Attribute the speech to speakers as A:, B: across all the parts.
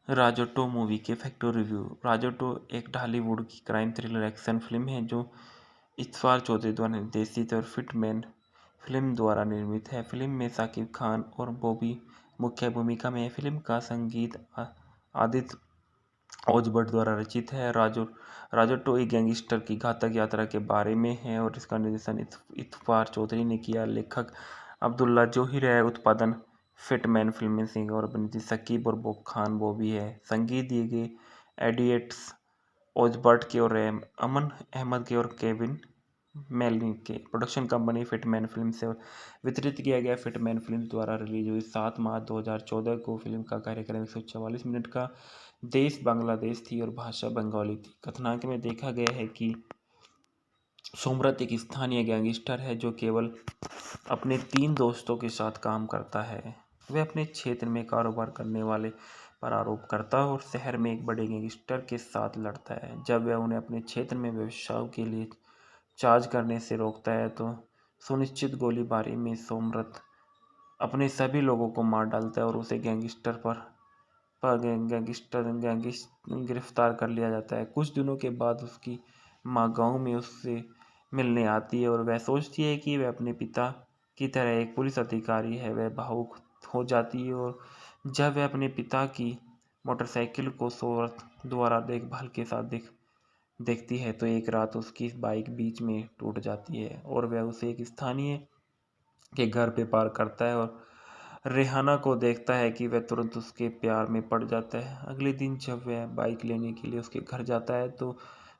A: राजोटो movie के facto review. राजोटो एक ढालीवुड की क्राइम थ्रिलर एक्शन फिल्म है जो इतवार चौधरी द्वारा निर्देशित और फिटमैन फिल्म द्वारा निर्मित है। फिल्म में शाकिब खान और बॉबी मुख्य भूमिका में है। फिल्म का संगीत आदित्य ओझभट्ट द्वारा रचित है। राजोटो एक गैंगस्टर की घातक यात्रा के बारे में है और इसका निर्देशन इतवार चौधरी ने किया। लेखक अब्दुल्ला जोहिर है। उत्पादन फिटमैन फिल्म सिंह और अभिनेत्री शकीब और बॉब खान बॉबी है। संगीत दिए गए एडिएट्स ओझभट्ट के और अमन अहमद के और केविन मेलनी के। प्रोडक्शन कंपनी फिटमैन फिल्म से वितरित किया गया। फिटमैन फिल्म द्वारा रिलीज हुई 7 मार्च 2014 को। फिल्म का कार्यक्रम 144 मिनट का। देश बांग्लादेश थी और भाषा बंगाली थी। कथानक में देखा गया है कि सोमरथ एक स्थानीय गैंगस्टर है जो केवल अपने 3 दोस्तों के साथ काम करता है। वह अपने क्षेत्र में कारोबार करने वाले पर आरोप करता है और शहर में एक बड़े गैंगस्टर के साथ लड़ता है। जब वह उन्हें अपने क्षेत्र में व्यवसाय के लिए चार्ज करने से रोकता है तो सुनिश्चित गोलीबारी में सोमरथ अपने सभी लोगों को मार डालता है और उसे गिरफ्तार कर लिया जाता है। कुछ दिनों के बाद उसकी माँ गांव में उससे मिलने आती है और वह सोचती है कि वह अपने पिता की तरह एक पुलिस अधिकारी है। वह भावुक हो जाती है और जब वह अपने पिता की मोटरसाइकिल को सोमरथ द्वारा देखभाल के साथ देखती है तो एक रात उसकी बाइक बीच में टूट जाती है और वह उसे एक स्थानीय के घर पे पार करता है और रेहाना को देखता है कि वह तुरंत उसके प्यार में पड़ जाता है। अगले दिन जब वह बाइक लेने के लिए उसके घर जाता है तो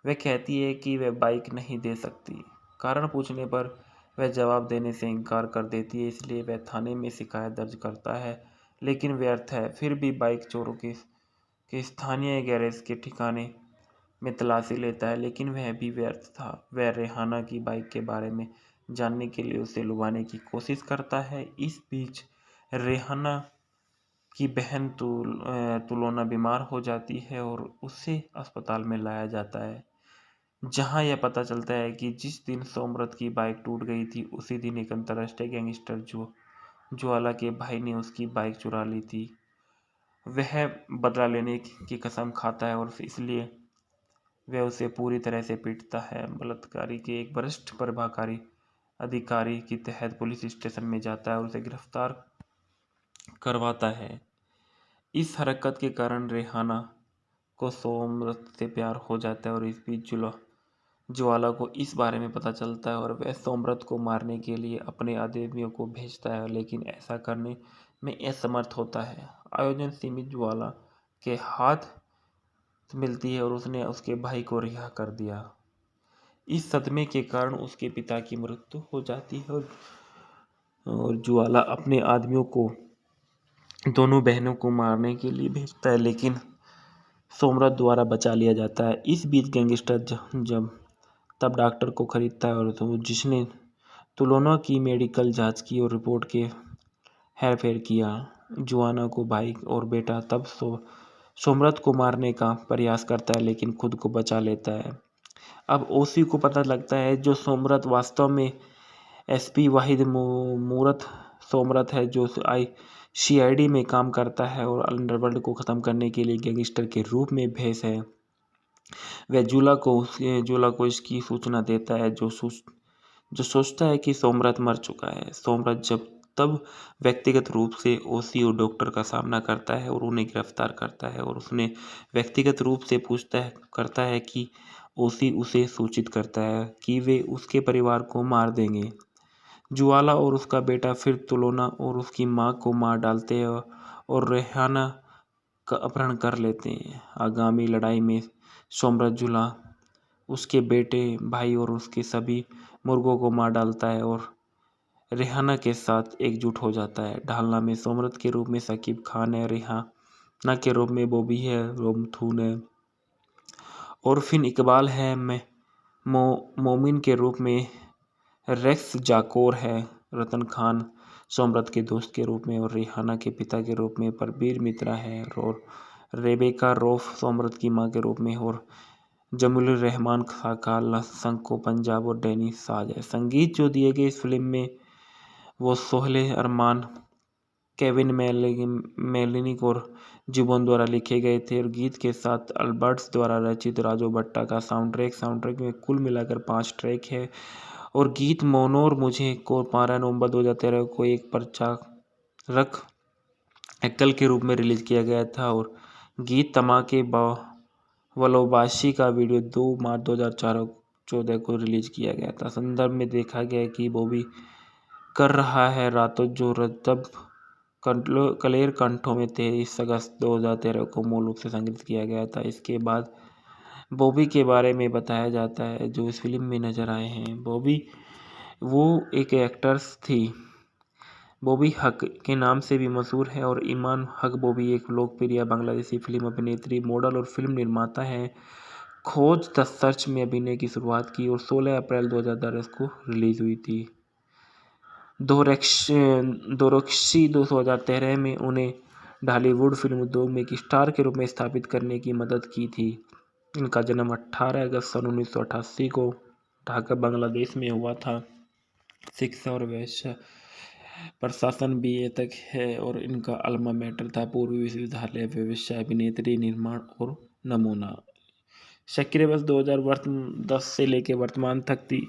A: वह कहती है कि वह बाइक नहीं दे सकती। कारण पूछने पर वह जवाब देने से इनकार कर देती है, इसलिए वह थाने में शिकायत दर्ज करता है लेकिन व्यर्थ है। फिर भी बाइक चोरों के स्थानीय गैरेज के ठिकाने में तलाशी लेता है लेकिन वह भी व्यर्थ था। वह रेहाना की बाइक के बारे में जानने के लिए उसे लुभाने की कोशिश करता है। इस बीच रेहाना की बहन तुलोना बीमार हो जाती है और उसे अस्पताल में लाया जाता है, जहां यह पता चलता है कि जिस दिन सोमरथ की बाइक टूट गई थी उसी दिन एक अंतर्राष्ट्रीय गैंगस्टर ज्वाला के भाई ने उसकी बाइक चुरा ली थी। वह बदला लेने की कसम खाता है और इसलिए वह उसे पूरी तरह से पीटता है। बलात्कारी के एक वरिष्ठ प्रभाकारी अधिकारी के तहत पुलिस स्टेशन में जाता है और उसे गिरफ्तार करवाता है। इस हरकत के कारण रेहाना को सोमरथ से प्यार हो जाता है और इस बीच ज्वाला को इस बारे में पता चलता है और वह सोमरथ को मारने के लिए अपने आदमियों को भेजता है लेकिन ऐसा करने में असमर्थ होता है। आयोजन सीमित ज्वाला के हाथ मिलती है और उसने उसके भाई को रिहा कर दिया। इस सदमे के कारण उसके पिता की मृत्यु हो जाती है और ज्वाला अपने आदमियों को दोनों बहनों को मारने के लिए भेजता है लेकिन सोमरथ द्वारा बचा लिया जाता है। इस बीच गैंगस्टर जब तब डॉक्टर को खरीदता है और तो जिसने तुलोना की मेडिकल जांच की और रिपोर्ट के हेरफेर किया। जुआना को भाई और बेटा तब सोमरथ को मारने का प्रयास करता है लेकिन खुद को बचा लेता है। अब ओसी को पता लगता है जो सोमरथ वास्तव में एसपी वाहिद मूरत सोमरथ है जो सीआईडी में काम करता है और अंडरवर्ल्ड को ख़त्म करने के लिए गैंगस्टर के रूप में भेष है। वह जूला को इसकी सूचना देता है जो सोचता है कि सोमरथ मर चुका है। सोमरथ जब तब व्यक्तिगत रूप से ओसी और डॉक्टर का सामना करता है और उन्हें गिरफ्तार करता है और उसने व्यक्तिगत रूप से करता है कि ओसी उसे सूचित करता है कि वे उसके परिवार को मार देंगे। जुआला और उसका बेटा फिर तुलोना और उसकी मां को मार डालते हैं और रेहाना का अपहरण कर लेते हैं। आगामी लड़ाई में सोमरथ जुला उसके बेटे भाई और उसके सभी मुर्गों को मार डालता है और रेहाना के साथ एकजुट हो जाता है। ढालना में सोमरथ के रूप में शकीब खान है, रेहाना के रूप में बॉबी है, रोमथून है और फिन इकबाल है, मोमिन के रूप में रेक्स जाकोर है, रतन खान सोमरथ के दोस्त के रूप में और रेहाना के पिता के रूप में परबीर मित्रा है और रेबेका रौफ सोमरथ की मां के रूप में और जमीलुर रहमान खाका संको पंजाब और डैनी साज है। संगीत जो दिए गए इस फिल्म में वो सोहेल अरमान केविन मेलिनिक और जुबोन द्वारा लिखे गए थे और गीत के साथ अल्बर्ट्स द्वारा रचित राजू भट्टा का साउंडट्रैक में कुल मिलाकर 5 ट्रैक है और गीत मोनो और मुझे को 12 नवंबर 2013 को एक प्रचारक एकल के रूप में रिलीज किया गया था और गीत तमाके वलोबाशी का वीडियो 2 मार्च 2014 को रिलीज किया गया था। संदर्भ में देखा गया कि बॉबी कर रहा है रातों जो रतब कलेर कंठों में 23 अगस्त 2013 को मूल रूप से संग्रहित किया गया था। इसके बाद बॉबी के बारे में बताया जाता है जो इस फिल्म में नजर आए हैं। बॉबी वो एक एक्ट्रेस थी। बॉबी हक के नाम से भी मशहूर है और ईमान हक बॉबी एक लोकप्रिय बांग्लादेशी फिल्म अभिनेत्री, मॉडल और फिल्म निर्माता हैं। खोज द सर्च में अभिनय की शुरुआत की और 16 अप्रैल 2010 को रिलीज हुई थी। दोरक्सी 2013 में उन्हें ढालीवुड फिल्म उद्योग में एक स्टार के रूप में स्थापित करने की मदद की थी। इनका जन्म 18 अगस्त सन 1988 को ढाका बांग्लादेश में हुआ था। शिक्षा और व्यवसाय प्रशासन BA तक है और इनका अल्मा मैटर था पूर्वी विश्वविद्यालय व्यवसाय अभिनेत्री निर्माण और नमूना। सक्रिय वर्ष 2010 से लेकर वर्तमान तक थी।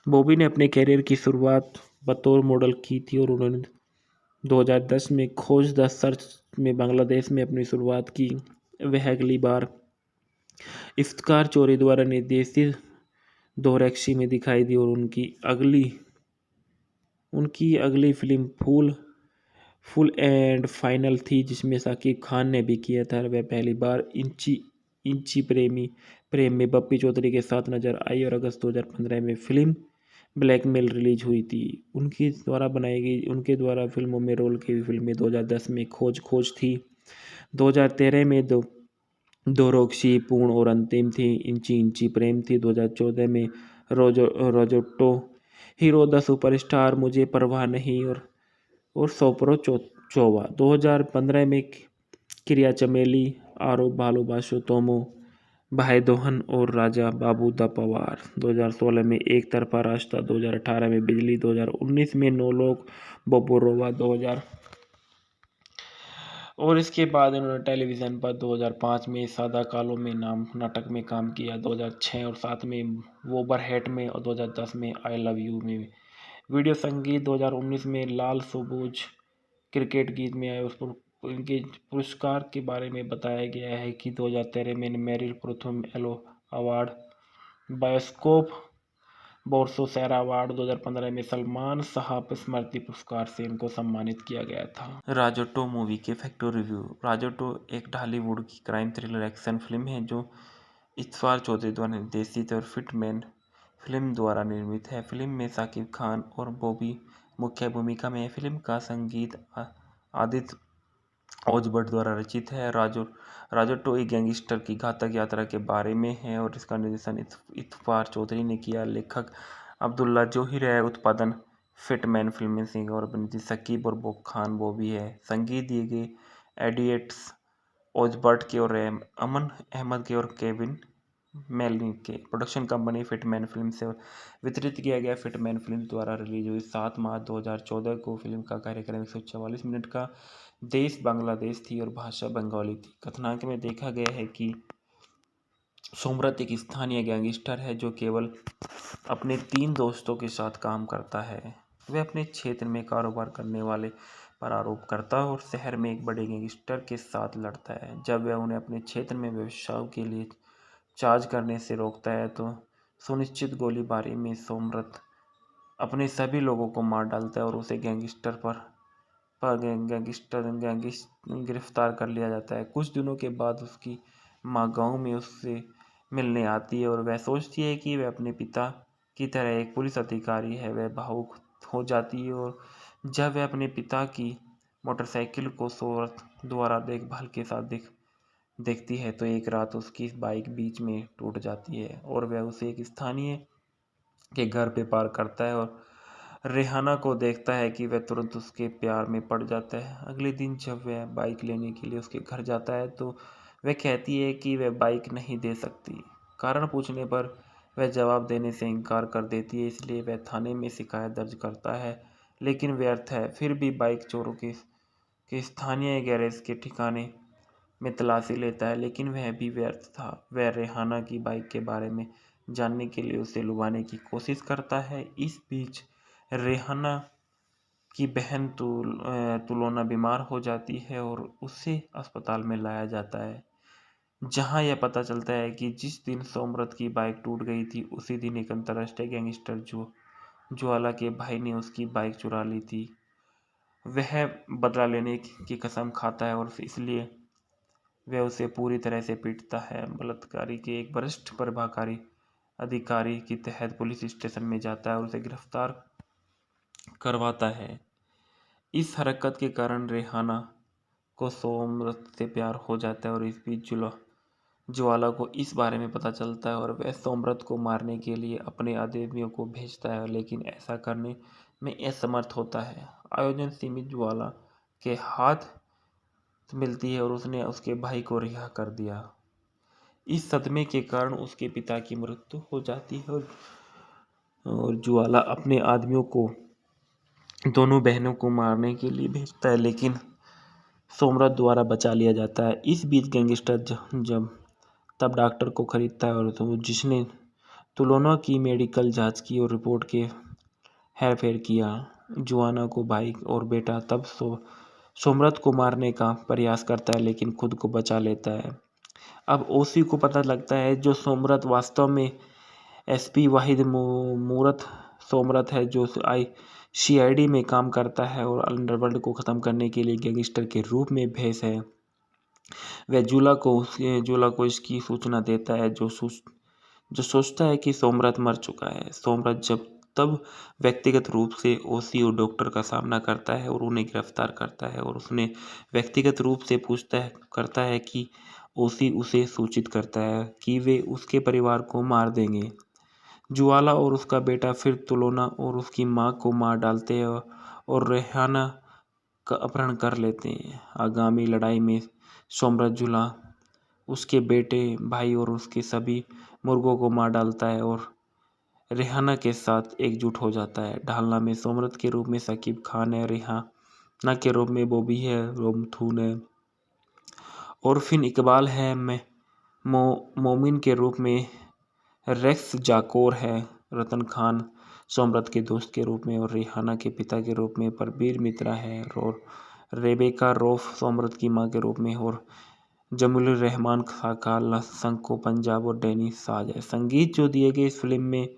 A: बॉबी ने अपने कैरियर की शुरुआत बतौर मॉडल की थी और उन्होंने 2010 में खोज द सर्च में बांग्लादेश में अपनी शुरुआत की। वह अगली बार इफ्तिकार चौधरी द्वारा निर्देशित दोरक्सी में दिखाई दी और उनकी अगली फिल्म फुल एंड फाइनल थी जिसमें शाकिब खान ने भी किया था। वह पहली बार इंची प्रेम में बप्पी चौधरी के साथ नजर आई और अगस्त 2015 में फिल्म ब्लैकमेल रिलीज हुई थी। उनके द्वारा फिल्मों में रोल की हुई फिल्में 2010 में खोज थी, 2013 में दोरक्सी पूर्ण और अंतिम थी, इंची प्रेम थी, 2014 में रोजोटो हीरो द सुपरस्टार मुझे परवाह नहीं और सोपरो चोवा, 2015 में क्रिया चमेली, आरो भालोबाशो तोमो, भाई दोहन और राजा बाबू द पवार, 2016 में एक तरफा रास्ता, 2018 में बिजली, 2019 में नोलोक बोबोरोवा, 2000 और इसके बाद इन्होंने टेलीविज़न पर 2005 में सादा कालो में नाटक में काम किया, 2006 और 7 में वोबरहेट में और 2010 में आई लव यू में। वीडियो संगीत 2019 में लाल सबूज क्रिकेट गीत में आए। उस पर इनके पुरस्कार के बारे में बताया गया है कि 2013 में मेरिल प्रथम एलो अवार्ड, बायोस्कोप बोर्सोसेरा अवार्ड, 2015 में सलमान साहब स्मृति पुरस्कार से इनको सम्मानित किया गया था। राजोटो मूवी के फैक्ट रिव्यू। राजोटो एक ढालीवुड की क्राइम थ्रिलर एक्शन फिल्म है जो इफ्तिकार चौधरी द्वारा निर्देशित और फिटमैन फिल्म द्वारा निर्मित है। फिल्म में शाकिब खान और बॉबी मुख्य भूमिका में है। फिल्म का संगीत आदित्य ओज भट्ट द्वारा रचित है। राजोटो एक गैंगस्टर की घातक यात्रा के बारे में है और इसका निर्देशन इफ्तिकार चौधरी ने किया। लेखक अब्दुल्ला जोहिर है। उत्पादन फिटमैन फिल्में सिंह और अभिनेत्री शकीब और खान बॉबी है। संगीत दिए गए एडिएट्स ओज भट्ट के और अमन अहमद के और केविन मेलिनिक के। प्रोडक्शन कंपनी फिटमैन फिल्म से वितरित किया गया। फिटमैन फिल्म द्वारा रिलीज हुई 7 मार्च 2014 को। फिल्म का कार्यक्रम 144 मिनट का। देश बांग्लादेश थी और भाषा बंगाली थी। कथानक में देखा गया है कि सोमरत एक स्थानीय गैंगस्टर है जो केवल अपने 3 दोस्तों के साथ काम करता है। वह अपने क्षेत्र में कारोबार करने वाले पर आरोप करता है और शहर में एक बड़े गैंगस्टर के साथ लड़ता है। जब वह उन्हें अपने क्षेत्र में व्यवसाय के लिए चार्ज करने से रोकता है तो सुनिश्चित गोलीबारी में सोमरत अपने सभी लोगों को मार डालता है और उसे गिरफ्तार कर लिया जाता है। कुछ दिनों के बाद उसकी माँ गांव में उससे मिलने आती है और वह सोचती है कि वह अपने पिता की तरह एक पुलिस अधिकारी है। वह भावुक हो जाती है और जब वह अपने पिता की मोटरसाइकिल को सोमरत द्वारा देखभाल के साथ देखती है तो एक रात उसकी बाइक बीच में टूट जाती है और वह उसे एक स्थानीय के घर पे पार्क करता है और रेहाना को देखता है कि वह तुरंत उसके प्यार में पड़ जाता है। अगले दिन जब वह बाइक लेने के लिए उसके घर जाता है तो वह कहती है कि वह बाइक नहीं दे सकती। कारण पूछने पर वह जवाब देने से इनकार कर देती है, इसलिए वह थाने में शिकायत दर्ज करता है लेकिन व्यर्थ है। फिर भी बाइक चोरों के के स्थानीय गैरेज के ठिकाने में तलाशी लेता है, लेकिन वह भी व्यर्थ था। वह रेहाना की बाइक के बारे में जानने के लिए उसे लुभाने की कोशिश करता है। इस बीच रेहाना की बहन तुलोना बीमार हो जाती है और उसे अस्पताल में लाया जाता है, जहां यह पता चलता है कि जिस दिन सोमरथ की बाइक टूट गई थी, उसी दिन एक अंतर्राष्ट्रीय गैंगस्टर ज्वाला के भाई ने उसकी बाइक चुरा ली थी। वह बदला लेने की कसम खाता है और इसलिए वह उसे पूरी तरह से पीटता है। बलात्कारी के एक वरिष्ठ प्रभाकारी अधिकारी के तहत पुलिस स्टेशन में जाता है और उसे गिरफ्तार करवाता है। इस हरकत के कारण रेहाना को सोमरथ से प्यार हो जाता है और इस बीच ज्वाला को इस बारे में पता चलता है और वह सोमरथ को मारने के लिए अपने आदमियों को भेजता है, लेकिन ऐसा करने में असमर्थ होता है। आयोजन सीमित ज्वाला के हाथ मिलती है और उसने उसके भाई को रिहा कर दिया। इस सदमे के कारण उसके पिता की मृत्यु हो जाती है और ज्वाला अपने आदमियों को दोनों बहनों को मारने के लिए भेजता है, लेकिन सोमरथ द्वारा बचा लिया जाता है। इस बीच गैंगस्टर जब तब डॉक्टर को खरीदता है और जिसने तुलोना की मेडिकल जांच की और रिपोर्ट के हेरफेर किया। जुआना को भाई और बेटा तब सोमरथ को मारने का प्रयास करता है, लेकिन खुद को बचा लेता है। अब ओसी को पता लगता है जो सोमरथ वास्तव में एसपी वाहिद मूरत सोमरथ है, जो सीआईडी में काम करता है और अंडरवर्ल्ड को ख़त्म करने के लिए गैंगस्टर के रूप में भेष है। वह जूला को इसकी सूचना देता है, जो सोचता है कि सोमरथ मर चुका है। सोमरथ तब व्यक्तिगत रूप से ओसी और डॉक्टर का सामना करता है और उन्हें गिरफ्तार करता है और उसने व्यक्तिगत रूप से करता है कि ओसी उसे सूचित करता है कि वे उसके परिवार को मार देंगे। ज्वाला और उसका बेटा फिर तुलोना और उसकी मां को मार डालते हैं और रेहाना का अपहरण कर लेते हैं। आगामी लड़ाई में सोमरथ जुला उसके बेटे, भाई और उसके सभी मुर्गों को मार डालता है और रेहाना के साथ एकजुट हो जाता है। ढालना में सोमरथ के रूप में शकीब खान है, रेहाना के रूप में बॉबी है, रोमथून है और फिन इकबाल है, मोमिन के रूप में रेक्स जाकोर है, रतन खान सोमरथ के दोस्त के रूप में और रेहाना के पिता के रूप में परबीर मित्रा है और रेबेका रौफ सोमरथ की मां के रूप में और जमीलुर रहमान खाका संको पंजाब और डैनी साज है। संगीत जो दिए गए इस फिल्म में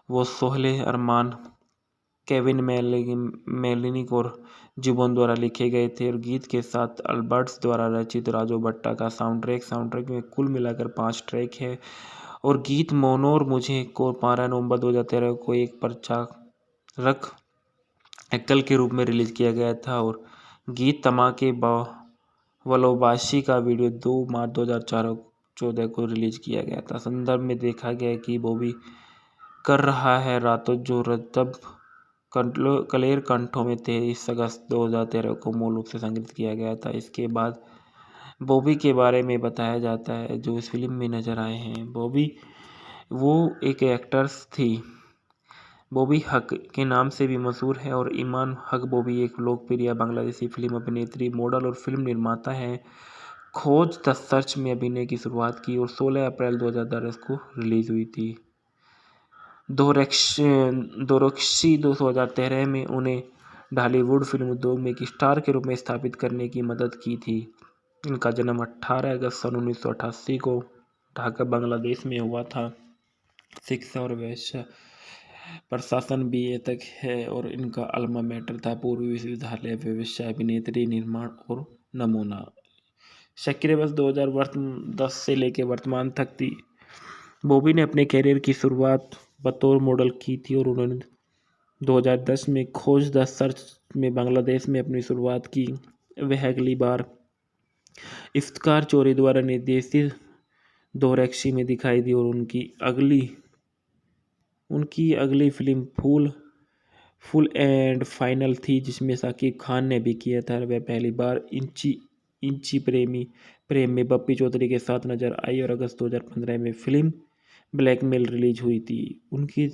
A: वो सोहेल अरमान, केविन मेलिनिक और जुबोन द्वारा लिखे गए थे और गीत के साथ अल्बर्ट्स द्वारा रचित राजू भट्टा का साउंडट्रैक में कुल मिलाकर 5 ट्रैक है और गीत मोनोर मुझे को 12 नवंबर 2013 को एक प्रचारक एकल के रूप में रिलीज किया गया था और गीत तमाके वलोबाशी का वीडियो 2 मार्च 2014 को रिलीज किया गया था। संदर्भ में देखा गया कि बॉबी कर रहा है रातों जो तब क्लेर कंठों में 23 अगस्त 2013 को मूल रूप से संगीत किया गया था। इसके बाद बॉबी के बारे में बताया जाता है जो इस फिल्म में नजर आए हैं। बॉबी वो एक एक्ट्रेस थी। बॉबी हक के नाम से भी मशहूर है और ईमान हक बॉबी एक लोकप्रिय बांग्लादेशी फिल्म अभिनेत्री, मॉडल और फिल्म निर्माता है। खोज द सर्च में अभिनय की शुरुआत की और 16 अप्रैल 2010 को रिलीज हुई थी। दोरक्सी 2013 में उन्हें ढालीवुड फिल्म उद्योग में एक स्टार के रूप में स्थापित करने की मदद की थी। इनका जन्म 18 अगस्त सन 1988 को ढाका बांग्लादेश में हुआ था। शिक्षा और व्यवसाय प्रशासन BA तक है और इनका अल्मा मैटर था पूर्वी विश्वविद्यालय व्यवसाय अभिनेत्री निर्माण और नमूना। सक्रिय वर्ष 2010 से लेकर वर्तमान तक थी। बॉबी ने अपने कैरियर की शुरुआत बतौर मॉडल की थी और उन्होंने 2010 में खोज द सर्च में बांग्लादेश में अपनी शुरुआत की। वह अगली बार इफ्तिकार चौधरी द्वारा निर्देशित दोरक्सी में दिखाई दी और उनकी अगली फिल्म फुल एंड फाइनल थी, जिसमें शाकिब खान ने भी किया था। वह पहली बार इंची प्रेम में बप्पी चौधरी के साथ नजर आई और अगस्त 2015 में फिल्म ब्लैकमेल रिलीज हुई थी। उनके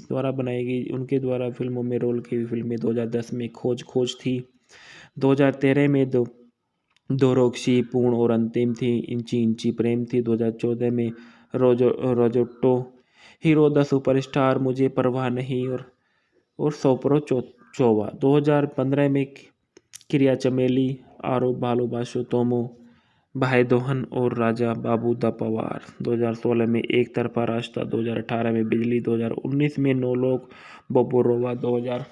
A: द्वारा फिल्मों में रोल की फिल्में 2010 में खोज थी, 2013 में दोरोक्षी पूर्ण और अंतिम थी। इंची इंची प्रेम थी 2014 में। रोजोटो हीरो द सुपरस्टार, मुझे परवाह नहीं और सोपरो चोवा। 2015 में क्रिया चमेली, आरो भालोबाशो तोमो, भाई दोहन और राजा बाबू द पवार। 2016 में एक तरफा रास्ता, 2018 में बिजली, 2019 में नौ लोग बोबोरोवा, 2000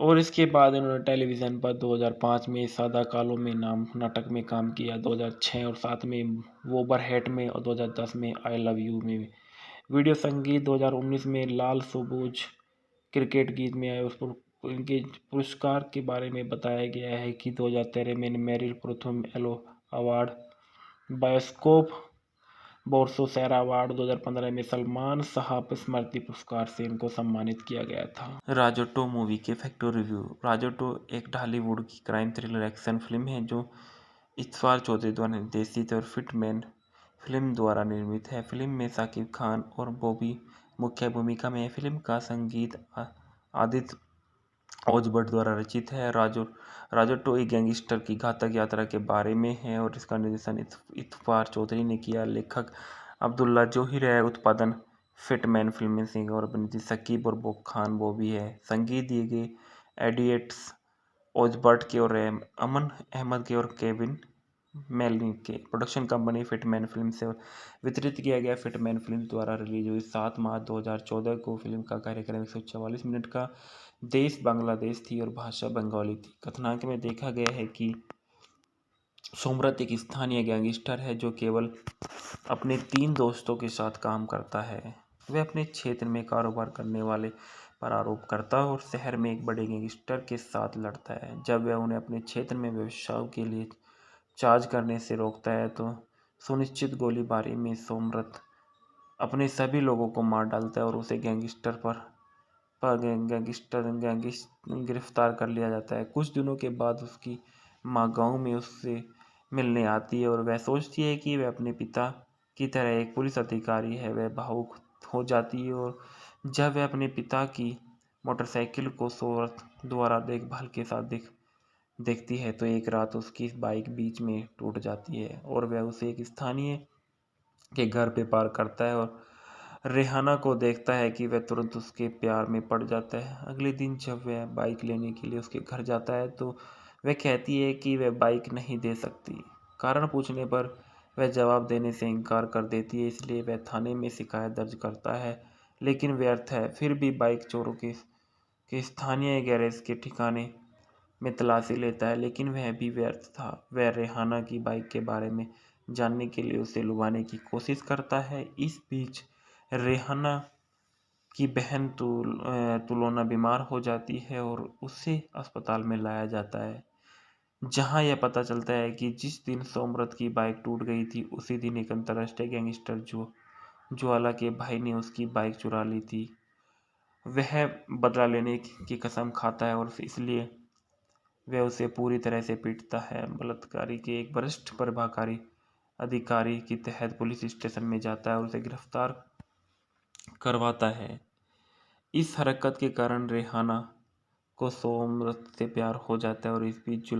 A: और इसके बाद इन्होंने टेलीविज़न पर 2005 में सादा कालो में नाम नाटक में काम किया, 2006 और 7 में वोबरहेट में और 2010 में आई लव यू में। वीडियो संगीत 2019 में लाल सबूज क्रिकेट गीत में आए। उस पर इनके पुरस्कार के बारे में बताया गया है कि 2013 में मेरिल प्रथम एलो अवार्ड, बायोस्कोप बोर्सो सैरा अवार्ड, 2015 में सलमान साहब स्मृति पुरस्कार से इनको सम्मानित किया गया था। राजोटो मूवी के फैक्टो रिव्यू। राजोटो एक ढालीवुड की क्राइम थ्रिलर एक्शन फिल्म है जो इतवार चौधरी द्वारा निर्देशित और फिटमैन फिल्म द्वारा निर्मित है। फिल्म में शाकिब खान और बॉबी मुख्य भूमिका में है। फिल्म का संगीत आदित्य ओजबर्ट द्वारा रचित है। राजोटो एक गैंगस्टर की घातक यात्रा के बारे में है और इसका निर्देशन इतवार चौधरी ने किया। लेखक अब्दुल्ला जोहिर है। उत्पादन फिटमैन फिल्म सिंह और अभिनेत्री शकीब और खान बॉबी है। संगीत दिए गए एडिएट्स ओजबर्ट के और अमन अहमद के और केविन मेलनी के। प्रोडक्शन कंपनी फिटमैन फिल्म से वितरित किया गया। फिटमैन फिल्म द्वारा रिलीज हुई 7 मार्च 2014 को। फिल्म का कार्यक्रम 144 मिनट का। देश बांग्लादेश थी और भाषा बंगाली थी। कथानक में देखा गया है कि सोमरथ एक स्थानीय गैंगस्टर है जो केवल अपने 3 दोस्तों के साथ काम करता है। वह अपने क्षेत्र में कारोबार करने वाले पर आरोप करता है और शहर में एक बड़े गैंगस्टर के साथ लड़ता है। जब वह उन्हें अपने क्षेत्र में व्यवसाय के लिए चार्ज करने से रोकता है तो सुनिश्चित गोलीबारी में सोमरथ अपने सभी लोगों को मार डालता है और उसे गिरफ्तार कर लिया जाता है। कुछ दिनों के बाद उसकी माँ गांव में उससे मिलने आती है और वह सोचती है कि वह अपने पिता की तरह एक पुलिस अधिकारी है। वह भावुक हो जाती है और जब वह अपने पिता की मोटरसाइकिल को सोमरथ द्वारा देखभाल के साथ देखती है तो एक रात उसकी बाइक बीच में टूट जाती है और वह उसे एक स्थानीय के घर पे पार करता है और रेहाना को देखता है कि वह तुरंत उसके प्यार में पड़ जाता है। अगले दिन जब वह बाइक लेने के लिए उसके घर जाता है तो वह कहती है कि वह बाइक नहीं दे सकती। कारण पूछने पर वह जवाब देने से इनकार कर देती है, इसलिए वह थाने में शिकायत दर्ज करता है लेकिन व्यर्थ है। फिर भी बाइक चोरों के स्थानीय गैरेज के ठिकाने में तलाशी लेता है लेकिन वह भी व्यर्थ था। वह रेहाना की बाइक के बारे में जानने के लिए उसे लुभाने की कोशिश करता है। इस बीच रेहाना की बहन तुलोना बीमार हो जाती है और उसे अस्पताल में लाया जाता है, जहां यह पता चलता है कि जिस दिन सोमरथ की बाइक टूट गई थी उसी दिन एक अंतर्राष्ट्रीय गैंगस्टर ज्वाला के भाई ने उसकी बाइक चुरा ली थी। वह बदला लेने की कसम खाता है और इसलिए वह उसे पूरी तरह से पीटता है। बलात्कारी के एक वरिष्ठ प्रभाकारी अधिकारी के तहत पुलिस स्टेशन में जाता है और उसे गिरफ्तार करवाता है। इस हरकत के कारण रेहाना को सोमरथ से प्यार हो जाता है और इस बीच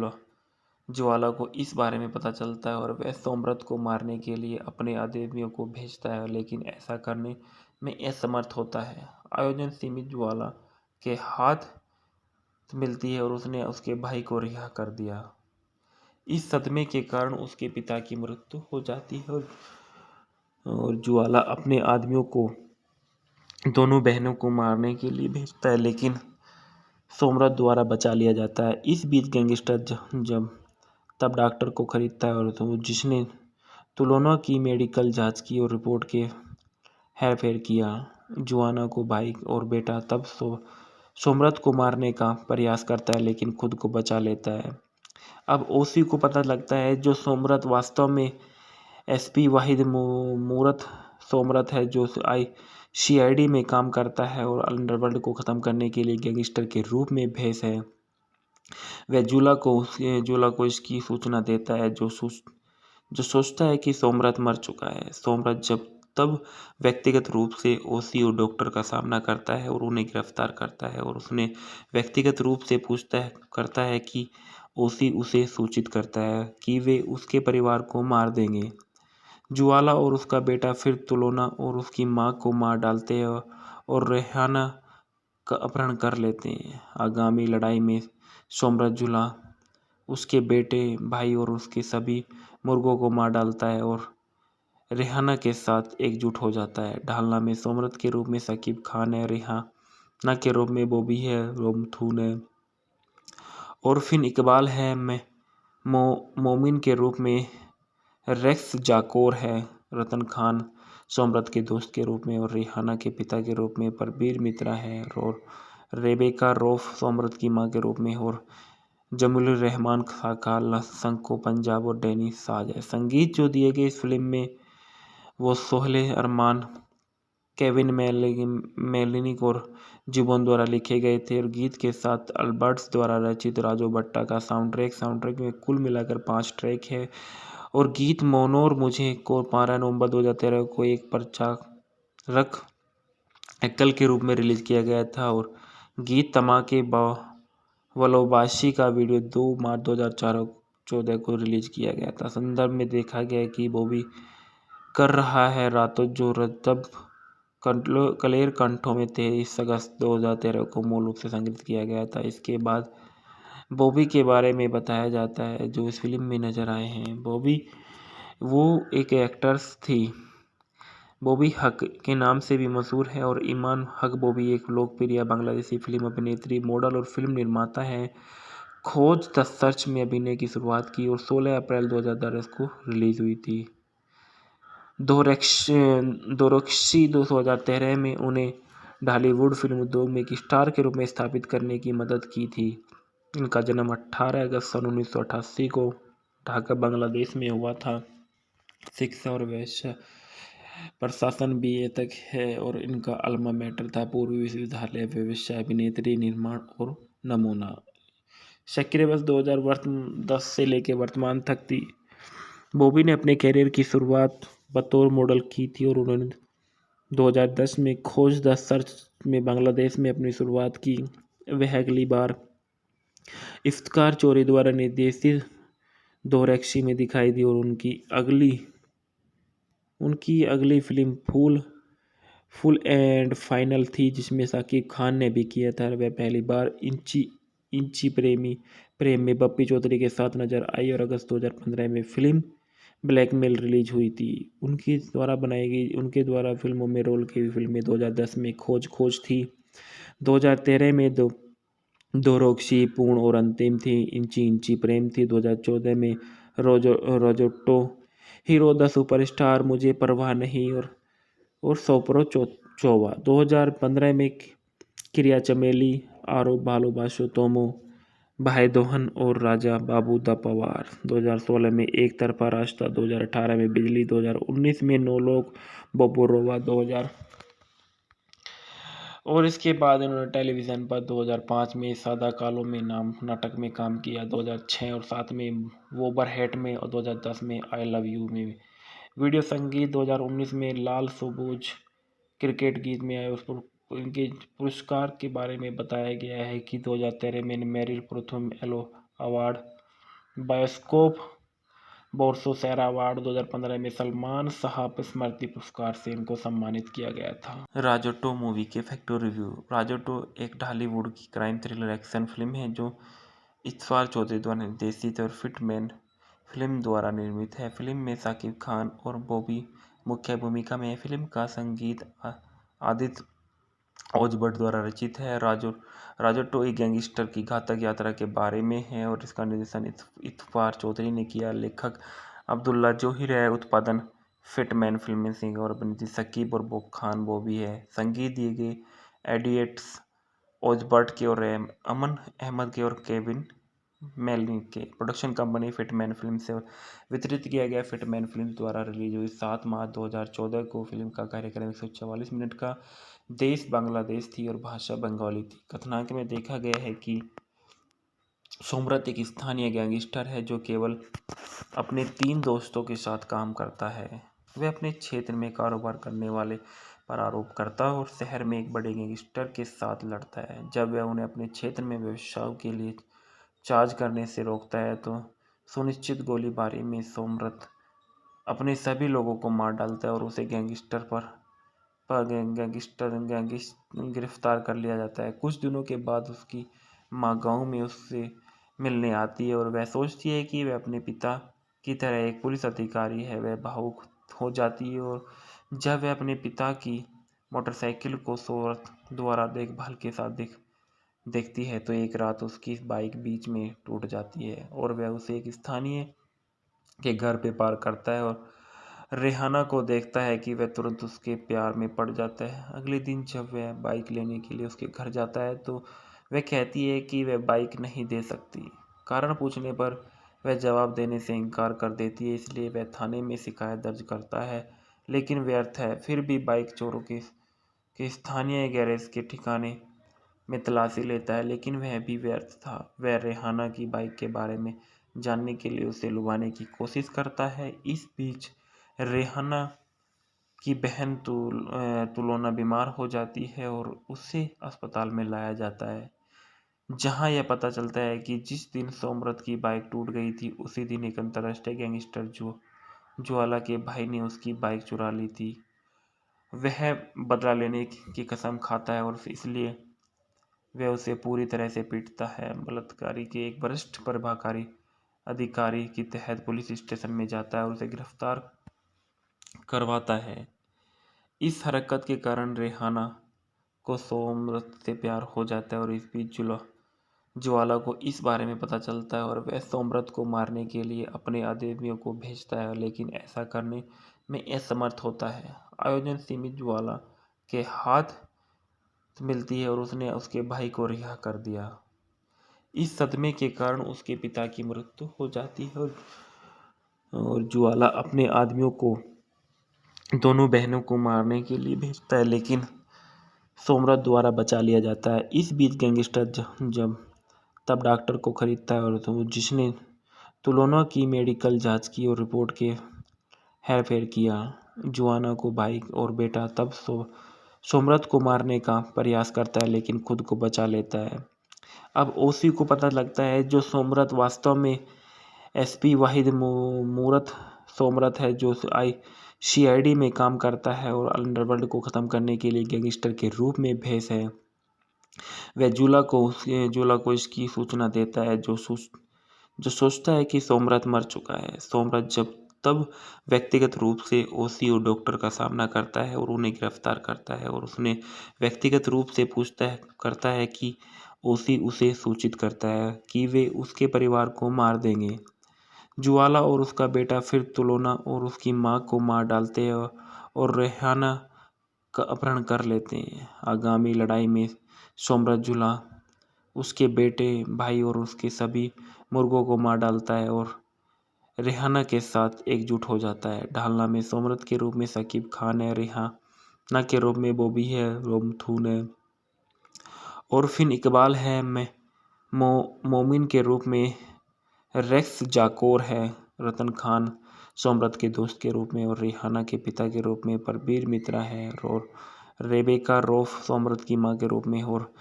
A: ज्वाला को इस बारे में पता चलता है और वह सोमरथ को मारने के लिए अपने आदमियों को भेजता है लेकिन ऐसा करने में असमर्थ होता है। आयोजन सीमित ज्वाला के हाथ मिलती है और उसने उसके भाई को रिहा कर दिया। इस सदमे के कारण उसके पिता की मृत्यु हो जाती है और ज्वाला अपने आदमियों को दोनों बहनों को मारने के लिए भेजता है लेकिन सोमरथ द्वारा बचा लिया जाता है। इस बीच गैंगस्टर जब तब डॉक्टर को खरीदता है और तो जिसने तुलोना की मेडिकल जांच की और रिपोर्ट के हेरफेर किया। जुआना को भाई और बेटा तब सोमरथ को मारने का प्रयास करता है लेकिन खुद को बचा लेता है। अब ओसी को पता लगता है जो सोमरथ वास्तव में एसपी वाहिद मूरत सोमरथ है जो सीआईडी में काम करता है और अंडरवर्ल्ड को ख़त्म करने के लिए गैंगस्टर के रूप में भेष है। वह जूला को इसकी सूचना देता है जो सोचता है कि सोमरथ मर चुका है। सोमरथ तब व्यक्तिगत रूप से ओसी और डॉक्टर का सामना करता है और उन्हें गिरफ्तार करता है और उसने व्यक्तिगत रूप से करता है कि ओसी उसे सूचित करता है कि वे उसके परिवार को मार देंगे। ज्वाला और उसका बेटा फिर तुलोना और उसकी माँ को मार डालते हैं और रेहाना का अपहरण कर लेते हैं। आगामी लड़ाई में सोमरजुला उसके बेटे, भाई और उसके सभी मुर्गों को मार डालता है और रेहाना के साथ एकजुट हो जाता है। ढालना में सोमरत के रूप में शकीब खान है, रेहाना के रूप में बॉबी है, रोमथून है और फिन इकबाल है, मोमिन के रूप में रेक्स जाकोर है, रतन खान सोमरत के दोस्त के रूप में और रेहाना के पिता के रूप में परबीर मित्रा है और रेबेका रौफ सोमरत की मां के रूप में और जमीलुर रहमान खाका संको पंजाब और डैनी साज है। संगीत जो दिए गए इस फिल्म में वो सोहेल अरमान, केविन मेलिनिक और जिबोन द्वारा लिखे गए थे और गीत के साथ अल्बर्ट्स द्वारा रचित राजू भट्टा का साउंडट्रैक में कुल मिलाकर 5 ट्रैक है और गीत मोनोर मुझे को 12 नवंबर 2013 को एक प्रचारक एकल के रूप में रिलीज किया गया था और गीत तमाके वलोबाशी का वीडियो 2 मार्च 2014 को रिलीज किया गया था। संदर्भ में देखा गया कि बॉबी कर रहा है रातों जो रतब क्लेर कंठों में 23 अगस्त 2013 को मूल रूप से संग्रहित किया गया था। इसके बाद बॉबी के बारे में बताया जाता है जो इस फिल्म में नजर आए हैं। बॉबी वो एक एक्ट्रेस थी। बॉबी हक के नाम से भी मशहूर है और ईमान हक बॉबी एक लोकप्रिय बांग्लादेशी फिल्म अभिनेत्री, मॉडल और फिल्म निर्माता है। खोज द सर्च में अभिनय की शुरुआत की और 16 अप्रैल 2010 को रिलीज हुई थी। दोरक्सी 2013 में उन्हें ढालीवुड फिल्म उद्योग में एक स्टार के रूप में स्थापित करने की मदद की थी। इनका जन्म 18 अगस्त सन 1988 को ढाका बांग्लादेश में हुआ था। शिक्षा और व्यवसाय प्रशासन BA तक है और इनका अल्मा मैटर था पूर्वी विश्वविद्यालय व्यवसाय, अभिनेत्री, निर्माण और नमूना। सक्रिय वर्ष 2010 से लेकर वर्तमान तक थी। बॉबी ने अपने कैरियर की शुरुआत बतौर मॉडल की थी और उन्होंने 2010 में खोज द सर्च में बांग्लादेश में अपनी शुरुआत की। वह अगली बार इफ्तिकार चौधरी द्वारा निर्देशित दोरक्सी में दिखाई दी और उनकी अगली फिल्म फुल एंड फाइनल थी जिसमें शाकिब खान ने भी किया था। वह पहली बार इंची प्रेम में बप्पी चौधरी के साथ नजर आई और अगस्त 2015 में फिल्म ब्लैकमेल रिलीज हुई थी। उनके द्वारा फिल्मों में रोल की फिल्में 2010 में खोज थी, 2013 में दोरक्सी पूर्ण और अंतिम थी, इंची प्रेम थी, 2014 में रोजोटो हीरो द सुपरस्टार, मुझे परवाह नहीं और सोपरो चोवा। 2015 में क्रिया चमेली, आरो भालोबाशो तोमो, भाई दोहन और राजा बाबू द पवार। 2016 में एक तरफा रास्ता, 2018 में बिजली, 2019 में नौ लोग बोबोरोवा 2000 और इसके बाद इन्होंने टेलीविज़न पर 2005 में सादा कालो में नाटक में काम किया, 2006 और 7 में वोबरहेट में और 2010 में आई लव यू में। वीडियो संगीत 2019 में लाल सबूज क्रिकेट गीत में आए। उस पर इनके पुरस्कार के बारे में बताया गया है कि 2013 में मेरिल प्रथम एलो अवार्ड, बायोस्कोप बोर्सोसेरा अवार्ड, 2015 में सलमान साहब स्मृति पुरस्कार से इनको सम्मानित किया गया था। राजोटो मूवी के फैक्टर रिव्यू। राजोटो एक ढालीवुड की क्राइम थ्रिलर एक्शन फिल्म है जो इतफार चौधरी द्वारा निर्देशित और फिटमैन फिल्म द्वारा निर्मित है। फिल्म में शाकिब खान और बॉबी मुख्य भूमिका में है। फिल्म का संगीत आदित्य ओझभट्ट द्वारा रचित है। राजोटो एक गैंगस्टर की घातक यात्रा के बारे में है और इसका निर्देशन इतफार चौधरी ने किया। लेखक अब्दुल्ला जोहिर है। उत्पादन फिटमैन फिल्म सिंह और अभिनेत्री शकीब और खान बॉबी है। संगीत दिए गए एडिएट्स ओझभट्ट के और अमन अहमद के और केविन मेलिनिक के। प्रोडक्शन कंपनी फिटमैन फिल्म से वितरित किया गया। फिटमैन फिल्म द्वारा रिलीज हुई 7 मार्च 2014 को। फिल्म का कार्यक्रम 144 मिनट का। देश बांग्लादेश थी और भाषा बंगाली थी। कथानक में देखा गया है कि सोमरत एक स्थानीय गैंगस्टर है जो केवल अपने 3 दोस्तों के साथ काम करता है। वह अपने क्षेत्र में कारोबार करने वाले पर आरोप करता है और शहर में एक बड़े गैंगस्टर के साथ लड़ता है। जब वह उन्हें अपने क्षेत्र में व्यवसाय के लिए चार्ज करने से रोकता है तो सुनिश्चित गोलीबारी में सोमरथ अपने सभी लोगों को मार डालता है और उसे गैंगस्टर गिरफ्तार कर लिया जाता है। कुछ दिनों के बाद उसकी माँ गांव में उससे मिलने आती है और वह सोचती है कि वह अपने पिता की तरह एक पुलिस अधिकारी है। वह भावुक हो जाती है और जब वह अपने पिता की मोटरसाइकिल को सोमरथ द्वारा देखभाल के साथ देखती है तो एक रात उसकी बाइक बीच में टूट जाती है और वह उसे एक स्थानीय के घर पे पार करता है और रेहाना को देखता है कि वह तुरंत उसके प्यार में पड़ जाता है। अगले दिन जब वह बाइक लेने के लिए उसके घर जाता है तो वह कहती है कि वह बाइक नहीं दे सकती। कारण पूछने पर वह जवाब देने से इनकार कर देती है, इसलिए वह थाने में शिकायत दर्ज करता है, लेकिन व्यर्थ है। फिर भी बाइक चोरों के स्थानीय गैरेज के ठिकाने में तलाशी लेता है, लेकिन वह भी व्यर्थ था। वह रेहाना की बाइक के बारे में जानने के लिए उसे लुभाने की कोशिश करता है। इस बीच रेहाना की बहन तुलोना बीमार हो जाती है और उसे अस्पताल में लाया जाता है, जहां यह पता चलता है कि जिस दिन सोमरथ की बाइक टूट गई थी उसी दिन एक अंतर्राष्ट्रीय गैंगस्टर ज्वाला के भाई ने उसकी बाइक चुरा ली थी। वह बदला लेने की कसम खाता है और इसलिए वह उसे पूरी तरह से पीटता है। बलात्कारी के एक वरिष्ठ प्रभाकारी अधिकारी के तहत पुलिस स्टेशन में जाता है और उसे गिरफ्तार करवाता है। इस हरकत के कारण रेहाना को सोमरथ से प्यार हो जाता है और इस बीच ज्वाला को इस बारे में पता चलता है और वह सोमरथ को मारने के लिए अपने आदमियों को भेजता है, लेकिन ऐसा करने में असमर्थ होता है। आयोजन सीमित ज्वाला के हाथ मिलती है और उसने उसके भाई को रिहा कर दिया। इस सदमे के कारण उसके पिता की मृत्यु हो जाती है और ज्वाला अपने आदमियों को दोनों बहनों को मारने के लिए भेजता है, लेकिन सोमरथ द्वारा बचा लिया जाता है। इस बीच गैंगस्टर जब तब डॉक्टर को खरीदता है और तो जिसने तुलोना की मेडिकल जांच की और रिपोर्ट के हेरफेर किया। जुआना को भाई और बेटा तब सोमरथ को मारने का प्रयास करता है, लेकिन खुद को बचा लेता है। अब ओसी को पता लगता है जो सोमरथ वास्तव में एसपी वाहिद मूरत सोमरथ है, जो सीआईडी में काम करता है और अंडरवर्ल्ड को ख़त्म करने के लिए गैंगस्टर के रूप में भेष है। वह जूला को इसकी सूचना देता है, जो सोचता है कि सोमरथ मर चुका है। सोमरथ तब व्यक्तिगत रूप से ओसी और डॉक्टर का सामना करता है और उन्हें गिरफ्तार करता है और उसने व्यक्तिगत रूप से करता है कि ओसी उसे सूचित करता है कि वे उसके परिवार को मार देंगे। ज्वाला और उसका बेटा फिर तुलोना और उसकी मां को मार डालते हैं और रेहाना का अपहरण कर लेते हैं। आगामी लड़ाई में सोमरथ जुला उसके बेटे भाई और उसके सभी मुर्गों को मार डालता है और रेहाना के साथ एकजुट हो जाता है। ढालना में सोमरथ के रूप में शकीब खान है, रेहाना के रूप में बॉबी है, रोमथून है और फिन इकबाल है, मोमिन के रूप में रेक्स जाकोर है, रतन खान सोमरथ के दोस्त के रूप में और रेहाना के पिता के रूप में परबीर मित्रा है और रेबेका रौफ सोमरथ की मां के रूप में और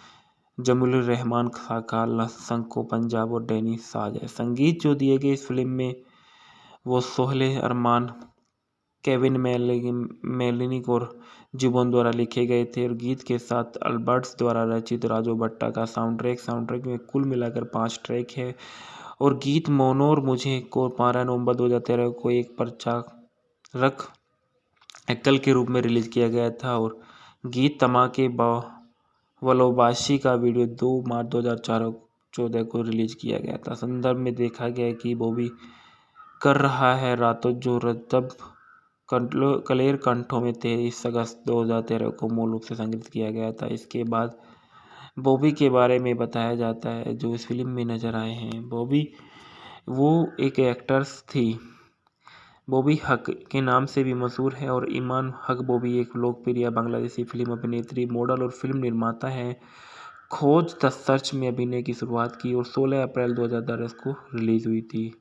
A: जमील रहमान खाका संको पंजाब और डैनी साज है। संगीत जो दिए गए इस फिल्म में वो सोहेल अरमान, केविन मेलिनिक और जुबोन द्वारा लिखे गए थे और गीत के साथ अल्बर्ट्स द्वारा रचित राजू भट्टा का साउंडट्रैक में कुल मिलाकर 5 ट्रैक है और गीत मोनोर मुझे को 12 नवंबर 2013 को एक प्रचारक एकल के रूप में रिलीज किया गया था और गीत तमाके वलोबाशी का वीडियो 2 मार्च 2014 को रिलीज किया गया था। संदर्भ में देखा गया कि बॉबी कर रहा है रातों जो तब कलेर कंठों में 23 अगस्त 2013 को मूल रूप से संगीत किया गया था। इसके बाद बॉबी के बारे में बताया जाता है जो इस फिल्म में नजर आए हैं। बॉबी वो एक एक्ट्रेस थी। बॉबी हक के नाम से भी मशहूर है और ईमान हक बॉबी एक लोकप्रिय बांग्लादेशी फिल्म अभिनेत्री, मॉडल और फिल्म निर्माता है। खोज द सर्च में अभिनय की शुरुआत की और 16 अप्रैल 2010 को रिलीज हुई थी।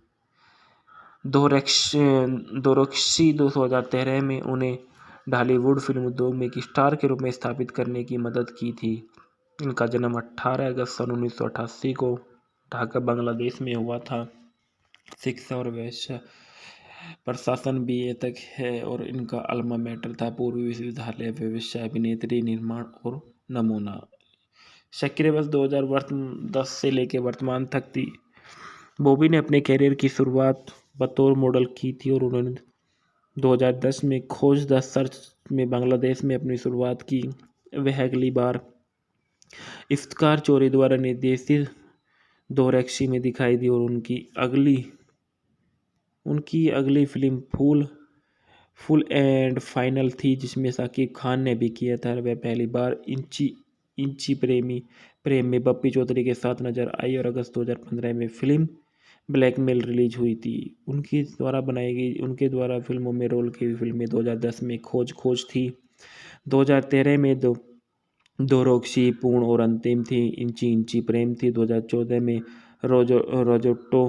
A: दोरक्सी 2013 में उन्हें ढालीवुड फिल्म उद्योग में एक स्टार के रूप में स्थापित करने की मदद की थी। इनका जन्म 18 अगस्त सन 1988 को ढाका बांग्लादेश में हुआ था। शिक्षा और वैश्य प्रशासन BA तक है और इनका अल्मा मैटर था पूर्वी विश्वविद्यालय व्यवसाय अभिनेत्री निर्माण और नमूना। सक्रिय वर्ष 2010 से लेकर वर्तमान तक थी। बॉबी ने अपने कैरियर की शुरुआत बतौर मॉडल की थी और उन्होंने 2010 में खोज द सर्च में बांग्लादेश में अपनी शुरुआत की। वह अगली बार इफ्तिकार चौधरी द्वारा निर्देशित दोरक्षी में दिखाई दी और उनकी अगली फिल्म फुल एंड फाइनल थी, जिसमें शाकिब खान ने भी किया था। वह पहली बार इंची प्रेम में बप्पी चौधरी के साथ नजर आई और अगस्त 2015 में फिल्म ब्लैकमेल रिलीज हुई थी। उनके द्वारा फिल्मों में रोल की हुई फिल्में 2010 में खोज थी, 2013 में दोरोक्षी पूर्ण और अंतिम थी, इंची प्रेम थी, 2014 में रोजोटो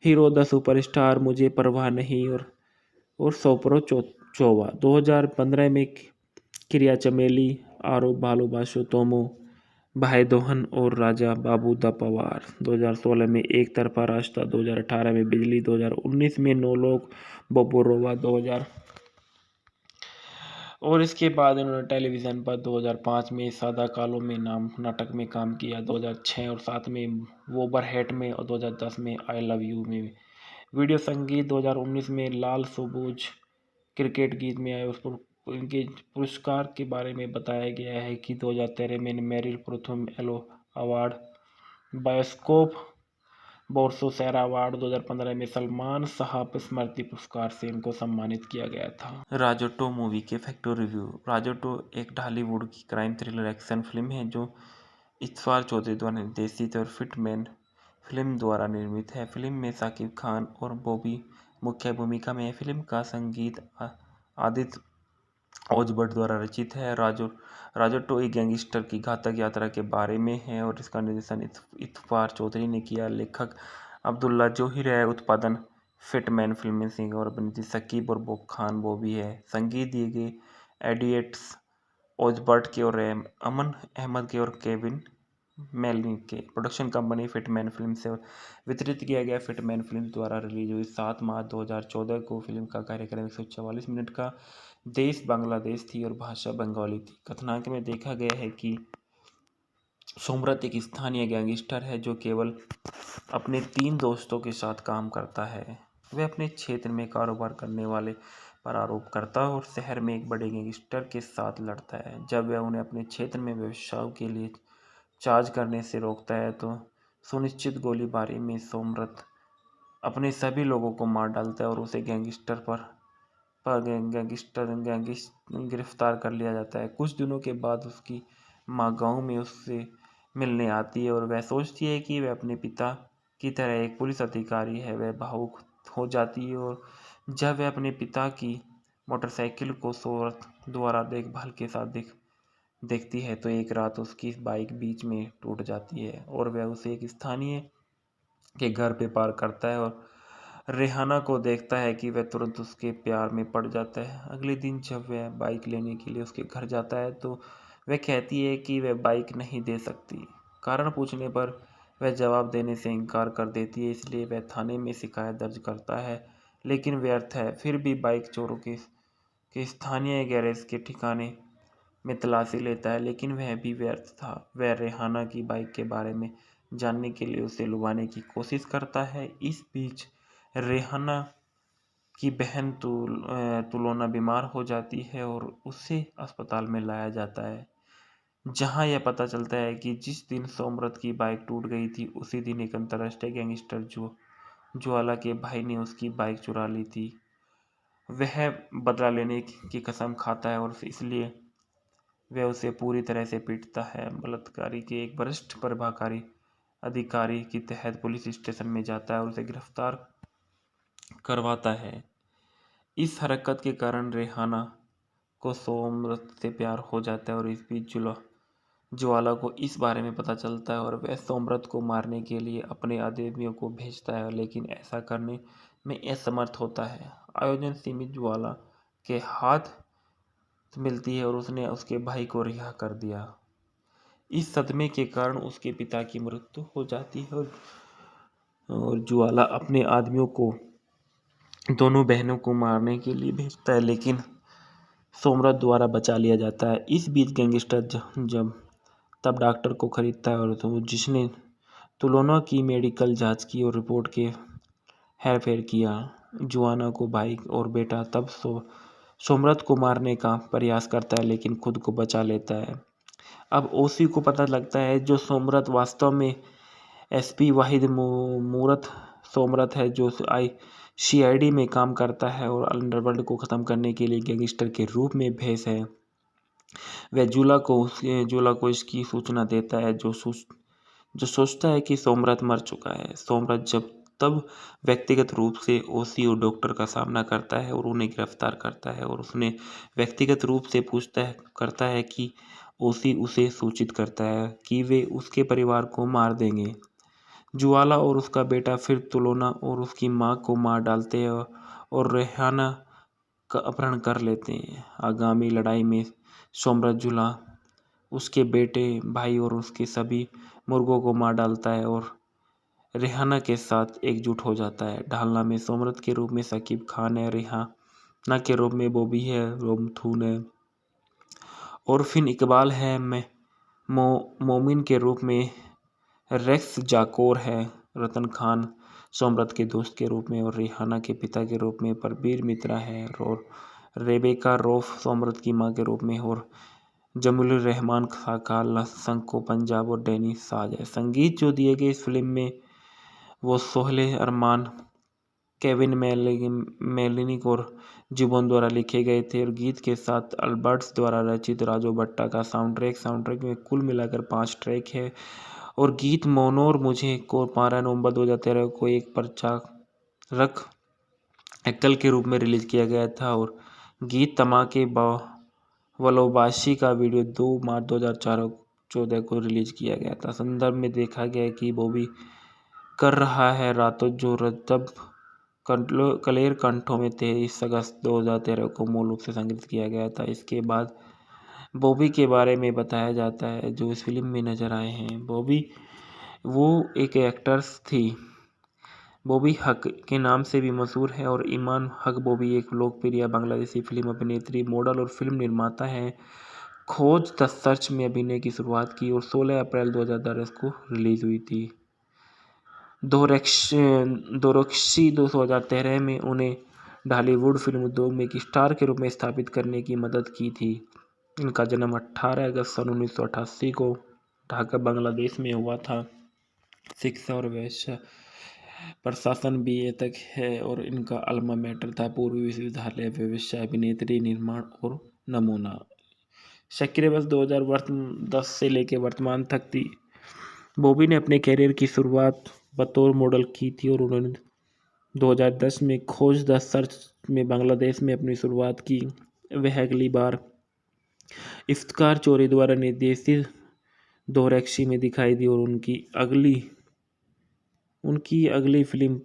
A: हीरो द सुपरस्टार मुझे परवाह नहीं और सोपरो चोवा, 2015 में क्रिया चमेली, आरो भालोबाशो तोमो, भाई दोहन और राजा बाबू द पवार, 2016 में एक तरफा रास्ता, 2018 में बिजली, 2019 में नौ लोग बोबोरोवा, 2000 और इसके बाद इन्होंने टेलीविज़न पर 2005 में सादा कालो में नाटक में काम किया, 2006 और 7 में वोबरहेट में और 2010 में आई लव यू में। वीडियो संगीत 2019 में लाल सुबुज क्रिकेट गीत में आए। उसको इनके पुरस्कार के बारे में बताया गया है कि 2013 में मेरिल प्रथम एलो अवार्ड, बायोस्कोप बोर्सोसेरा अवार्ड, 2015 में सलमान साहब स्मृति पुरस्कार से इनको सम्मानित किया गया था। राजोटो मूवी के फैक्टर रिव्यू। राजोटो एक ढालीवुड की क्राइम थ्रिलर एक्शन फिल्म है जो इफ्तिकार चौधरी द्वारा निर्देशित और फिटमैन फिल्म द्वारा निर्मित है। फिल्म में शाकिब खान और बॉबी मुख्य भूमिका में है। फिल्म का संगीत आदित्य ओझभट्ट द्वारा रचित है। राजोटो एक गैंगस्टर की घातक यात्रा के बारे में है और इसका निर्देशन इफ्तिकार चौधरी ने किया। लेखक अब्दुल्ला जोहिर है। उत्पादन फिटमैन फिल्म सिंह और अभिनेत्री शकीब और खान बॉबी है। संगीत दिए गए एडिएट्स ओझभट्ट के और अमन अहमद के और केविन मेलनी के। प्रोडक्शन कंपनी फिटमैन फिल्म से वितरित किया गया। फिटमैन फिल्म द्वारा रिलीज हुई 7 मार्च 2014 को। फिल्म का कार्यक्रम 144 मिनट का। देश बांग्लादेश थी और भाषा बंगाली थी। कथानक में देखा गया है कि सोमरत एक स्थानीय गैंगस्टर है जो केवल अपने 3 दोस्तों के साथ काम करता है। वह अपने क्षेत्र में कारोबार करने वाले पर आरोप करता है और शहर में एक बड़े गैंगस्टर के साथ लड़ता है। जब वह उन्हें अपने क्षेत्र में व्यवसाय के लिए चार्ज करने से रोकता है तो सुनिश्चित गोलीबारी में सोमरत अपने सभी लोगों को मार डालता है और उसे गिरफ्तार कर लिया जाता है। कुछ दिनों के बाद उसकी माँ गांव में उससे मिलने आती है और वह सोचती है कि वह अपने पिता की तरह एक पुलिस अधिकारी है। वह भावुक हो जाती है और जब वह अपने पिता की मोटरसाइकिल को सोमरत द्वारा देखभाल के साथ देखती है तो एक रात उसकी बाइक बीच में टूट जाती है और वह उसे एक स्थानीय के घर पे पार करता है और रेहाना को देखता है कि वह तुरंत उसके प्यार में पड़ जाता है। अगले दिन जब वह बाइक लेने के लिए उसके घर जाता है तो वह कहती है कि वह बाइक नहीं दे सकती। कारण पूछने पर वह जवाब देने से इनकार कर देती है, इसलिए वह थाने में शिकायत दर्ज करता है, लेकिन व्यर्थ है। फिर भी बाइक चोरों के स्थानीय गैरेज के ठिकाने में तलाशी लेता है, लेकिन वह भी व्यर्थ था। वह रेहाना की बाइक के बारे में जानने के लिए उसे लुभाने की कोशिश करता है। इस बीच रेहाना की बहन तुलोना बीमार हो जाती है और उसे अस्पताल में लाया जाता है, जहां यह पता चलता है कि जिस दिन सोमरत की बाइक टूट गई थी उसी दिन एक अंतर्राष्ट्रीय गैंगस्टर ज्वाला के भाई ने उसकी बाइक चुरा ली थी। वह बदला लेने की कसम खाता है और इसलिए वह उसे पूरी तरह से पीटता है। बलात्कारी के एक वरिष्ठ प्रभाकारी अधिकारी के तहत पुलिस स्टेशन में जाता है और उसे गिरफ्तार करवाता है। इस हरकत के कारण रेहाना को सोमरत से प्यार हो जाता है और इस बीच ज्वाला को इस बारे में पता चलता है और वह सोमरत को मारने के लिए अपने आदमियों को भेजता है, लेकिन ऐसा करने में असमर्थ होता है। आयोजन सीमित ज्वाला के हाथ मिलती है और उसने उसके भाई को रिहा कर दिया। इस सदमे के कारण उसके पिता की मृत्यु हो जाती है और और ज्वाला अपने आदमियों को दोनों बहनों को मारने के लिए भेजता है, लेकिन सोमराज द्वारा बचा लिया जाता है। इस बीच गैंगस्टर जब तब डॉक्टर को खरीदता है और तो जिसने तुलोना की मेडिकल जांच की और रिपोर्ट के हेरफेर किया। जुआना को भाई और बेटा तब सोमरथ को मारने का प्रयास करता है, लेकिन खुद को बचा लेता है। अब ओसी को पता लगता है जो सोमरथ वास्तव में एसपी वाहिद मूरत सोमरथ है, जो सीआईडी में काम करता है और अंडरवर्ल्ड को ख़त्म करने के लिए गैंगस्टर के रूप में भेष है। वह जूला को इसकी सूचना देता है, जो सोचता है कि सोमरथ मर चुका है। सोमरथ तब व्यक्तिगत रूप से ओसी और डॉक्टर का सामना करता है और उन्हें गिरफ्तार करता है, और उसने व्यक्तिगत रूप से करता है कि ओसी उसे सूचित करता है कि वे उसके परिवार को मार देंगे। जुआला और उसका बेटा फिर तुलोना और उसकी मां को मार डालते हैं और रेहाना का अपहरण कर लेते हैं। आगामी लड़ाई में सोमरथ जुला उसके बेटे, भाई और उसके सभी मुर्गों को मार डालता है और रेहाना के साथ एकजुट हो जाता है। ढालना में सोमरथ के रूप में शकीब खान है, रेहाना के रूप में बॉबी है, रोमथून है और फिन इकबाल है, मोमिन के रूप में रेक्स जाकोर है, रतन खान सोमरथ के दोस्त के रूप में और रेहाना के पिता के रूप में परबीर मित्रा है, और रेबेका रौफ सोमरथ की मां के रूप में, और जमीलुर रहमान खाका संको पंजाब और डैनी साज है। संगीत जो दिए गए इस फिल्म में वो सोहेल अरमान, केविन मेलिनिक और जुबोन द्वारा लिखे गए थे, और गीत के साथ अल्बर्ट्स द्वारा रचित राजू भट्टा का साउंडट्रैक में कुल मिलाकर 5 ट्रैक है। और गीत मोनोर मुझे को 12 नवंबर 2013 को एक प्रचारक एकल के रूप में रिलीज किया गया था, और गीत तमाके वलोबाशी का वीडियो 2 मार्च 2014 को रिलीज किया गया था। संदर्भ में देखा गया कि बॉबी कर रहा है रातों जो तब कलेर कंठों में 23 अगस्त 2013 को मूल रूप से संगीत किया गया था। इसके बाद बॉबी के बारे में बताया जाता है जो इस फिल्म में नजर आए हैं। बॉबी वो एक एक्ट्रेस थी। बॉबी हक के नाम से भी मशहूर है, और ईमान हक बॉबी एक लोकप्रिय बांग्लादेशी फिल्म अभिनेत्री, मॉडल और फिल्म निर्माता है। खोज द सर्च में अभिनय की शुरुआत की और 16 अप्रैल 2010 को रिलीज हुई थी। दोरक्सी 2013 में उन्हें ढालीवुड फिल्म उद्योग में एक स्टार के रूप में स्थापित करने की मदद की थी। इनका जन्म 18 अगस्त सन 1988 को ढाका बांग्लादेश में हुआ था। शिक्षा और व्यवसाय प्रशासन BA तक है, और इनका अल्मा मैटर था पूर्वी विश्वविद्यालय व्यवसाय, अभिनेत्री, निर्माण और नमूना। सक्रिय वर्ष 2010 से लेकर वर्तमान तक थी। बॉबी ने अपने करियर की शुरुआत बतौर मॉडल की थी, और उन्होंने 2010 में खोज द सर्च में बांग्लादेश में अपनी शुरुआत की। वह अगली बार इफ्तिकार चौधरी द्वारा निर्देशित दोरक्सी में दिखाई दी, और उनकी अगली फिल्म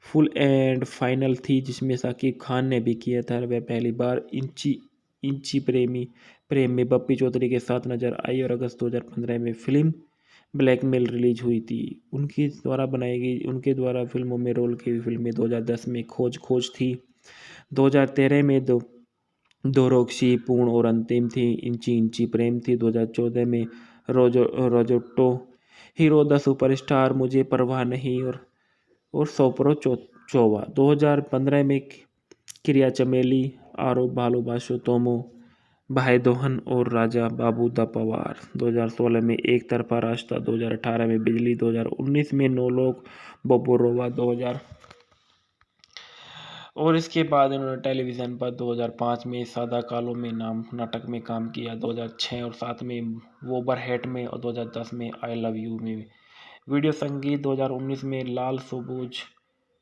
A: फुल एंड फाइनल थी, जिसमें शाकिब खान ने भी किया था। वह पहली बार इंची प्रेम में बप्पी चौधरी के साथ नजर आई, और अगस्त 2015 में फिल्म ब्लैकमेल रिलीज हुई थी। उनके द्वारा फिल्मों में रोल की हुई फिल्में 2010 में खोज थी, 2013 में दोरक्सी पूर्ण और अंतिम थी, इंची प्रेम थी, 2014 में रोजोटो हीरो द सुपरस्टार, मुझे परवाह नहीं और सोपरो चोवा, 2015 में क्रिया चमेली, आरो भालोबाशो तोमो, भाई दोहन और राजा बाबू द पवार, 2016 में एक तरफा रास्ता, 2018 में बिजली, 2019 में नो लोग बोबोरोवा, 2000 और इसके बाद इन्होंने टेलीविज़न पर 2005 में सादा कालो में नाटक में काम किया, 2006 और 2007 में वोबरहेट में, और 2010 में आई लव यू में। वीडियो संगीत 2019 में लाल सबूज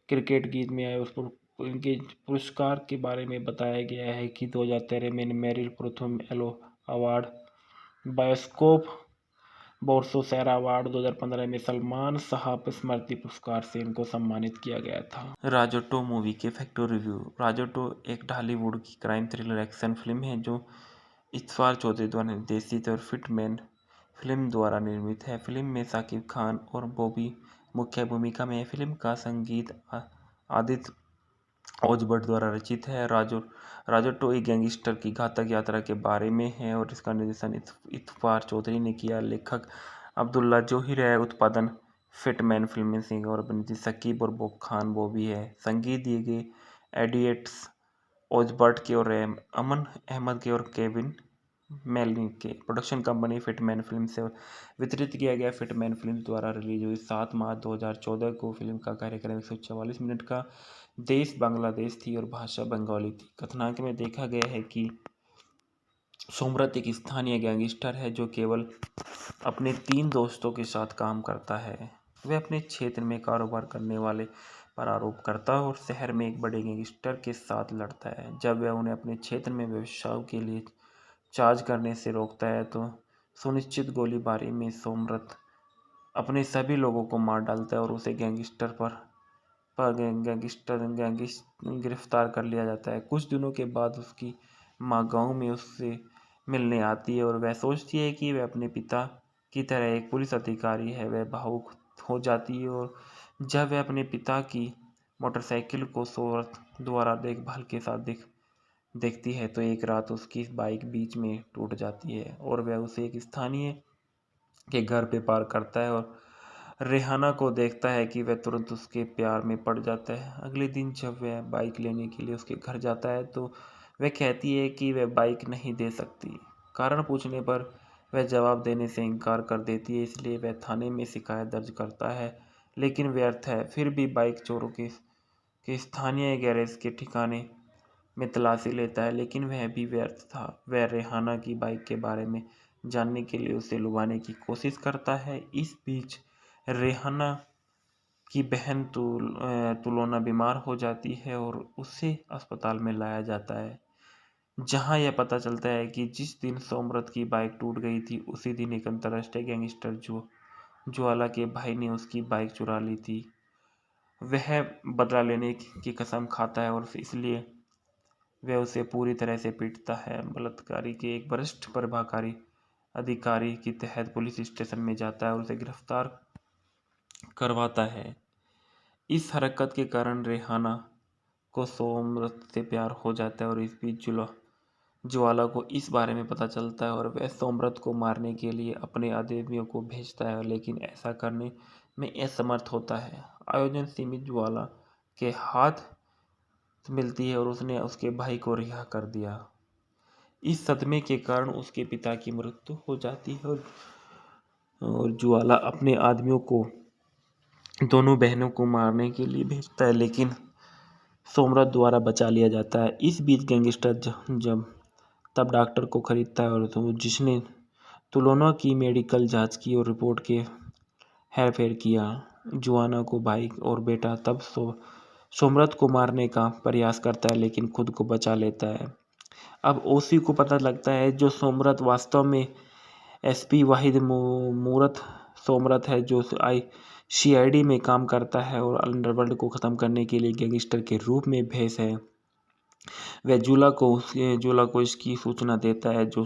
A: क्रिकेट गीत में आए। उस पर इनके पुरस्कार के बारे में बताया गया है कि 2013 में मेरिल प्रथम एलो अवार्ड, बायोस्कोप बोर्सोसेरा अवार्ड, 2015 में सलमान साहब स्मृति पुरस्कार से इनको सम्मानित किया गया था। राजोटो मूवी के फैक्ट रिव्यू। राजोटो एक ढालीवुड की क्राइम थ्रिलर एक्शन फिल्म है जो इफ्तिकार चौधरी द्वारा निर्देशित और फिटमैन फिल्म द्वारा निर्मित है। फिल्म में शाकिब खान और बॉबी मुख्य भूमिका में। फिल्म का संगीत आदित्य ओज भट्ट द्वारा रचित है। राजोटो एक गैंगस्टर की घातक यात्रा के बारे में है और इसका निर्देशन इत्फार चौधरी ने किया। लेखक अब्दुल्ला जोहिर है। उत्पादन फिटमैन फिल्म सिंह और अभिनेत्री शकीब और खान बॉबी है। संगीत दिए गए एडिएट्स ओजबर्ट के और अमन अहमद के और केविन मेलिन के। प्रोडक्शन कंपनी फिटमैन फिल्म से वितरित किया गया। फिटमैन फिल्म द्वारा रिलीज हुई 7 मार्च 2014 को। फिल्म का कार्यक्रम 144 मिनट का। देश बांग्लादेश थी और भाषा बंगाली थी। कथानक में देखा गया है कि सोमरथ एक स्थानीय गैंगस्टर है जो केवल अपने 3 दोस्तों के साथ काम करता है। वह अपने क्षेत्र में कारोबार करने वाले पर आरोप करता है और शहर में एक बड़े गैंगस्टर के साथ लड़ता है। जब वह उन्हें अपने क्षेत्र में व्यवसाय के लिए चार्ज करने से रोकता है तो सुनिश्चित गोलीबारी में सोमरथ अपने सभी लोगों को मार डालता है और उसे गिरफ्तार कर लिया जाता है। कुछ दिनों के बाद उसकी माँ गांव में उससे मिलने आती है और वह सोचती है कि वह अपने पिता की तरह एक पुलिस अधिकारी है। वह भावुक हो जाती है और जब वह अपने पिता की मोटरसाइकिल को सोमरथ द्वारा देखभाल के साथ देखती है तो एक रात उसकी बाइक बीच में टूट जाती है और वह उसे एक स्थानीय के घर पे पार्क करता है और रेहाना को देखता है कि वह तुरंत उसके प्यार में पड़ जाता है। अगले दिन जब वह बाइक लेने के लिए उसके घर जाता है तो वह कहती है कि वह बाइक नहीं दे सकती। कारण पूछने पर वह जवाब देने से इनकार कर देती है, इसलिए वह थाने में शिकायत दर्ज करता है लेकिन व्यर्थ है। फिर भी बाइक चोरों के स्थानीय गैरेज के ठिकाने में तलाशी लेता है लेकिन वह भी व्यर्थ था। वह रेहाना की बाइक के बारे में जानने के लिए उसे लुभाने की कोशिश करता है। इस बीच रेहाना की बहन तुलोना बीमार हो जाती है और उसे अस्पताल में लाया जाता है, जहां यह पता चलता है कि जिस दिन सोमरथ की बाइक टूट गई थी उसी दिन एक अंतर्राष्ट्रीय गैंगस्टर ज्वाला के भाई ने उसकी बाइक चुरा ली थी। वह बदला लेने की कसम खाता है और इसलिए वह उसे पूरी तरह से पीटता है। बलात्कारी के एक वरिष्ठ प्रभाकारी अधिकारी के तहत पुलिस स्टेशन में जाता है और उसे गिरफ्तार करवाता है। इस हरकत के कारण रेहाना को सोमरथ से प्यार हो जाता है और इस बीच ज्वाला को इस बारे में पता चलता है और वह सोमरथ को मारने के लिए अपने आदमियों को भेजता है लेकिन ऐसा करने में असमर्थ होता है। आयोजन सीमित ज्वाला के हाथ मिलती है और उसने उसके भाई को रिहा कर दिया। इस सदमे के कारण उसके पिता की मृत्यु हो जाती है और ज्वाला अपने आदमियों को दोनों बहनों को मारने के लिए भेजता है लेकिन सोमरथ द्वारा बचा लिया जाता है। इस बीच गैंगस्टर जब तब डॉक्टर को खरीदता है और जिसने तुलोना की मेडिकल जांच की और रिपोर्ट के हेरफेर किया। जुआना को भाई और बेटा तब सोमरथ को मारने का प्रयास करता है लेकिन खुद को बचा लेता है। अब ओसी को पता लगता है जो सोमरथ वास्तव में एसपी वाहिद मूरत सोमरथ है जो सीआईडी में काम करता है और अंडरवर्ल्ड को ख़त्म करने के लिए गैंगस्टर के रूप में भेष है। वह जूला को इसकी सूचना देता है जो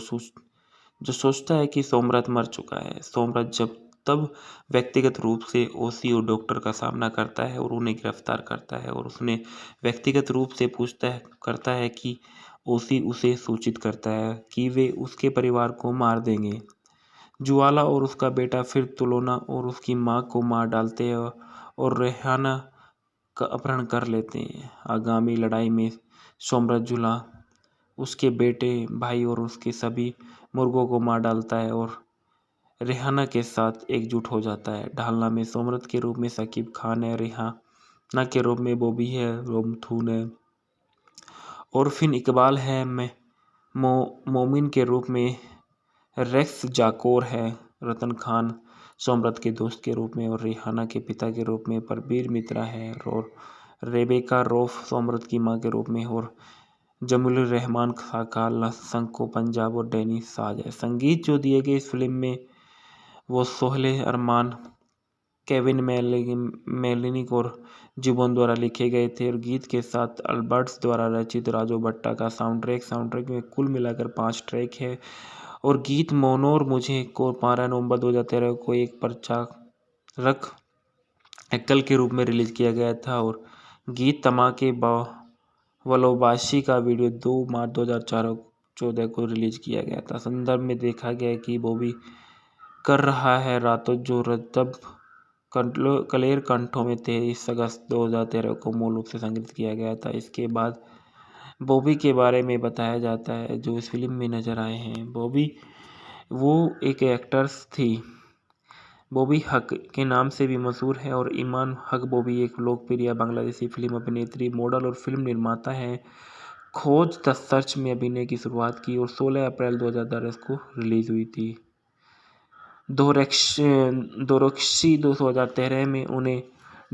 A: सोचता है कि सोमरथ मर चुका है। सोमरथ तब व्यक्तिगत रूप से ओसी और डॉक्टर का सामना करता है और उन्हें गिरफ्तार करता है और उसने व्यक्तिगत रूप से करता है कि ओसी उसे सूचित करता है कि वे उसके परिवार को मार देंगे। ज्वाला और उसका बेटा फिर तुलोना और उसकी मां को मार डालते हैं और रेहाना का अपहरण कर लेते हैं। आगामी लड़ाई में सोमरथ जुला उसके बेटे भाई और उसके सभी मुर्गों को मार डालता है और रेहाना के साथ एकजुट हो जाता है। ढालना में सोमरथ के रूप में शकीब खान है, रेहाना के रूप में बॉबी है, रोमथून है और फिन इकबाल है, मोमिन के रूप में रेक्स जाकोर है, रतन खान सोमरथ के दोस्त के रूप में और रेहाना के पिता के रूप में परबीर मित्रा है और रेबेका रौफ सोमरथ की मां के रूप में और जमील रहमान खाकाला संको पंजाब और डैनी साज है। संगीत जो दिए गए इस फिल्म में वो सोहेल अरमान, केविन मेलिनिक और जुबोन द्वारा लिखे गए थे और गीत के साथ अल्बर्ट्स द्वारा रचित राजू भट्टा का साउंडट्रैक में कुल मिलाकर 5 ट्रैक है और गीत मोनोर मुझे को 12 नवंबर 2013 को एक प्रचारक एकल के रूप में रिलीज किया गया था और गीत तमाके वलोबाशी का वीडियो 2 मार्च 2014 को रिलीज किया गया था। संदर्भ में देखा गया कि बॉबी कर रहा है रातों जो रतब कलेर कंठों में 23 अगस्त 2013 को मूल रूप से संग्रहित किया गया था। इसके बाद बॉबी के बारे में बताया जाता है जो इस फिल्म में नजर आए हैं। बॉबी वो एक एक्ट्रेस थी। बॉबी हक के नाम से भी मशहूर है और ईमान हक बॉबी एक लोकप्रिय बांग्लादेशी फिल्म अभिनेत्री, मॉडल और फिल्म निर्माता हैं। खोज द सर्च में अभिनय की शुरुआत की और 16 अप्रैल 2010 को रिलीज हुई थी। दोरक्सी 2013 में उन्हें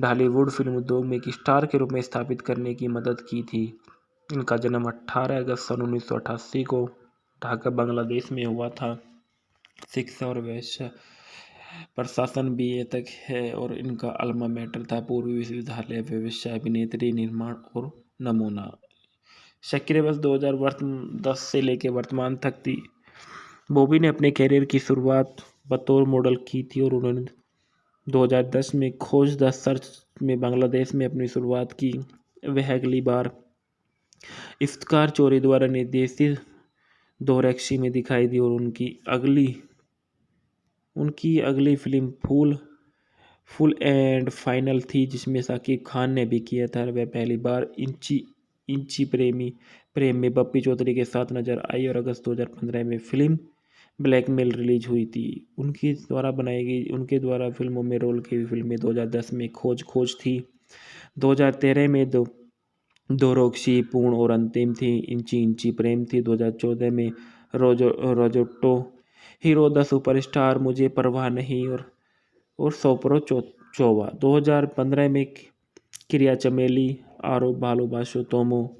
A: ढालीवुड फिल्म उद्योग में एक स्टार के रूप में स्थापित करने की मदद की थी। इनका जन्म 18 अगस्त सन 1988 को ढाका बांग्लादेश में हुआ था। शिक्षा और व्यवसाय प्रशासन BA तक है और इनका अल्मा मैटर था पूर्वी विश्वविद्यालय व्यवसाय अभिनेत्री निर्माण और नमूना। सक्रिय वर्ष 2010 से लेकर वर्तमान तक थी। बॉबी ने अपने कैरियर की शुरुआत बतौर मॉडल की थी और उन्होंने 2010 में खोज द सर्च में बांग्लादेश में अपनी शुरुआत की। वह अगली बार इफ्तिकार चौधरी द्वारा निर्देशित दोरक्सी में दिखाई दी और उनकी अगली फिल्म फुल एंड फाइनल थी जिसमें शाकिब खान ने भी किया था। वह पहली बार इंची प्रेम में बप्पी चौधरी के साथ नजर आई और अगस्त 2015 में फिल्म ब्लैकमेल रिलीज हुई थी। उनके द्वारा फिल्मों में रोल की हुई फिल्में 2010 में खोज थी, 2013 में दोरक्सी पूर्ण और अंतिम थी, इंची प्रेम थी, 2014 में रोजोटो हीरो द सुपरस्टार, मुझे परवाह नहीं और सोपरो चोवा, 2015 में क्रिया चमेली, आरो भालोबाशो तोमो,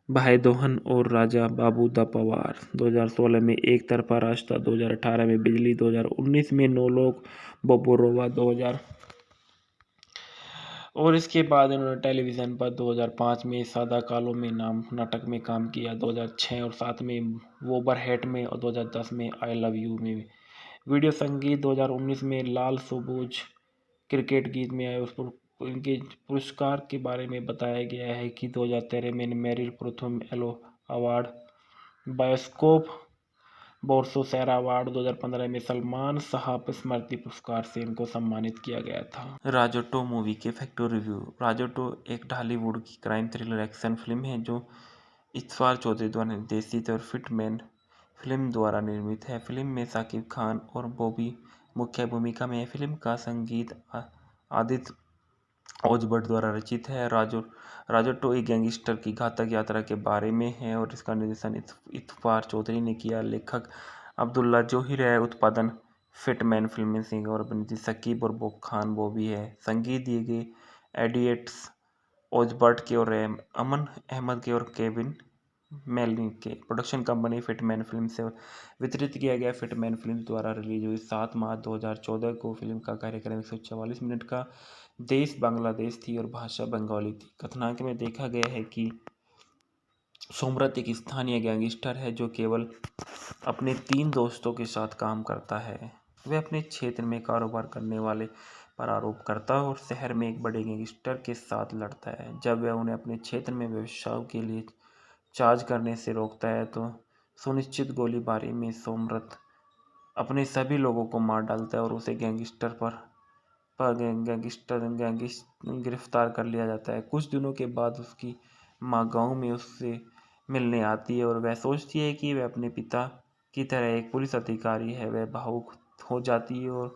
A: भाई दोहन और राजा बाबू द पवार, 2016 में एक तरफा रास्ता, 2018 में बिजली, 2019 में नो लोग बोबोरोवा, 2000 और इसके बाद इन्होंने टेलीविज़न पर 2005 में सादा कालो में नाम नाटक में काम किया, 2006 और 2007 में वोबरहेट में और 2010 में आई लव यू में। वीडियो संगीत 2019 में लाल सबूज क्रिकेट गीत में आए। उस पर इनके पुरस्कार के बारे में बताया गया है कि 2013 में मेरिल प्रथम एलो अवार्ड, बायोस्कोप बोर्सोसेरा अवार्ड, 2015 में सलमान साहब स्मृति पुरस्कार से इनको सम्मानित किया गया था। राजोटो मूवी के फैक्टर रिव्यू। राजोटो एक ढालीवुड की क्राइम थ्रिलर एक्शन फिल्म है जो इत्फार चौधरी द्वारा निर्देशित और फिटमैन फिल्म द्वारा निर्मित है। फिल्म में शाकिब खान और बॉबी मुख्य भूमिका में है। फिल्म का संगीत आदित्य ओज भट्ट द्वारा रचित है। राजोटो एक गैंगस्टर की घातक यात्रा के बारे में है और इसका निर्देशन इत्फार चौधरी ने किया। लेखक अब्दुल्ला जोहिर है। उत्पादन फिटमैन फिल्में सिंह और अभिनेत्री शकीब और खान बॉबी है। संगीत दिए गए एडिएट्स ओजबर्ट के और अमन अहमद के और केविन मेलनिक के। प्रोडक्शन कंपनी फिटमैन फिल्म से वितरित किया गया। फिटमैन फिल्म द्वारा रिलीज हुई 7 मार्च 2014 को। फिल्म का कार्यक्रम 144 मिनट का। देश बांग्लादेश थी और भाषा बंगाली थी। कथानक में देखा गया है कि सोमरत एक स्थानीय गैंगस्टर है जो केवल अपने 3 दोस्तों के साथ काम करता है। वह अपने क्षेत्र में कारोबार करने वाले पर आरोप करता है और शहर में एक बड़े गैंगस्टर के साथ लड़ता है। जब वह उन्हें अपने क्षेत्र में व्यवसाय के लिए चार्ज करने से रोकता है तो सुनिश्चित गोलीबारी में सोमरत अपने सभी लोगों को मार डालता है और उसे गिरफ्तार कर लिया जाता है। कुछ दिनों के बाद उसकी माँ गांव में उससे मिलने आती है और वह सोचती है कि वह अपने पिता की तरह एक पुलिस अधिकारी है। वह भावुक हो जाती है और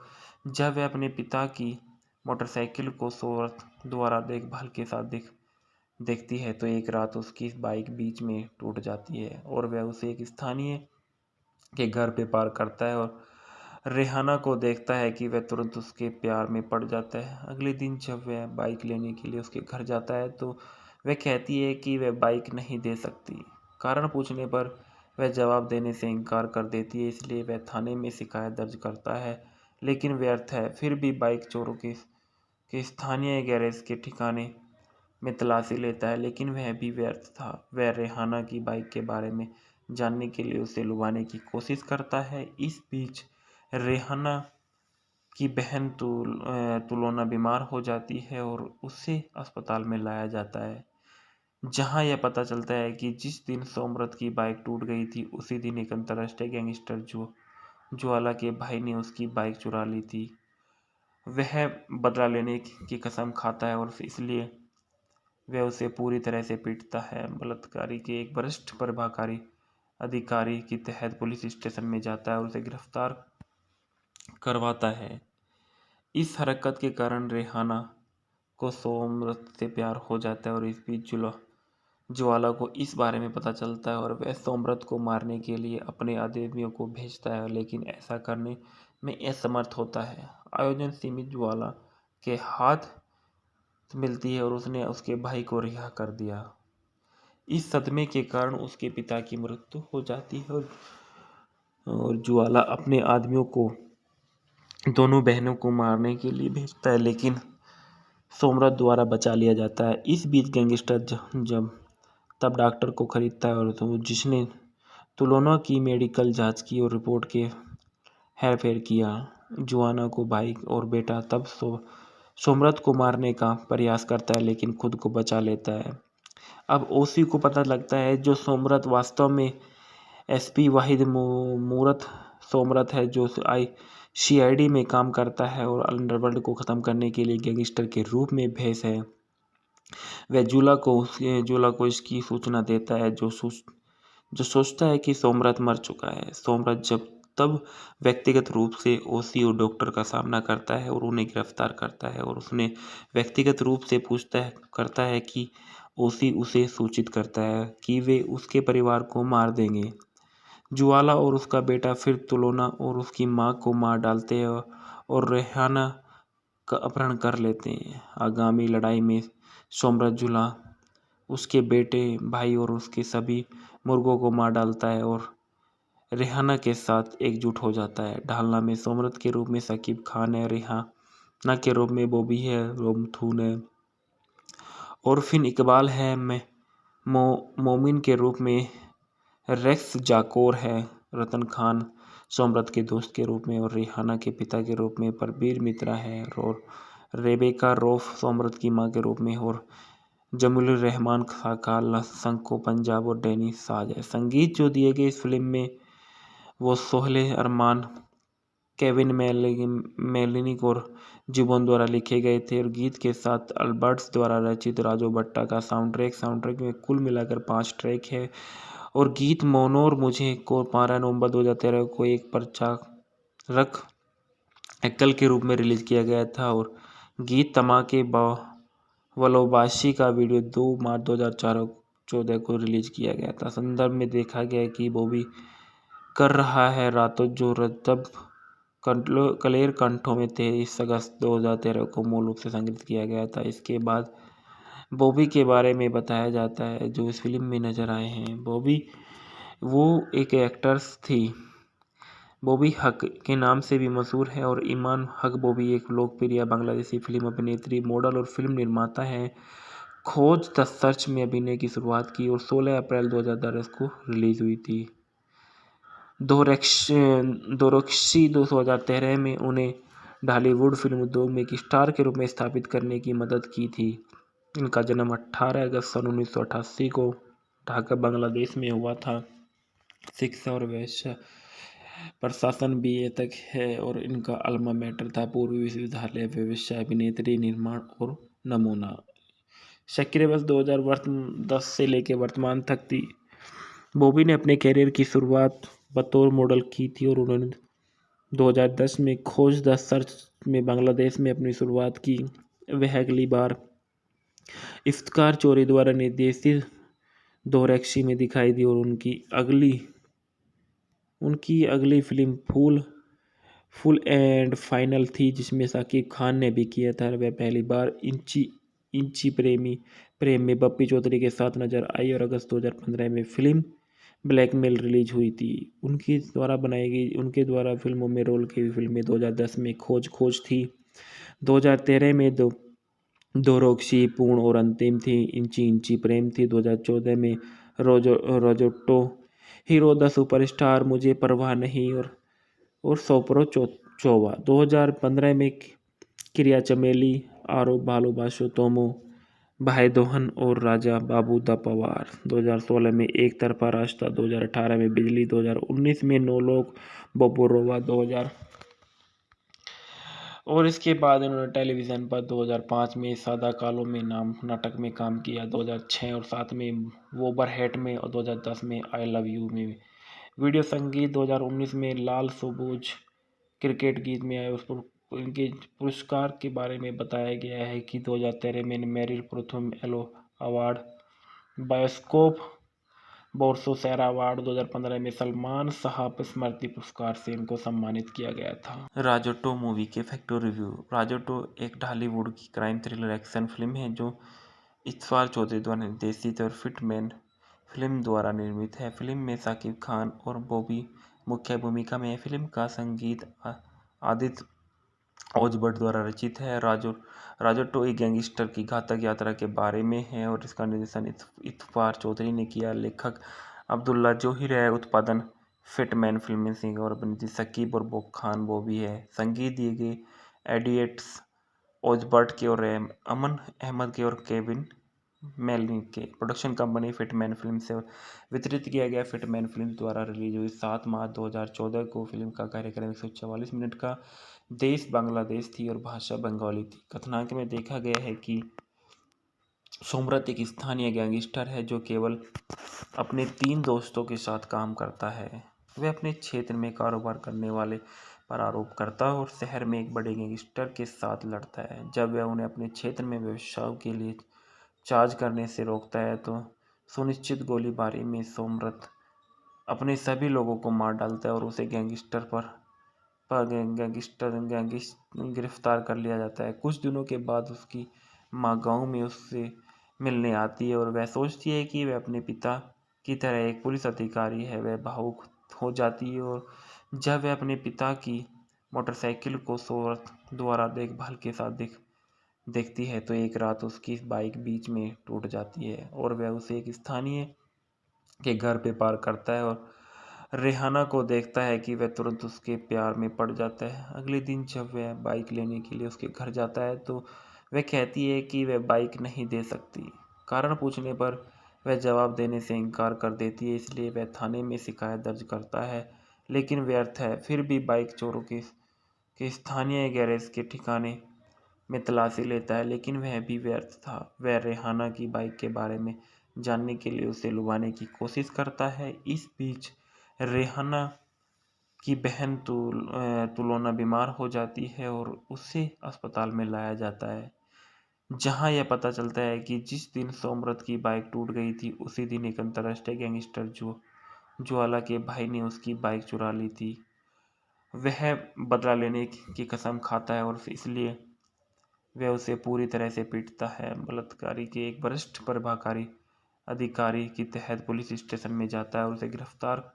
A: जब वह अपने पिता की मोटरसाइकिल को सोमरत द्वारा देखभाल के साथ देखती है तो एक रात उसकी बाइक बीच में टूट जाती है और वह उसे एक स्थानीय के घर पे पार्क करता है और रेहाना को देखता है कि वह तुरंत उसके प्यार में पड़ जाता है। अगले दिन जब वह बाइक लेने के लिए उसके घर जाता है तो वह कहती है कि वह बाइक नहीं दे सकती। कारण पूछने पर वह जवाब देने से इनकार कर देती है, इसलिए वह थाने में शिकायत दर्ज करता है लेकिन व्यर्थ है। फिर भी बाइक चोरों के स्थानीय गैरेज के ठिकाने में तलाशी लेता है लेकिन वह भी व्यर्थ था। वह रेहाना की बाइक के बारे में जानने के लिए उसे लुभाने की कोशिश करता है। इस बीच रेहाना की बहन तुलोना बीमार हो जाती है और उसे अस्पताल में लाया जाता है, जहां यह पता चलता है कि जिस दिन सोमरथ की बाइक टूट गई थी उसी दिन एक अंतर्राष्ट्रीय गैंगस्टर ज्वाला के भाई ने उसकी बाइक चुरा ली थी। वह बदला लेने की कसम खाता है और इसलिए वह उसे पूरी तरह से पीटता है। बलात्कारी के एक वरिष्ठ प्रभाकारी अधिकारी के तहत पुलिस स्टेशन में जाता है और उसे गिरफ्तार करवाता है। इस हरकत के कारण रेहाना को सोमरथ से प्यार हो जाता है और इस बीच ज्वाला को इस बारे में पता चलता है और वह सोमरथ को मारने के लिए अपने आदमियों को भेजता है, लेकिन ऐसा करने में असमर्थ होता है। आयोजन सीमित ज्वाला के हाथ मिलती है और उसने उसके भाई को रिहा कर दिया। इस सदमे के कारण उसके पिता की मृत्यु हो जाती है और ज्वाला अपने आदमियों को दोनों बहनों को मारने के लिए भेजता है, लेकिन सोमरथ द्वारा बचा लिया जाता है। इस बीच गैंगस्टर जब तब डॉक्टर को खरीदता है और जिसने तुलोना की मेडिकल जांच की और रिपोर्ट के हेरफेर किया। जुआना को भाई और बेटा तब सोमरथ को मारने का प्रयास करता है, लेकिन खुद को बचा लेता है। अब ओसी को पता लगता है जो सोमरथ वास्तव में एसपी वाहिद मूरत सोमरथ है, जो सीआईडी में काम करता है और अंडरवर्ल्ड को ख़त्म करने के लिए गैंगस्टर के रूप में भेष है। वह जूला को इसकी सूचना देता है, जो सोचता है कि सोमरथ मर चुका है। सोमरथ तब व्यक्तिगत रूप से ओसी और डॉक्टर का सामना करता है और उन्हें गिरफ्तार करता है और उसने व्यक्तिगत रूप से करता है कि ओसी उसे सूचित करता है कि वे उसके परिवार को मार देंगे। ज्वाला और उसका बेटा फिर तुलोना और उसकी मां को मार डालते हैं और रेहाना का अपहरण कर लेते हैं। आगामी लड़ाई में सोमरथ जुला उसके बेटे, भाई और उसके सभी मुर्गों को मार डालता है और रेहाना के साथ एकजुट हो जाता है। ढालना में सोमरथ के रूप में शकीब खान है, रेहाना के रूप में बॉबी है, रोमथून है और फिर इकबाल है, मोमिन के रूप में रेक्स जाकोर है, रतन खान सोमरथ के दोस्त के रूप में और रेहाना के पिता के रूप में परवीर मित्रा है और रेबेका रौफ सोमरथ की मां के रूप में और जमील रहमान खाका संको पंजाब और डैनी साज है। संगीत जो दिए गए इस फिल्म में वो सोहेल अरमान, केविन मेलिनिक और जीवन द्वारा लिखे गए थे और गीत के साथ अल्बर्ट्स द्वारा रचित राजू भट्टा का साउंडट्रैक में कुल मिलाकर 5 ट्रैक है और गीत मोनोर मुझे को 12 नवंबर 2013 को एक प्रचारक एकल के रूप में रिलीज किया गया था और गीत तमाके वलोबाशी का वीडियो 2 मार्च 2014 को रिलीज किया गया था। संदर्भ में देखा गया कि बॉबी कर रहा है रातों जो तब क्लेर कंठों में 23 अगस्त 2013 को मूल रूप से संग्रहित किया गया था। इसके बाद बॉबी के बारे में बताया जाता है जो इस फिल्म में नजर आए हैं। बॉबी वो एक एक्ट्रेस थी। बॉबी हक के नाम से भी मशहूर है और ईमान हक बॉबी एक लोकप्रिय बांग्लादेशी फिल्म अभिनेत्री, मॉडल और फिल्म निर्माता है। खोज द सर्च में अभिनय की शुरुआत की और 16 अप्रैल 2010 को रिलीज हुई थी। दोरक्सी 2013 में उन्हें ढालीवुड फिल्म उद्योग में एक स्टार के रूप में स्थापित करने की मदद की थी। इनका जन्म 18 अगस्त सन 1988 को ढाका बांग्लादेश में हुआ था। शिक्षा और व्यवसाय प्रशासन BA तक है और इनका अल्मा मैटर था पूर्वी विश्वविद्यालय व्यवसाय, अभिनेत्री, निर्माण और नमूना। सक्रिय वर्ष 2010 से लेकर वर्तमान तक थी। बॉबी ने अपने कैरियर की शुरुआत बतौर मॉडल की थी और उन्होंने 2010 में खोज द सर्च में बांग्लादेश में अपनी शुरुआत की। वह अगली बार इफ्तिकार चौधरी द्वारा निर्देशित दोरक्सी में दिखाई दी और उनकी अगली फिल्म फुल एंड फाइनल थी, जिसमें शाकिब खान ने भी किया था। वह पहली बार इंची प्रेम में बप्पी चौधरी के साथ नजर आई और अगस्त 2015 में फिल्म ब्लैकमेल रिलीज हुई थी। उनके द्वारा फिल्मों में रोल की फिल्में 2010 में खोज थी, 2013 में दोरक्सी पूर्ण और अंतिम थी, इंची प्रेम थी, 2014 में रोजोटो हीरो द सुपरस्टार, मुझे परवाह नहीं और सोपरो चौवा 2015 में क्रिया चमेली, आरोप भालोबाशो तोमो, भाई दोहन और राजा बाबू द पवार। 2016 में एक तरफा रास्ता, 2018 में बिजली, 2019 में नो लोक बोपोरोवा 2000 और इसके बाद इन्होंने टेलीविज़न पर 2005 में सादा कालो में नाम नाटक में काम किया, 2006 और 7 में वोबरहेट में और 2010 में आई लव यू में। वीडियो संगीत 2019 में लाल सबूज क्रिकेट गीत में आए। उस पर इनके पुरस्कार के बारे में बताया गया है कि 2013 में मेरिल प्रथम एलो अवार्ड, बायोस्कोप बोर्सोसेरा अवार्ड, 2015 में सलमान साहब स्मृति पुरस्कार से इनको सम्मानित किया गया था। राजोटो मूवी के फैक्टर रिव्यू। राजोटो एक ढालीवुड की क्राइम थ्रिलर एक्शन फिल्म है जो इतवार चौधरी द्वारा निर्देशित और फिटमैन फिल्म द्वारा निर्मित है। फिल्म में शाकिब खान और बॉबी मुख्य भूमिका में है। फिल्म का संगीत आदित्य ओझभट्ट द्वारा रचित है। राजोटो एक गैंगस्टर की घातक यात्रा के बारे में है और इसका निर्देशन इतवार चौधरी ने किया। लेखक अब्दुल्ला जोहिर है। उत्पादन फिटमैन फिल्म सिंह और अभिनेत्री शकीब और खान बॉबी है। संगीत दिए गए एडिएट्स ओझभट्ट के और अमन अहमद के और केविन मेलनी के। प्रोडक्शन कंपनी फिटमैन फिल्म से वितरित किया गया। फिटमैन फिल्म द्वारा रिलीज हुई 7 मार्च 2014 को। फिल्म का कार्यक्रम 144 मिनट का। देश बांग्लादेश थी और भाषा बंगाली थी। कथानक में देखा गया है कि सोमरथ एक स्थानीय गैंगस्टर है जो केवल अपने 3 दोस्तों के साथ काम करता है। वह अपने क्षेत्र में कारोबार करने वाले पर आरोप करता है और शहर में एक बड़े गैंगस्टर के साथ लड़ता है। जब वह उन्हें अपने क्षेत्र में व्यवसाय के लिए चार्ज करने से रोकता है तो सुनिश्चित गोलीबारी में सोमरथ अपने सभी लोगों को मार डालता है और उसे गिरफ्तार कर लिया जाता है। कुछ दिनों के बाद उसकी माँ गांव में उससे मिलने आती है और वह सोचती है कि वह अपने पिता की तरह एक पुलिस अधिकारी है। वह भावुक हो जाती है और जब वह अपने पिता की मोटरसाइकिल को सोमरथ द्वारा देखभाल के साथ देखती है तो एक रात उसकी बाइक बीच में टूट जाती है और वह उसे एक स्थानीय के घर पे पार्क करता है और रेहाना को देखता है कि वह तुरंत उसके प्यार में पड़ जाता है। अगले दिन जब वह बाइक लेने के लिए उसके घर जाता है तो वह कहती है कि वह बाइक नहीं दे सकती। कारण पूछने पर वह जवाब देने से इनकार कर देती है, इसलिए वह थाने में शिकायत दर्ज करता है लेकिन व्यर्थ है। फिर भी बाइक चोरों के स्थानीय गैरेज के ठिकाने में तलाशी लेता है लेकिन वह भी व्यर्थ था। वह रेहाना की बाइक के बारे में जानने के लिए उसे लुभाने की कोशिश करता है। इस बीच रेहाना की बहन तुलोना बीमार हो जाती है और उसे अस्पताल में लाया जाता है, जहां यह पता चलता है कि जिस दिन सोमरथ की बाइक टूट गई थी उसी दिन एक अंतर्राष्ट्रीय गैंगस्टर ज्वाला के भाई ने उसकी बाइक चुरा ली थी। वह बदला लेने की कसम खाता है और इसलिए वह उसे पूरी तरह से पीटता है। बलात्कारी के एक वरिष्ठ प्रभाकारी अधिकारी के तहत पुलिस स्टेशन में जाता है और उसे गिरफ्तार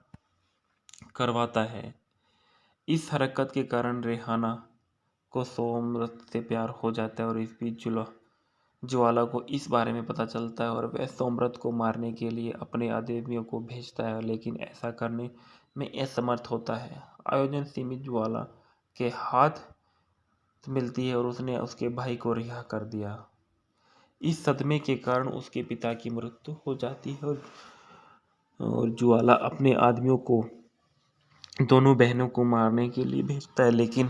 A: करवाता है। इस हरकत के कारण रेहाना को सोमरथ से प्यार हो जाता है और इस बीच ज्वाला को इस बारे में पता चलता है और वह सोमरथ को मारने के लिए अपने आदमियों को भेजता है लेकिन ऐसा करने में असमर्थ होता है। आयोजन सीमित ज्वाला के हाथ मिलती है और उसने उसके भाई को रिहा कर दिया। इस सदमे के कारण उसके पिता की मृत्यु हो जाती है और ज्वाला अपने आदमियों को दोनों बहनों को मारने के लिए भेजता है लेकिन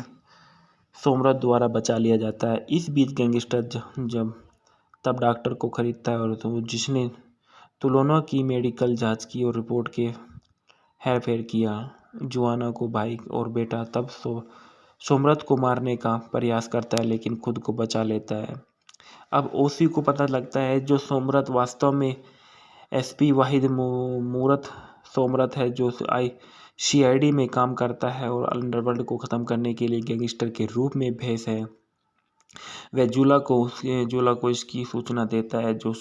A: सोमरथ द्वारा बचा लिया जाता है। इस बीच गैंगस्टर जब तब डॉक्टर को खरीदता है और तो जिसने तुलोना की मेडिकल जांच की और रिपोर्ट के हेरफेर किया। जुआना को भाई और बेटा तब सोमरथ को मारने का प्रयास करता है लेकिन खुद को बचा लेता है। अब ओसी को पता लगता है जो सोमरथ वास्तव में एसपी वाहिद मूरत सोमरथ है जो सीआईडी में काम करता है और अंडरवर्ल्ड को ख़त्म करने के लिए गैंगस्टर के रूप में भेष है। वह जुला को इसकी सूचना देता है जो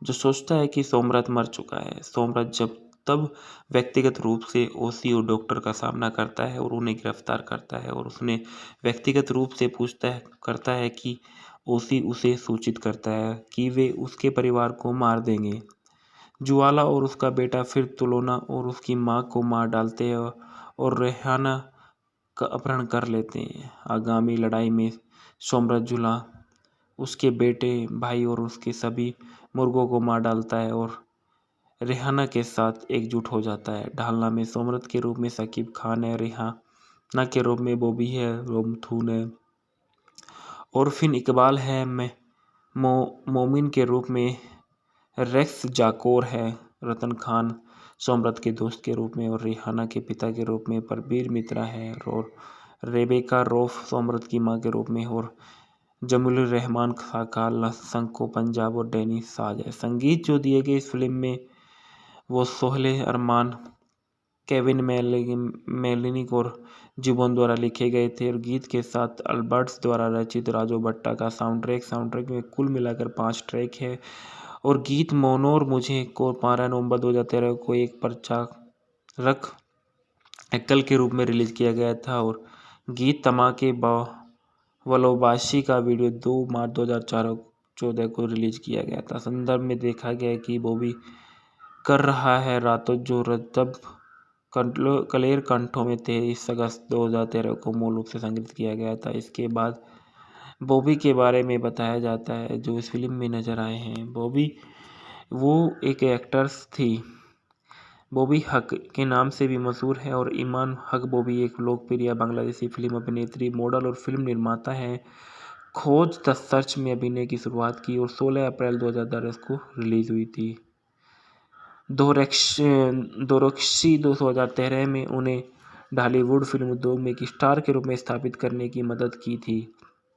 A: सोचता है कि सोमरथ मर चुका है। सोमरथ तब व्यक्तिगत रूप से ओसी और डॉक्टर का सामना करता है और उन्हें गिरफ्तार करता है और उसने व्यक्तिगत रूप से करता है कि ओसी उसे सूचित करता है कि वे उसके परिवार को मार देंगे। ज्वाला और उसका बेटा फिर तुलोना और उसकी मां को मार डालते हैं और रेहाना का अपहरण कर लेते हैं। आगामी लड़ाई में सोमरथ जुला उसके बेटे, भाई और उसके सभी मुर्गों को मार डालता है और रेहाना के साथ एकजुट हो जाता है। ढालना में सोमरथ के रूप में शकीब खान है, रेहाना के रूप में बॉबी है, रोमथून है और फिन इकबाल है, मोमिन के रूप में रेक्स जाकोर है, रतन खान सोमरथ के दोस्त के रूप में और रेहाना के पिता के रूप में परबीर मित्रा है और रेबेका रौफ सोमरथ की मां के रूप में और जमीलुर रहमान खाका संको पंजाब और डैनी साज है। संगीत जो दिए गए इस फिल्म में वो सोहेल अरमान, केविन मेलिनिक और जुबोन द्वारा लिखे गए थे और गीत के साथ अल्बर्ट्स द्वारा रचित राजू भट्टा का साउंडट्रैक में कुल मिलाकर 5 ट्रैक है और गीत मोनो और मुझे को 12 नवंबर 2013 को एक प्रचारक एकल के रूप में रिलीज किया गया था और गीत तमाके वलोबाशी का वीडियो 2 मार्च 2014 को रिलीज किया गया था। संदर्भ में देखा गया कि बॉबी कर रहा है रातों जो रतब कलेर कंठों में 23 अगस्त 2013 को मूल रूप से संग्रहित किया गया था। इसके बाद बॉबी के बारे में बताया जाता है जो इस फिल्म में नजर आए हैं। बॉबी वो एक एक्ट्रेस थी। बॉबी हक के नाम से भी मशहूर है और ईमान हक बॉबी एक लोकप्रिय बांग्लादेशी फिल्म अभिनेत्री, मॉडल और फिल्म निर्माता है। खोज द सर्च में अभिनय की शुरुआत की और 16 अप्रैल 2010 को रिलीज हुई थी। दोरक्सी 2013 में उन्हें ढालीवुड फिल्म उद्योग में एक स्टार के रूप में स्थापित करने की मदद की थी।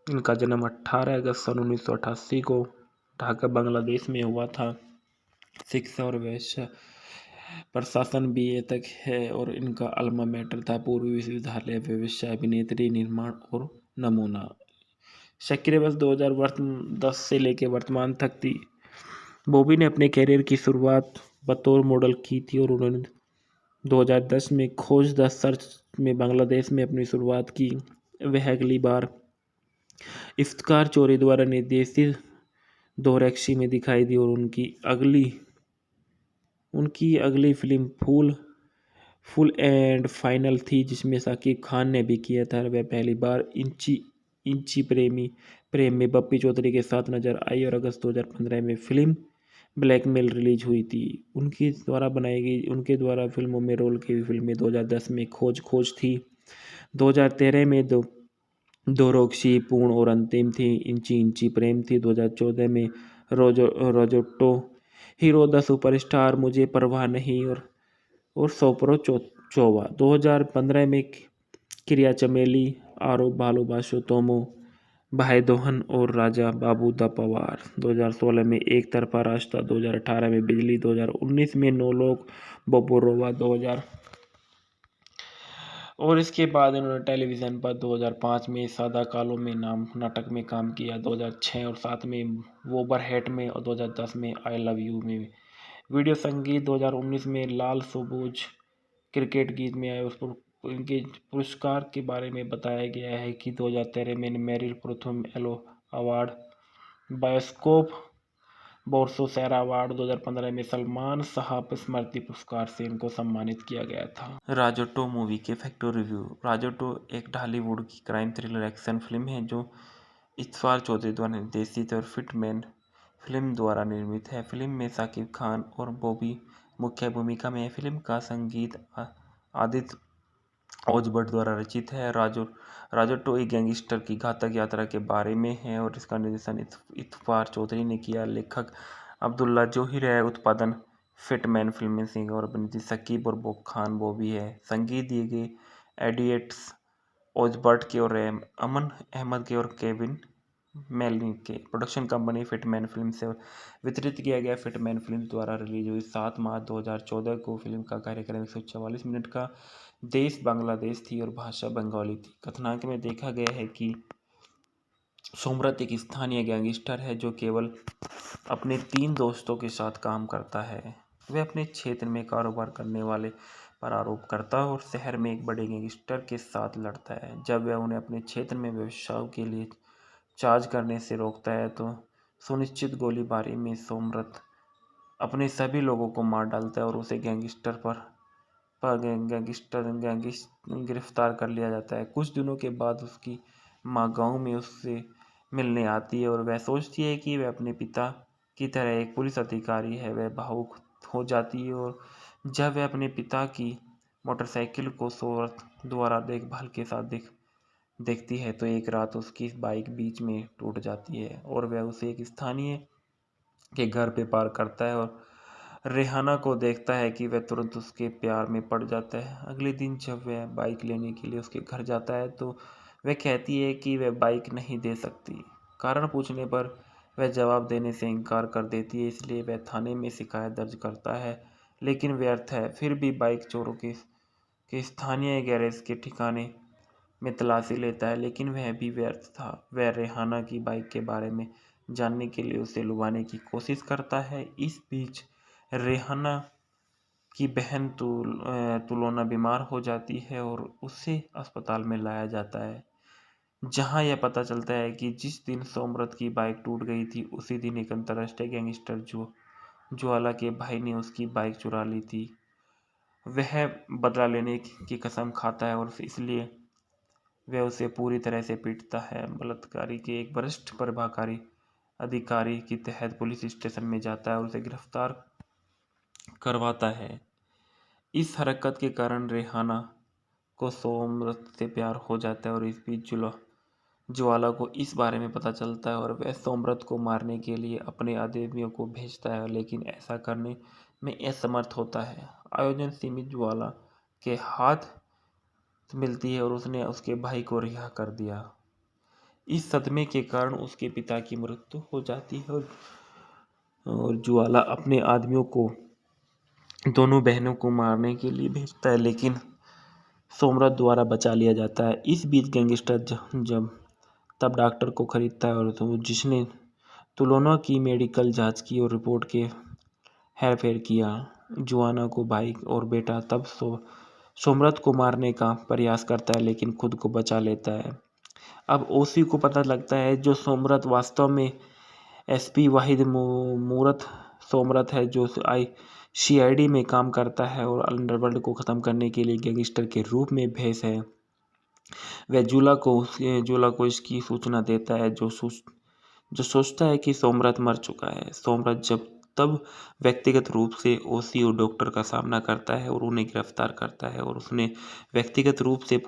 A: इनका जन्म 18 अगस्त सन 1988 को ढाका बांग्लादेश में हुआ था। शिक्षा और व्यवसाय प्रशासन BA तक है और इनका अल्मा मैटर था पूर्वी विश्वविद्यालय व्यवसाय, अभिनेत्री, निर्माण और नमूना। सक्रिय वर्ष 2010 से लेकर वर्तमान तक थी। बॉबी ने अपने कैरियर की शुरुआत बतौर मॉडल की थी और उन्होंने 2010 में खोज द सर्च में बांग्लादेश में अपनी शुरुआत की। वह अगली बार इफ्तिकार चौधरी द्वारा निर्देशित दोरक्सी में दिखाई दी और उनकी अगली फिल्म फुल एंड फाइनल थी जिसमें शाकिब खान ने भी किया था। वह पहली बार इंची प्रेम में बप्पी चौधरी के साथ नजर आई और अगस्त 2015 में फिल्म ब्लैकमेल रिलीज हुई थी। उनके द्वारा फिल्मों में रोल की फिल्में 2010 में खोज थी, 2013 में दोरक्सी पूर्ण और अंतिम थी, इंची प्रेम थी, 2014 में रोजोटो हीरो द सुपरस्टार, मुझे परवाह नहीं और सोपरो चोवा, 2015 में क्रिया चमेली, आरो भालोबाशो तोमो, भाई दोहन और राजा बाबू द पवार, 2016 में एक तरफा रास्ता, 2018 में बिजली, 2019 में नौ लोग बोबोरोवा, 2000 और इसके बाद इन्होंने टेलीविज़न पर 2005 में सादा कालो में नाटक में काम किया, 2006 और 7 में वोबरहेट में और 2010 में आई लव यू में। वीडियो संगीत 2019 में लाल सबूज क्रिकेट गीत में आए। उस पर इनके पुरस्कार के बारे में बताया गया है कि 2013 में मेरिल प्रथम एलो अवार्ड, बायोस्कोप बोर्सोसेरा अवार्ड, 2015 में सलमान साहब स्मृति पुरस्कार से इनको सम्मानित किया गया था। राजोटो मूवी के फैक्टर रिव्यू। राजोटो एक ढालीवुड की क्राइम थ्रिलर एक्शन फिल्म है जो इत्फार चौधरी द्वारा निर्देशित और फिटमैन फिल्म द्वारा निर्मित है। फिल्म में शाकिब खान और बॉबी मुख्य भूमिका में है। फिल्म का संगीत आदित्य ओझभट्ट द्वारा रचित है। राजोटो एक गैंगस्टर की घातक यात्रा के बारे में है और इसका निर्देशन इत्फार चौधरी ने किया। लेखक अब्दुल्ला जोहिर है। उत्पादन फिटमैन फिल्म सिंह और अभिनेत्री शकीब और खान बॉबी है। संगीत दिए गए एडिएट्स ओझभट्ट के और अमन अहमद के और केविन मेलिनिक के। प्रोडक्शन कंपनी फिटमैन फिल्म से वितरित किया गया। फिटमैन फिल्म द्वारा रिलीज हुई 7 मार्च 2014 को। फिल्म का कार्यक्रम 144 मिनट का। देश बांग्लादेश थी और भाषा बंगाली थी। कथानक में देखा गया है कि सोमरथ एक स्थानीय गैंगस्टर है जो केवल अपने 3 दोस्तों के साथ काम करता है। वह अपने क्षेत्र में कारोबार करने वाले पर आरोप करता है और शहर में एक बड़े गैंगस्टर के साथ लड़ता है। जब वह उन्हें अपने क्षेत्र में व्यवसाय के लिए चार्ज करने से रोकता है तो सुनिश्चित गोलीबारी में सोमरथ अपने सभी लोगों को मार डालता है और उसे गैंगस्टर पर पर गिरफ्तार कर लिया जाता है। कुछ दिनों के बाद उसकी माँ गांव में उससे मिलने आती है और वह सोचती है कि वह अपने पिता की तरह एक पुलिस अधिकारी है। वह भावुक हो जाती है और जब वह अपने पिता की मोटरसाइकिल को शोहरत द्वारा देखभाल के साथ देखती है तो एक रात उसकी बाइक बीच में टूट जाती है और वह उसे एक स्थानीय के घर पे पार्क करता है और रेहाना को देखता है कि वह तुरंत उसके प्यार में पड़ जाता है। अगले दिन जब वह बाइक लेने के लिए उसके घर जाता है तो वह कहती है कि वह बाइक नहीं दे सकती। कारण पूछने पर वह जवाब देने से इनकार कर देती है, इसलिए वह थाने में शिकायत दर्ज करता है, लेकिन व्यर्थ है। फिर भी बाइक चोरों के स्थानीय गैरेज के ठिकाने में तलाशी लेता है, लेकिन वह भी व्यर्थ था। वह रेहाना की बाइक के बारे में जानने के लिए उसे लुभाने की कोशिश करता है। इस बीच रेहाना की बहन तुलोना बीमार हो जाती है और उसे अस्पताल में लाया जाता है, जहां यह पता चलता है कि जिस दिन सोमरथ की बाइक टूट गई थी उसी दिन एक अंतर्राष्ट्रीय गैंगस्टर ज्वाला के भाई ने उसकी बाइक चुरा ली थी। वह बदला लेने की कसम खाता है और इसलिए वह उसे पूरी तरह से पीटता है। बलात्कारी के एक वरिष्ठ प्रभाकारी अधिकारी के तहत पुलिस स्टेशन में जाता है और उसे गिरफ्तार करवाता है। इस हरकत के कारण रेहाना को सोमरथ से प्यार हो जाता है और इस बीच ज्वाला को इस बारे में पता चलता है और वह सोमरथ को मारने के लिए अपने आदमियों को भेजता है, लेकिन ऐसा करने में असमर्थ होता है। आयोजन सीमित ज्वाला के हाथ मिलती है और उसने उसके भाई को रिहा कर दिया। इस सदमे के कारण उसके पिता की मृत्यु हो जाती है और ज्वाला अपने आदमियों को दोनों बहनों को मारने के लिए भेजता है, लेकिन सोमरथ द्वारा बचा लिया जाता है। इस बीच गैंगस्टर जब तब डॉक्टर को खरीदता है और जिसने तुलोना की मेडिकल जांच की और रिपोर्ट के हेरफेर किया। जुआना को भाई और बेटा तब सोमरथ को मारने का प्रयास करता है, लेकिन खुद को बचा लेता है। अब ओसी को पता लगता है जो सोमरथ वास्तव में एसपी वाहिद मूरत सोमरथ है, जो सीआईडी में काम करता है और अंडरवर्ल्ड को ख़त्म करने के लिए गैंगस्टर के रूप में भेष है। वह जूला को इसकी सूचना देता है, जो सोचता है कि सोमरथ मर चुका है। सोमरथ तब व्यक्तिगत रूप से ओसी और डॉक्टर का सामना करता है और उन्हें गिरफ्तार करता है और उसने व्यक्तिगत रूप से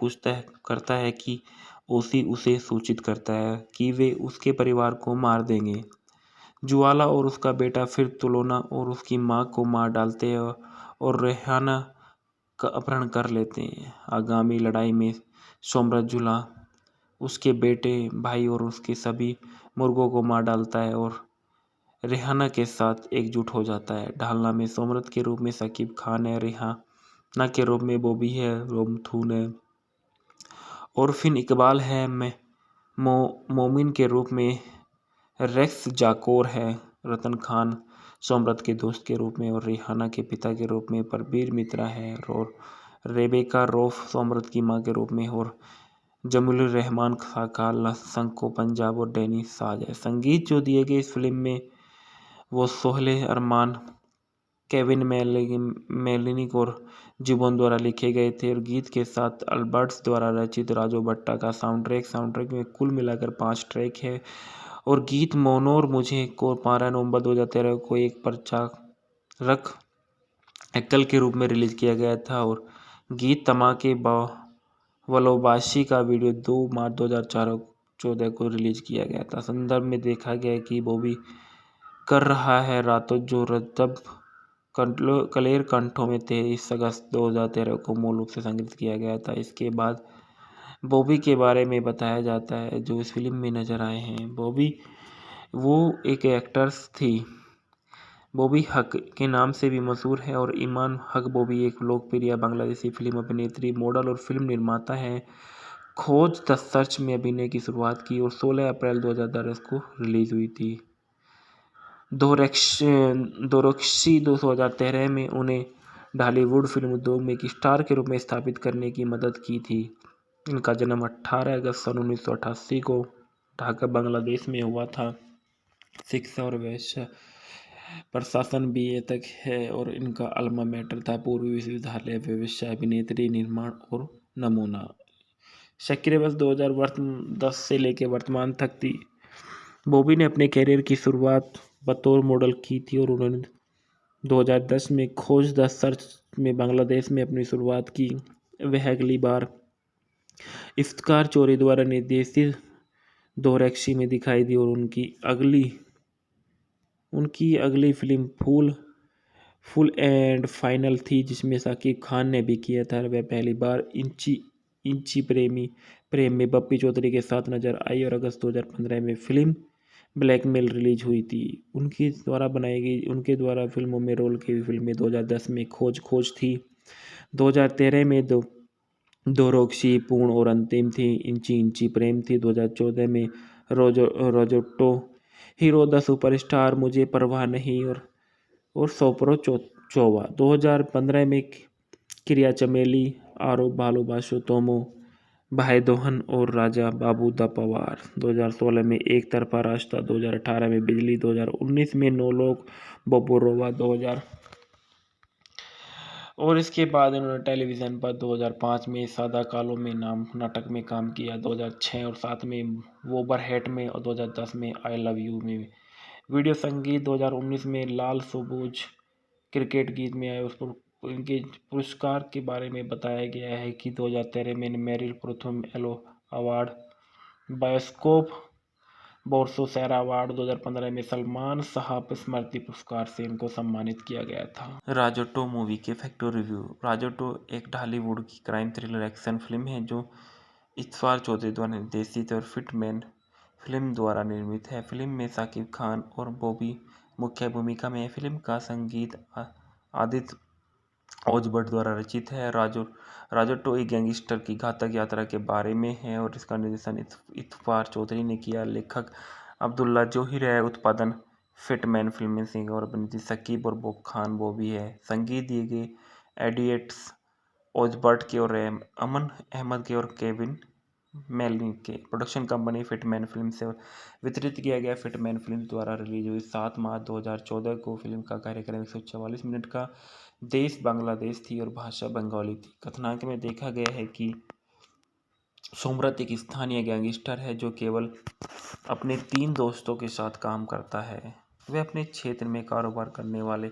A: करता है कि ओसी उसे सूचित करता है कि वे उसके परिवार को मार देंगे। ज्वाला और उसका बेटा फिर तुलोना और उसकी मां को मार डालते हैं और रेहाना का अपहरण कर लेते हैं। आगामी लड़ाई में सोमरथ जुला उसके बेटे, भाई और उसके सभी मुर्गों को मार डालता है और रेहाना के साथ एकजुट हो जाता है। ढालना में सोमरथ के रूप में शकीब खान है, रेहाना के रूप में बॉबी है, रोमथून है और फिन इकबाल है, मोमिन के रूप में रेक्स जाकोर है, रतन खान सोमरथ के दोस्त के रूप में और रेहाना के पिता के रूप में परबीर मित्रा है और रेबेका रौफ सोमरथ की मां के रूप में और जमीलुर रहमान खाकाल संको पंजाब और डैनी साज है। संगीत जो दिए गए इस फिल्म में वो सोहेल अरमान, केविन मेलिनिक और जुबोन द्वारा लिखे गए थे और गीत के साथ अल्बर्ट्स द्वारा रचित राजू भट्टा का साउंडट्रैक में कुल मिलाकर 5 ट्रैक है और गीत मोनोर मुझे को 12 नवंबर 2013 को एक प्रचारक एकल के रूप में रिलीज किया गया था और गीत तमाके वलोबाशी का वीडियो 2 मार्च 2014 को रिलीज किया गया था। संदर्भ में देखा गया कि बॉबी कर रहा है रातों जो तब कलेर कंठों में 23 अगस्त 2013 को मूल रूप से संगीत किया गया था। इसके बाद बॉबी के बारे में बताया जाता है जो इस फिल्म में नजर आए हैं। बॉबी वो एक एक्ट्रेस थी। बॉबी हक के नाम से भी मशहूर है और ईमान हक बॉबी एक लोकप्रिय बांग्लादेशी फिल्म अभिनेत्री, मॉडल और फिल्म निर्माता है। खोज द सर्च में अभिनय की शुरुआत की और 16 अप्रैल 2010 को रिलीज हुई थी। दोरक्सी 2013 में उन्हें ढालीवुड फिल्म उद्योग में एक स्टार के रूप में स्थापित करने की मदद की थी। इनका जन्म 18 अगस्त सन 1988 को ढाका बांग्लादेश में हुआ था। शिक्षा और व्यवसाय प्रशासन BA तक है और इनका अल्मा मैटर था पूर्वी विश्वविद्यालय व्यवसाय अभिनेत्री निर्माण और नमूना। सक्रिय वर्ष 2010 से लेकर वर्तमान तक थी। बॉबी ने अपने करियर की शुरुआत बतौर मॉडल की थी और उन्होंने 2010 में खोज द सर्च में बांग्लादेश में अपनी शुरुआत की। वह अगली बार इफ्तिकार चौधरी द्वारा निर्देशित दोरैक्सी में दिखाई दी और उनकी अगली फिल्म फुल एंड फाइनल थी जिसमें शाकिब खान ने भी किया था। वह पहली बार इंची प्रेम में बप्पी चौधरी के साथ नजर आई और अगस्त 2015 में फिल्म ब्लैकमेल रिलीज हुई थी। उनके द्वारा फिल्मों में रोल की हुई फिल्में 2010 में खोज थी, 2013 में दोरैक्सी पूर्ण और अंतिम थी, इंची प्रेम थी, 2014 में रोजोटो हीरो द सुपरस्टार मुझे परवाह नहीं और सोपरो चोवा, 2015 में क्रिया चमेली, आरो भालोबाशो तोमो, भाई दोहन और राजा बाबू द पवार, 2016 में एक तरफा रास्ता, 2018 में बिजली, 2019 में नौ लोग बोबोरोवा, 2000 और इसके बाद इन्होंने टेलीविज़न पर 2005 में सादा कालो में नाम नाटक में काम किया, 2006 और 7 में वोबरहेट में और 2010 में आई लव यू में। वीडियो संगीत 2019 में लाल सबूज क्रिकेट गीत में आए। उस पर इनके पुरस्कार के बारे में बताया गया है कि 2013 में मेरिल प्रथम एलो अवार्ड, बायोस्कोप बोर्सो सैरा अवार्ड, 2015 में सलमान साहब स्मृति पुरस्कार से इनको सम्मानित किया गया था। राजोटो मूवी के फैक्ट रिव्यू। राजोटो एक ढालीवुड की क्राइम थ्रिलर एक्शन फिल्म है जो इतफार चौधरी द्वारा निर्देशित और फिटमैन फिल्म द्वारा निर्मित है। फिल्म में शाकिब खान और बॉबी मुख्य भूमिका में है। फिल्म का संगीत आदित्य ओझभट्ट द्वारा रचित है। राजोटो एक गैंगस्टर की घातक यात्रा के बारे में है और इसका निर्देशन इतफार चौधरी ने किया। लेखक अब्दुल्ला जोहिर है। उत्पादन फिटमैन फिल्में सिंह और अभिनेत्री शकीब और बोब खान बॉबी है। संगीत दिए गए एडिएट्स ओझभट्ट के और अमन अहमद के और केविन मेलिन के। प्रोडक्शन कंपनी फिटमैन फिल्म से वितरित किया गया। फिटमैन फिल्म द्वारा रिलीज हुई 7 मार्च 2014 को। फिल्म का कार्यक्रम 144 मिनट का। देश बांग्लादेश थी और भाषा बंगाली थी। कथानक में देखा गया है कि सोमरथ एक स्थानीय गैंगस्टर है जो केवल अपने 3 दोस्तों के साथ काम करता है। वह अपने क्षेत्र में कारोबार करने वाले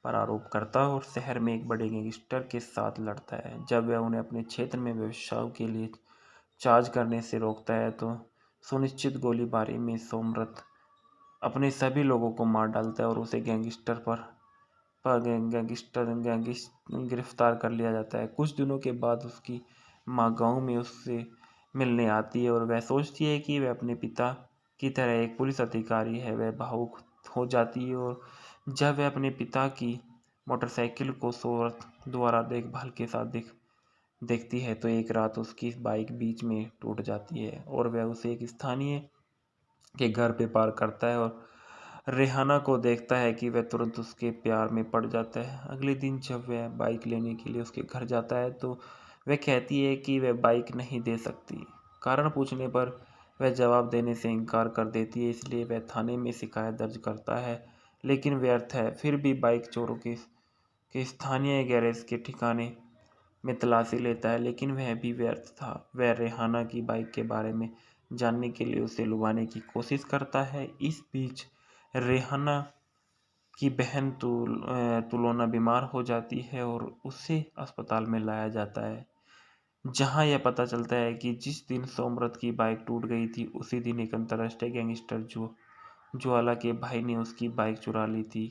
A: पर आरोप करता है और शहर में एक बड़े गैंगस्टर के साथ लड़ता है। जब वह उन्हें अपने क्षेत्र में व्यवसाय के लिए चार्ज करने से रोकता है तो सुनिश्चित गोलीबारी में सोमरथ अपने सभी लोगों को मार डालता है और उसे गिरफ्तार कर लिया जाता है। कुछ दिनों के बाद उसकी माँ गांव में उससे मिलने आती है और वह सोचती है कि वह अपने पिता की तरह एक पुलिस अधिकारी है। वह भावुक हो जाती है और जब वह अपने पिता की मोटरसाइकिल को सोमरथ द्वारा देखभाल के साथ देखती है तो एक रात उसकी बाइक बीच में टूट जाती है और वह उसे एक स्थानीय के घर पे पार करता है और रेहाना को देखता है कि वह तुरंत उसके प्यार में पड़ जाता है। अगले दिन जब वह बाइक लेने के लिए उसके घर जाता है तो वह कहती है कि वह बाइक नहीं दे सकती। कारण पूछने पर वह जवाब देने से इनकार कर देती है, इसलिए वह थाने में शिकायत दर्ज करता है लेकिन व्यर्थ है। फिर भी बाइक चोरों के स्थानीय गैरेज के ठिकाने में तलाशी लेता है लेकिन वह भी व्यर्थ था। वह रेहाना की बाइक के बारे में जानने के लिए उसे लुभाने की कोशिश करता है। इस बीच रेहाना की बहन तुलोना बीमार हो जाती है और उसे अस्पताल में लाया जाता है जहां यह पता चलता है कि जिस दिन सोमरथ की बाइक टूट गई थी उसी दिन एक अंतर्राष्ट्रीय गैंगस्टर ज्वाला के भाई ने उसकी बाइक चुरा ली थी।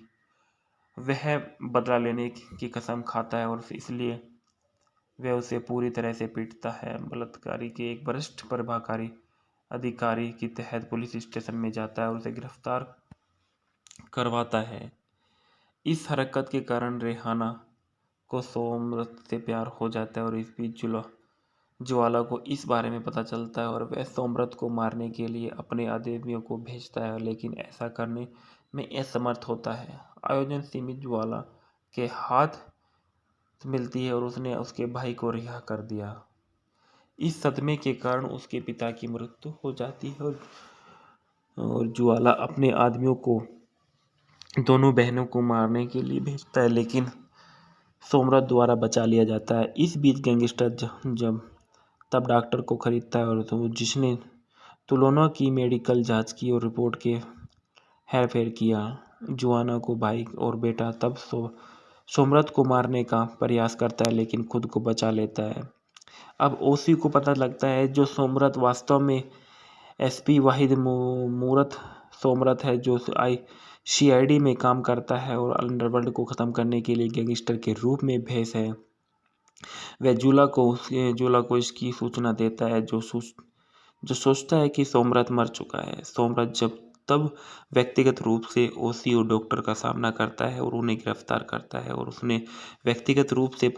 A: वह बदला लेने की कसम खाता है और इसलिए वह उसे पूरी तरह से पीटता है। बलात्कारी के एक वरिष्ठ प्रभाकारी अधिकारी के तहत पुलिस स्टेशन में जाता है और उसे गिरफ्तार करवाता है। इस हरकत के कारण रेहाना को सोमरथ से प्यार हो जाता है और इस बीच ज्वाला को इस बारे में पता चलता है और वह सोमरथ को मारने के लिए अपने आदमियों को भेजता है लेकिन ऐसा करने में असमर्थ होता है। आयोजन सीमित ज्वाला के हाथ मिलती है और उसने उसके भाई को रिहा कर दिया। इस सदमे के कारण उसके पिता की मृत्यु हो जाती है और ज्वाला अपने आदमियों को दोनों बहनों को मारने के लिए भेजता है, लेकिन सोमरथ द्वारा बचा लिया जाता है। इस बीच गैंगस्टर जब तब डॉक्टर को खरीदता है और तो जिसने तुलोना की मेडिकल जांच की और रिपोर्ट के हेरफेर किया। जुआना को भाई और बेटा तब सोमरथ को मारने का प्रयास करता है, लेकिन खुद को बचा लेता है। अब ओसी को पता लगता है जो सोमरथ वास्तव में एसपी वाहिद मूरत सोमरथ है, जो सीआईडी में काम करता है और अंडरवर्ल्ड को ख़त्म करने के लिए गैंगस्टर के रूप में भेष है। वह जूला को इसकी सूचना देता है, जो सोचता है कि सोमरथ मर चुका है। सोमरथ जब तब व्यक्तिगत रूप से ओसी और डॉक्टर का सामना करता है और उन्हें गिरफ्तार करता है, और उसने व्यक्तिगत रूप से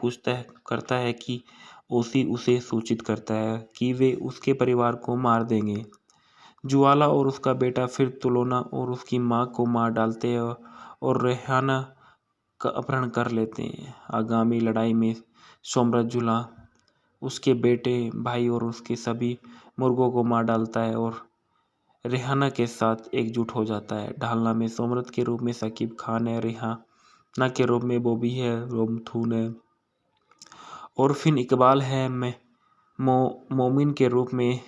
A: करता है कि ओसी उसे सूचित करता है कि वे उसके परिवार को मार देंगे। जुआला और उसका बेटा फिर तुलोना और उसकी मां को मार डालते हैं और रेहाना का अपहरण कर लेते हैं। आगामी लड़ाई में सोमरथ जुला उसके बेटे, भाई और उसके सभी मुर्गों को मार डालता है और रेहाना के साथ एकजुट हो जाता है। ढालना में सोमरथ के रूप में शकीब खान है, रेहाना के रूप में बॉबी है, रोमथून है और फिन इकबाल है, मोमिन के रूप में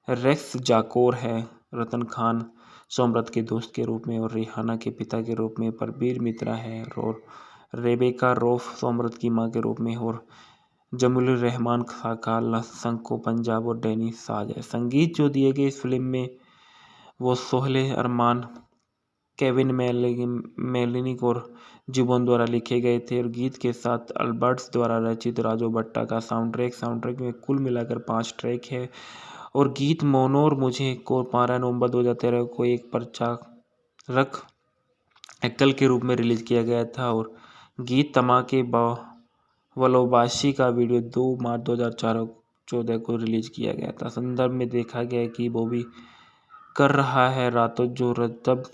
A: रेक्स जाकोर है, रतन खान सोमरथ के दोस्त के रूप में और रेहाना के पिता के रूप में परबीर मित्रा है, और रेबेका रौफ सोमरथ की मां के रूप में, और जमीलुर रहमान खाका संको पंजाब और डैनी साज है। संगीत जो दिए गए इस फिल्म में वो सोहेल अरमान, केविन मेलिनिक और जुबोन द्वारा लिखे गए थे, और गीत के साथ अल्बर्ट्स द्वारा रचित राजू भट्टा का साउंडट्रैक में कुल मिलाकर 5 ट्रैक है। और गीत मोनोर मुझे को 12 नवंबर 2013 को एक प्रचारक एकल के रूप में रिलीज किया गया था, और गीत तमाके वलोबाशी का वीडियो 2 मार्च 2014 को रिलीज किया गया था। संदर्भ में देखा गया कि बॉबी कर रहा है रातों जो तब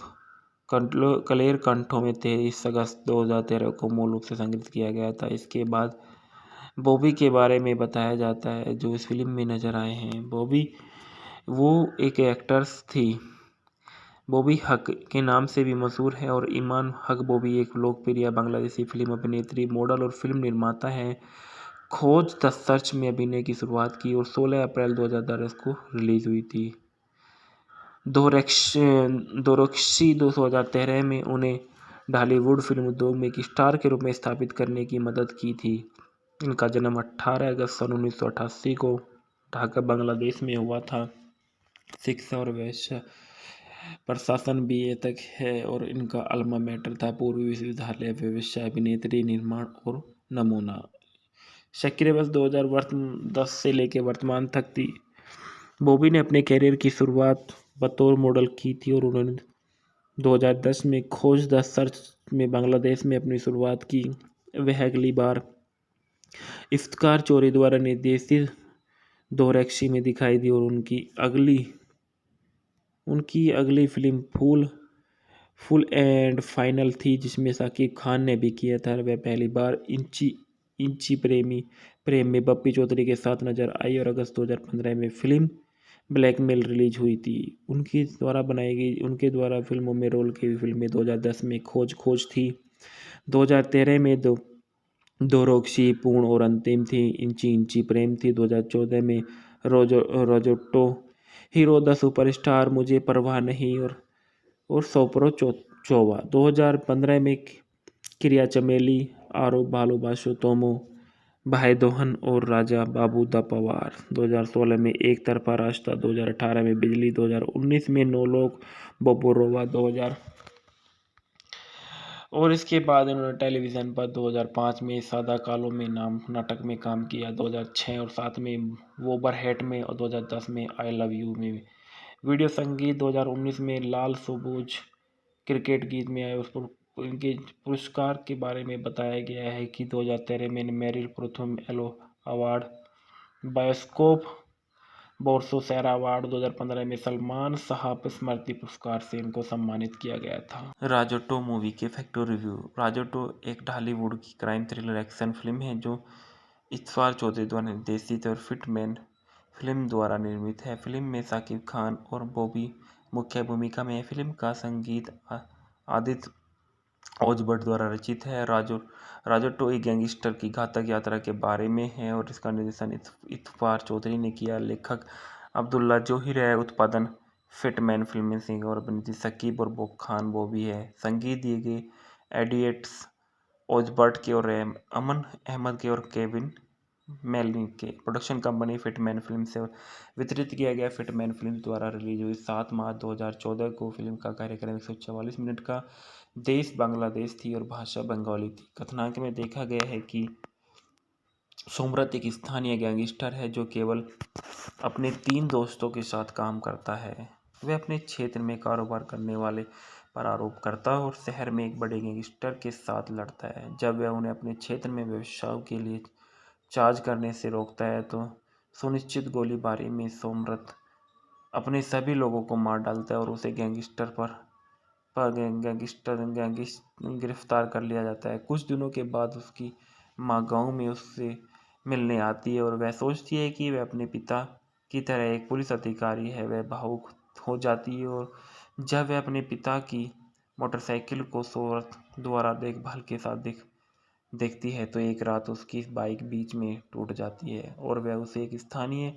A: क्लेयर कंठों में 23 अगस्त 2013 को मूल रूप से संगीत किया गया था। इसके बाद बॉबी के बारे में बताया जाता है जो इस फिल्म में नजर आए हैं। बॉबी वो एक एक्ट्रेस थी। बॉबी हक के नाम से भी मशहूर है, और ईमान हक बॉबी एक लोकप्रिय बांग्लादेशी फिल्म अभिनेत्री, मॉडल और फिल्म निर्माता है। खोज द सर्च में अभिनय की शुरुआत की और 16 अप्रैल 2010 को रिलीज हुई थी। दोरक्सी 2013 में उन्हें ढालीवुड फिल्म उद्योग में एक स्टार के रूप में स्थापित करने की मदद की थी। इनका जन्म 18 अगस्त सन 1988 को ढाका बांग्लादेश में हुआ था। शिक्षा और व्यवसाय प्रशासन BA तक है, और इनका अल्मा मैटर था पूर्वी विश्वविद्यालय व्यवसाय, अभिनेत्री, निर्माण और नमूना। सक्रिय वर्ष 2010 से लेकर वर्तमान तक थी। बॉबी ने अपने करियर की शुरुआत बतौर मॉडल की थी, और उन्होंने 2010 में खोज द सर्च में बांग्लादेश में अपनी शुरुआत की। वह अगली बार इफ्तिकार चौधरी द्वारा निर्देशित दोरक्सी में दिखाई दी, और उनकी अगली फिल्म फुल एंड फाइनल थी, जिसमें शाकिब खान ने भी किया था। वह पहली बार इंची प्रेम में बप्पी चौधरी के साथ नजर आई, और अगस्त 2015 में फिल्म ब्लैकमेल रिलीज हुई थी। उनके द्वारा फिल्मों में रोल की फिल्में 2010 में खोज थी, 2013 में दोरक्सी पूर्ण और अंतिम थी, इंची प्रेम थी, 2014 में रोजोटो हीरो द सुपरस्टार, मुझे परवाह नहीं और सोपरो चोवा, 2015 में क्रिया चमेली, आरो भालोबाशो तोमो, भाई दोहन और राजा बाबू द पवार, 2016 में एक तरफा रास्ता, 2018 में बिजली, 2019 में नो लोग बोपोरोवा, 2000 और इसके बाद उन्होंने टेलीविज़न पर 2005 में सादा कालो में नाटक में काम किया, 2006 और 7 में वोबरहेट में, और 2010 में आई लव यू में। वीडियो संगीत 2019 में लाल सबूज क्रिकेट गीत में आए। उस पर इनके पुरस्कार के बारे में बताया गया है कि 2013 में मेरिल प्रथम एलो अवार्ड, बायोस्कोप बोर्सोसेरा अवार्ड, 2015 में सलमान साहब स्मृति पुरस्कार से इनको सम्मानित किया गया था। राजोटो मूवी के फैक्टर रिव्यू। राजोटो एक ढालीवुड की क्राइम थ्रिलर एक्शन फिल्म है जो इतवार चौधरी द्वारा निर्देशित और फिटमैन फिल्म द्वारा निर्मित है। फिल्म में शाकिब खान और बॉबी मुख्य भूमिका में है। फिल्म का संगीत आदित्य ओज भट्ट द्वारा रचित है। राजोटो एक गैंगस्टर की घातक यात्रा के बारे में है और इसका निर्देशन इत्फार चौधरी ने किया। लेखक अब्दुल्ला जोहिर है। उत्पादन फिटमैन फिल्में सिंह और अभिनेत्री शकीब और खान बॉबी है। संगीत दिए गए एडिएट्स ओज-भट्ट के और अमन अहमद के और केविन मेलनी के। प्रोडक्शन कंपनी फिटमैन फिल्म से वितरित किया गया। फिटमैन फिल्म द्वारा रिलीज हुई 7 मार्च 2014 को। फिल्म का कार्यक्रम 144 मिनट का। देश बांग्लादेश थी और भाषा बंगाली थी। कथानक में देखा गया है कि सोमरथ एक स्थानीय गैंगस्टर है जो केवल अपने 3 दोस्तों के साथ काम करता है। वह अपने क्षेत्र में कारोबार करने वाले पर आरोप करता है और शहर में एक बड़े गैंगस्टर के साथ लड़ता है। जब वह उन्हें अपने क्षेत्र में व्यवसाय के लिए चार्ज करने से रोकता है तो सुनिश्चित गोलीबारी में सोमरथ अपने सभी लोगों को मार डालता है और उसे गिरफ्तार कर लिया जाता है। कुछ दिनों के बाद उसकी माँ गांव में उससे मिलने आती है और वह सोचती है कि वह अपने पिता की तरह एक पुलिस अधिकारी है। वह भावुक हो जाती है और जब वह अपने पिता की मोटरसाइकिल को सोमरथ द्वारा देखभाल के साथ देखती है तो एक रात उसकी बाइक बीच में टूट जाती है और वह उसे एक स्थानीय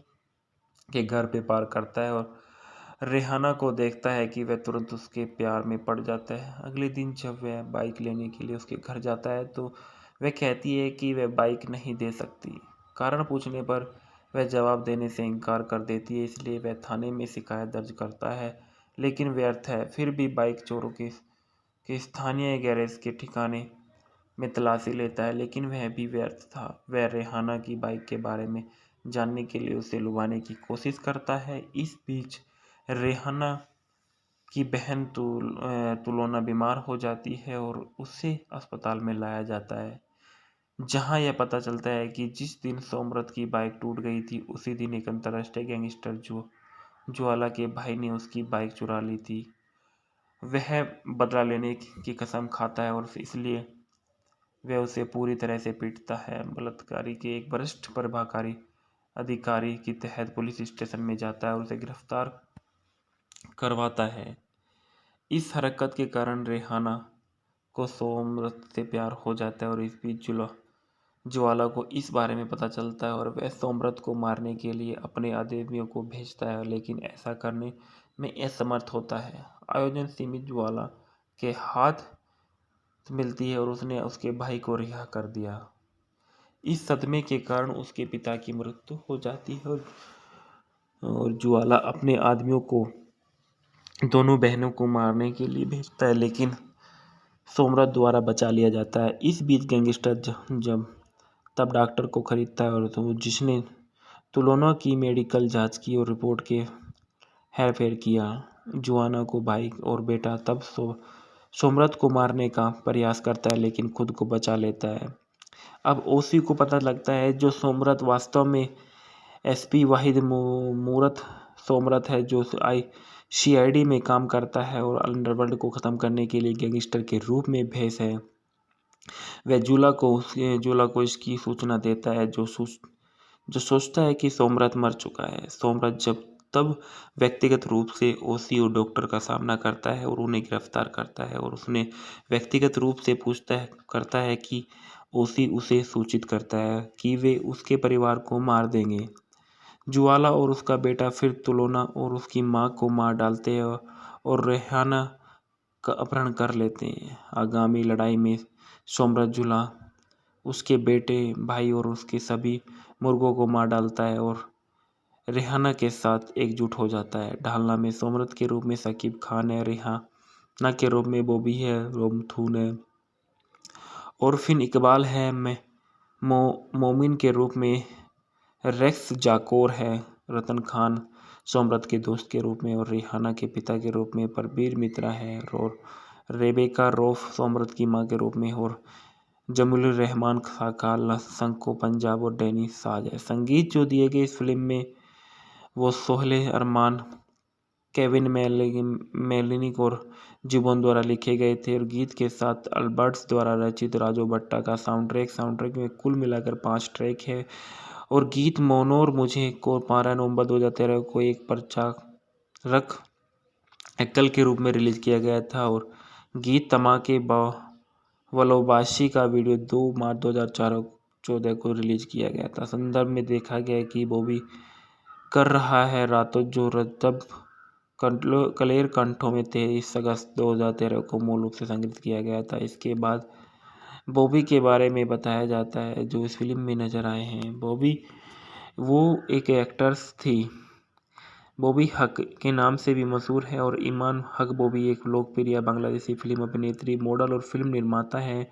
A: के घर पे पार्क करता है और रेहाना को देखता है कि वह तुरंत उसके प्यार में पड़ जाता है। अगले दिन जब वह बाइक लेने के लिए उसके घर जाता है तो वह कहती है कि वह बाइक नहीं दे सकती। कारण पूछने पर वह जवाब देने से इनकार कर देती है, इसलिए वह थाने में शिकायत दर्ज करता है, लेकिन व्यर्थ है। फिर भी बाइक चोरों के स्थानीय गैरेज के ठिकाने में तलाशी लेता है, लेकिन वह भी व्यर्थ था। वह रेहाना की बाइक के बारे में जानने के लिए उसे लुभाने की कोशिश करता है। इस बीच रेहाना की बहन तुलोना बीमार हो जाती है और उसे अस्पताल में लाया जाता है, जहां यह पता चलता है कि जिस दिन सोमरथ की बाइक टूट गई थी उसी दिन एक अंतर्राष्ट्रीय गैंगस्टर ज्वाला के भाई ने उसकी बाइक चुरा ली थी। वह बदला लेने की कसम खाता है और इसलिए वह उसे पूरी तरह से पीटता है। बलात्कारी के एक वरिष्ठ प्रभाकारी अधिकारी के तहत पुलिस स्टेशन में जाता है और उसे गिरफ्तार करवाता है। इस हरकत के कारण रेहाना को सोमरथ से प्यार हो जाता है और इस बीच ज्वाला को इस बारे में पता चलता है और वह सोमरथ को मारने के लिए अपने आदमियों को भेजता है, लेकिन ऐसा करने में असमर्थ होता है। आयोजन सीमित ज्वाला के हाथ मिलती है और उसने उसके भाई को रिहा कर दिया। इस सदमे के कारण उसके पिता की मृत्यु हो जाती है और ज्वाला अपने आदमियों को दोनों बहनों को मारने के लिए भेजता है, लेकिन सोमरथ द्वारा बचा लिया जाता है। इस बीच गैंगस्टर जब तब डॉक्टर को खरीदता है और तो जिसने तुलोना की मेडिकल जांच की और रिपोर्ट के हेरफेर किया। जुआना को भाई और बेटा तब सोमरथ को मारने का प्रयास करता है, लेकिन खुद को बचा लेता है। अब ओसी को पता लगता है जो सोमरथ वास्तव में एसपी वाहिद मूरत सोमरथ है, जो सीआईडी में काम करता है और अंडरवर्ल्ड को ख़त्म करने के लिए गैंगस्टर के रूप में भेष है। वह जूला को इसकी सूचना देता है, जो सोचता है कि सोमरथ मर चुका है। सोमरथ तब व्यक्तिगत रूप से ओसी और डॉक्टर का सामना करता है और उन्हें गिरफ्तार करता है और उसने व्यक्तिगत रूप से करता है कि ओसी उसे सूचित करता है कि वे उसके परिवार को मार देंगे। ज्वाला और उसका बेटा फिर तुलोना और उसकी मां को मार डालते हैं और रेहाना का अपहरण कर लेते हैं। आगामी लड़ाई में सोमरथ जुला उसके बेटे भाई और उसके सभी मुर्गों को मार डालता है और रेहाना के साथ एकजुट हो जाता है। ढालना में सोमरथ के रूप में शकीब खान है, रेहाना के रूप में बॉबी है, रोमथून है और फिन इकबाल है, मोमिन के रूप में रेक्स जाकोर है, रतन खान सोमरथ के दोस्त के रूप में और रेहाना के पिता के रूप में परबीर मित्रा है और रेबेका रौफ सोमरथ की मां के रूप में और जमील रहमान साका संको पंजाब और डैनी साज है। संगीत जो दिए गए इस फिल्म में वो सोहेल अरमान, केविन मेलिनिक और जुबोन द्वारा लिखे गए थे और गीत के साथ अल्बर्ट्स द्वारा रचित राजो भट्टा का साउंडट्रैक में कुल मिलाकर 5 ट्रैक है और गीत मोनोर मुझे को 12 नवंबर 2013 को एक प्रचारक एकल के रूप में रिलीज किया गया था और गीत तमाके वलोबाशी का वीडियो 2 मार्च 2014 को रिलीज किया गया था। संदर्भ में देखा गया कि बॉबी कर रहा है रातों जो रतब कलेर कंठों में 23 अगस्त 2013 को मूल रूप से संग्रहित किया गया था। इसके बाद बॉबी के बारे में बताया जाता है जो इस फिल्म में नजर आए हैं। बॉबी वो एक एक्ट्रेस थी। बॉबी हक के नाम से भी मशहूर है और ईमान हक बॉबी एक लोकप्रिय बांग्लादेशी फिल्म अभिनेत्री, मॉडल और फिल्म निर्माता हैं।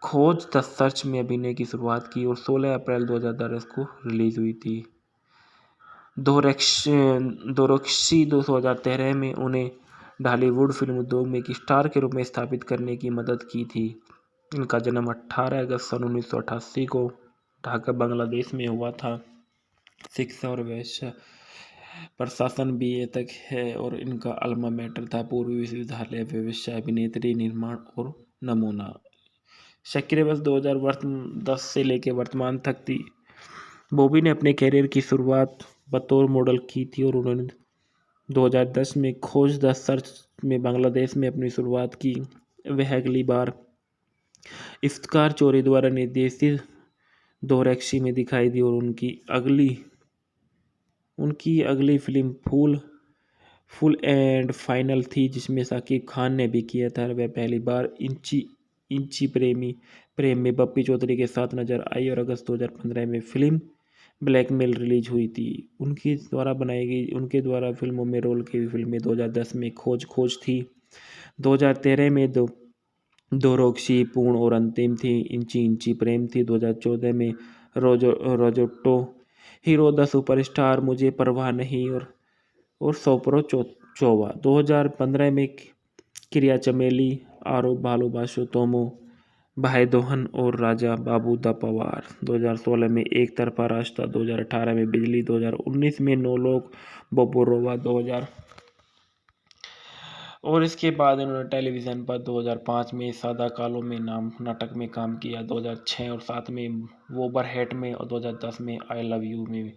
A: खोज द सर्च में अभिनय की शुरुआत की और 16 अप्रैल 2010 को रिलीज हुई थी। दोरक्सी 2013 में उन्हें ढालीवुड फिल्म उद्योग में एक स्टार के रूप में स्थापित करने की मदद की थी। इनका जन्म 18 अगस्त सन 1988 को ढाका बांग्लादेश में हुआ था। शिक्षा और व्यवसाय प्रशासन BA तक है और इनका अल्मा मैटर था पूर्वी विश्वविद्यालय व्यवसाय अभिनेत्री निर्माण और नमूना। सक्रिय वर्ष 2010 से लेकर वर्तमान तक थी। बॉबी ने अपने कैरियर की शुरुआत बतौर मॉडल की थी और उन्होंने 2010 में खोज द सर्च में बांग्लादेश में अपनी शुरुआत की। वह अगली बार इफ्तिकार चौधरी द्वारा निर्देशित दोरक्सी में दिखाई दी और उनकी अगली फिल्म फुल एंड फाइनल थी जिसमें शाकिब खान ने भी किया था। वह पहली बार इंची प्रेम में बप्पी चौधरी के साथ नजर आई और अगस्त 2015 में फिल्म ब्लैकमेल रिलीज हुई थी। उनके द्वारा फिल्मों में रोल की फिल्में 2010 में खोज थी, 2013 में दोरक्सी पूर्ण और अंतिम थी, इंची प्रेम थी, 2014 में रोजोटो हीरो द सुपरस्टार, मुझे परवाह नहीं और सोपरो चोवा, 2015 में क्रिया चमेली, आरो भालोबाशो तोमो, भाई दोहन और राजा बाबू द पवार, 2016 में एक तरफा रास्ता, 2018 में बिजली, 2019 में नौ लोग बोबोरोवा, 2000 और इसके बाद इन्होंने टेलीविज़न पर 2005 में सादा कालो में नाटक में काम किया, 2006 और 2007 में वोबरहेट में और 2010 में आई लव यू में।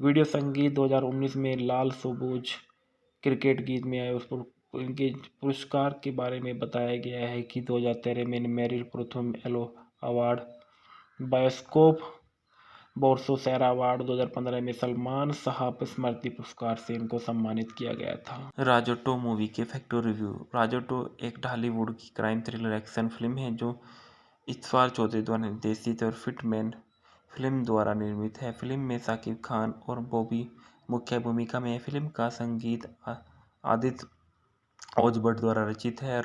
A: वीडियो संगीत 2019 में लाल सबूज क्रिकेट गीत में आए। उस पर इनके पुरस्कार के बारे में बताया गया है कि 2013 में मेरिल प्रथम एलो अवार्ड, बायोस्कोप बोर्सोसेरा अवार्ड, 2015 में सलमान साहब स्मृति पुरस्कार से इनको सम्मानित किया गया था। राजोटो मूवी के फैक्टर रिव्यू। राजोटो एक ढालीवुड की क्राइम थ्रिलर एक्शन फिल्म है जो इतफार चौधरी द्वारा निर्देशित और फिटमैन फिल्म द्वारा निर्मित है। फिल्म में शाकिब खान और बॉबी मुख्य भूमिका में है। फिल्म का संगीत आदित्य ओझभट्ट द्वारा रचित है।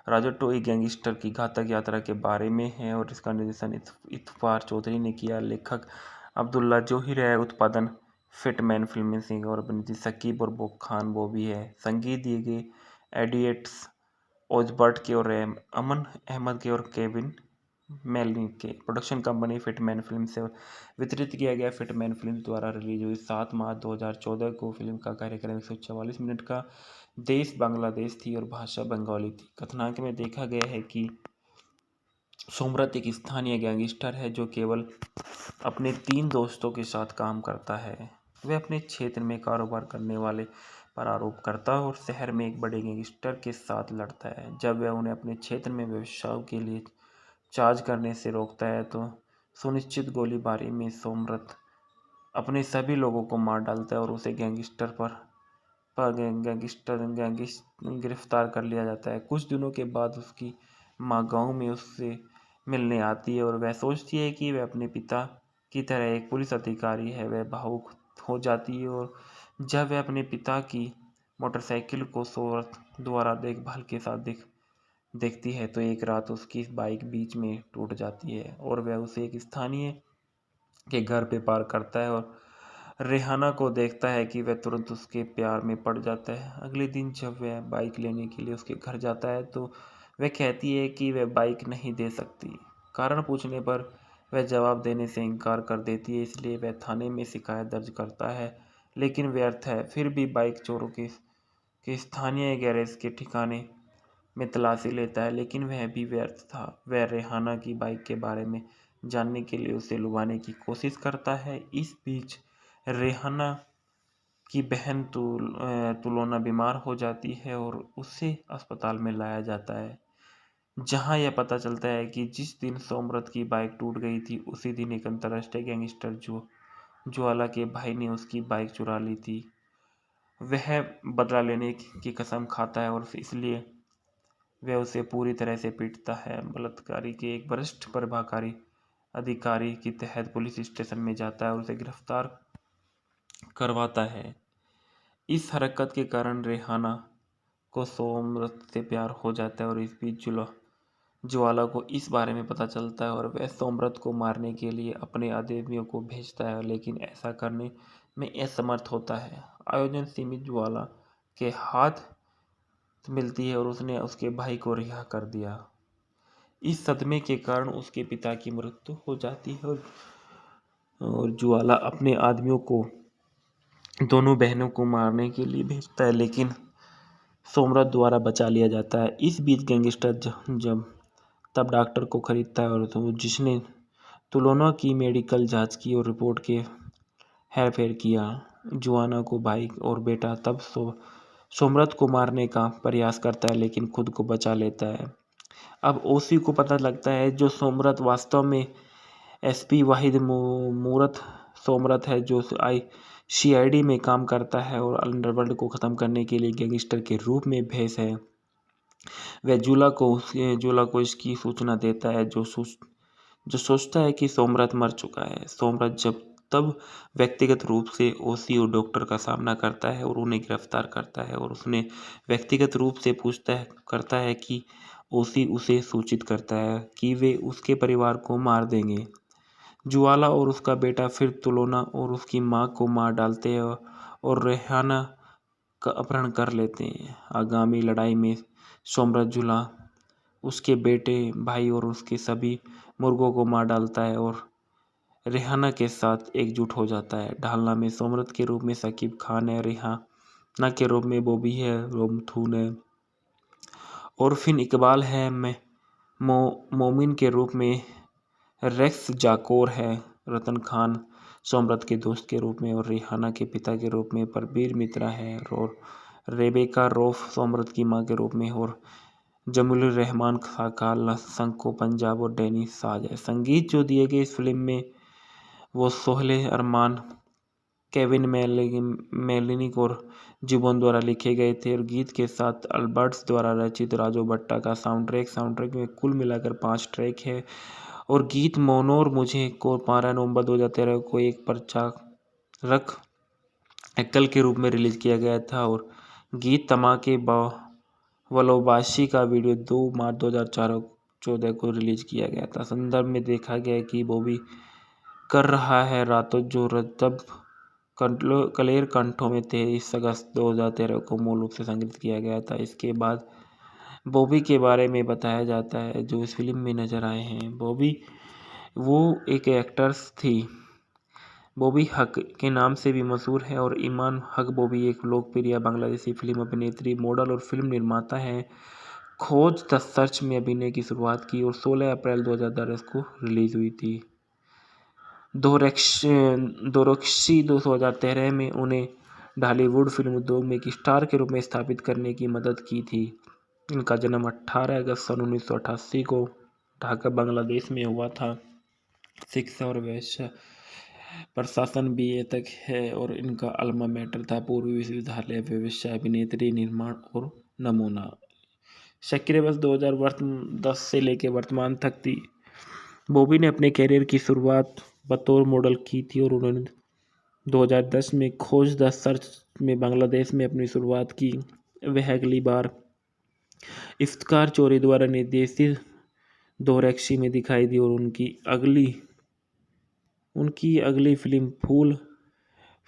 A: राजोटो एक गैंगस्टर की घातक यात्रा के बारे में है और इसका निर्देशन इतफार चौधरी ने किया। लेखक अब्दुल्ला जोहिर है। उत्पादन फिटमैन फिल्म सिंह और अभिनेत्री शकीब और खान बॉबी है। संगीत दिए गए एडिएट्स ओझभट्ट के और अमन अहमद के और केविन मेलनिक के। प्रोडक्शन कंपनी फिटमैन फिल्म से वितरित किया गया। फिटमैन फिल्म द्वारा रिलीज हुई 7 मार्च 2014 को। फिल्म का कार्यक्रम 144 मिनट का। देश बांग्लादेश थी और भाषा बंगाली थी। कथानक में देखा गया है कि सोमरत एक स्थानीय गैंगस्टर है जो केवल अपने 3 दोस्तों के साथ काम करता है। वह अपने क्षेत्र में कारोबार करने वाले पर आरोप करता है और शहर में एक बड़े गैंगस्टर के साथ लड़ता है। जब वह उन्हें अपने क्षेत्र में व्यवसाय के लिए चार्ज करने से रोकता है तो सुनिश्चित गोलीबारी में सोमरत अपने सभी लोगों को मार डालता है और उसे गिरफ्तार कर लिया जाता है। कुछ दिनों के बाद उसकी माँ गांव में उससे मिलने आती है और वह सोचती है कि वह अपने पिता की तरह एक पुलिस अधिकारी है। वह भावुक हो जाती है और जब वह अपने पिता की मोटरसाइकिल को सोमरत द्वारा देखभाल के साथ देखती है तो एक रात उसकी बाइक बीच में टूट जाती है और वह उसे एक स्थानीय के घर पे पार्क करता है और रेहाना को देखता है कि वह तुरंत उसके प्यार में पड़ जाता है। अगले दिन जब वह बाइक लेने के लिए उसके घर जाता है तो वह कहती है कि वह बाइक नहीं दे सकती। कारण पूछने पर वह जवाब देने से इनकार कर देती है, इसलिए वह थाने में शिकायत दर्ज करता है लेकिन व्यर्थ है। फिर भी बाइक चोरों के स्थानीय गैरेज के ठिकाने में तलाशी लेता है लेकिन वह भी व्यर्थ था। वह रेहाना की बाइक के बारे में जानने के लिए उसे लुभाने की कोशिश करता है। इस बीच रेहाना की बहन तुलोना बीमार हो जाती है और उसे अस्पताल में लाया जाता है। जहां यह पता चलता है कि जिस दिन सोमरथ की बाइक टूट गई थी उसी दिन एक अंतर्राष्ट्रीय गैंगस्टर ज्वाला के भाई ने उसकी बाइक चुरा ली थी। वह बदला लेने की कसम खाता है और इसलिए वह उसे पूरी तरह से पीटता है। बलात्कारी के एक वरिष्ठ प्रभाकारी अधिकारी के तहत पुलिस स्टेशन में जाता है और उसे गिरफ्तार करवाता है। इस हरकत के कारण रेहाना को सोमरथ से प्यार हो जाता है और इस बीच ज्वाला को इस बारे में पता चलता है और वह सोमरथ को मारने के लिए अपने आदमियों को भेजता है, लेकिन ऐसा करने में असमर्थ होता है। आयोजन सीमित ज्वाला के हाथ मिलती है और उसने उसके भाई को रिहा कर दिया। इस सदमे के कारण उसके पिता की मृत्यु हो जाती है और ज्वाला अपने आदमियों को दोनों बहनों को मारने के लिए भेजता है, लेकिन सोमरथ द्वारा बचा लिया जाता है। इस बीच गैंगस्टर जब तब डॉक्टर को खरीदता है और जिसने तुलोना की मेडिकल जांच की और रिपोर्ट के हेरफेर किया। जुआना को भाई और बेटा तब सोमरथ को मारने का प्रयास करता है, लेकिन खुद को बचा लेता है। अब ओसी को पता लगता है जो सोमरथ वास्तव में एसपी वाहिद मूरत सोमरथ है, जो सीआईडी में काम करता है और अंडरवर्ल्ड को ख़त्म करने के लिए गैंगस्टर के रूप में भेष है। वह जूला को इसकी सूचना देता है, जो सोचता है कि सोमरथ मर चुका है। सोमरथ जब तब व्यक्तिगत रूप से ओसी और डॉक्टर का सामना करता है और उन्हें गिरफ्तार करता है और उसने व्यक्तिगत रूप से करता है कि ओसी उसे सूचित करता है कि वे उसके परिवार को मार देंगे। जुआला और उसका बेटा फिर तुलोना और उसकी मां को मार डालते हैं और रेहाना का अपहरण कर लेते हैं। आगामी लड़ाई में सोमरथ जुला उसके बेटे, भाई और उसके सभी मुर्गों को मार डालता है और रेहाना के साथ एकजुट हो जाता है। ढालना में सोमरथ के रूप में शकीब खान है, रेहाना के रूप में बॉबी है, रोमथून है और फिन इकबाल है, मोमिन के रूप में रेक्स जाकोर है, रतन खान सोमरथ के दोस्त के रूप में और रेहाना के पिता के रूप में परवीर मित्रा है और रेबेका रौफ सोमरथ की मां के रूप में और जमीलुर रहमान खाका संको पंजाब और डैनी साज है। संगीत जो दिए गए इस फिल्म में वो सोहेल अरमान, केविन मेलिनिक और जुबोन द्वारा लिखे गए थे और गीत के साथ अल्बर्ट्स द्वारा रचित राजू भट्टा का साउंडट्रैक में कुल मिलाकर 5 ट्रैक है और गीत मोनो और मुझे को 12 नवंबर 2013 को एक प्रचारक एकल के रूप में रिलीज किया गया था और गीत तमाके वलोबाशी का वीडियो 2 मार्च 2014 को रिलीज किया गया था। संदर्भ में देखा गया कि बॉबी कर रहा है रातों जो तब कलेर कंठों में 23 अगस्त 2013 को मूल रूप से संग्रहित किया गया था। इसके बाद बॉबी के बारे में बताया जाता है जो इस फिल्म में नजर आए हैं। बॉबी वो एक एक्ट्रेस थी। बॉबी हक के नाम से भी मशहूर है और ईमान हक बॉबी एक लोकप्रिय बांग्लादेशी फिल्म अभिनेत्री, मॉडल और फिल्म निर्माता है। खोज द सर्च में अभिनय की शुरुआत की और 16 अप्रैल 2010 को रिलीज हुई थी। दोरक्सी 2013 में उन्हें ढालीवुड फिल्म उद्योग में एक स्टार के रूप में स्थापित करने की मदद की थी। इनका जन्म 18 अगस्त सन 1988 को ढाका बांग्लादेश में हुआ था। शिक्षा और व्यवसाय प्रशासन BA तक है और इनका अल्मा मैटर था पूर्वी विश्वविद्यालय व्यवसाय अभिनेत्री निर्माण और नमूना। सक्रिय वर्ष 2010 से लेकर वर्तमान तक थी। बॉबी ने अपने कैरियर की शुरुआत बतौर मॉडल की थी और उन्होंने 2010 में खोज द सर्च में बांग्लादेश में अपनी शुरुआत की। वह अगली बार इफ्तिकार चौधरी द्वारा निर्देशित दोरक्सी में दिखाई दी और उनकी अगली फिल्म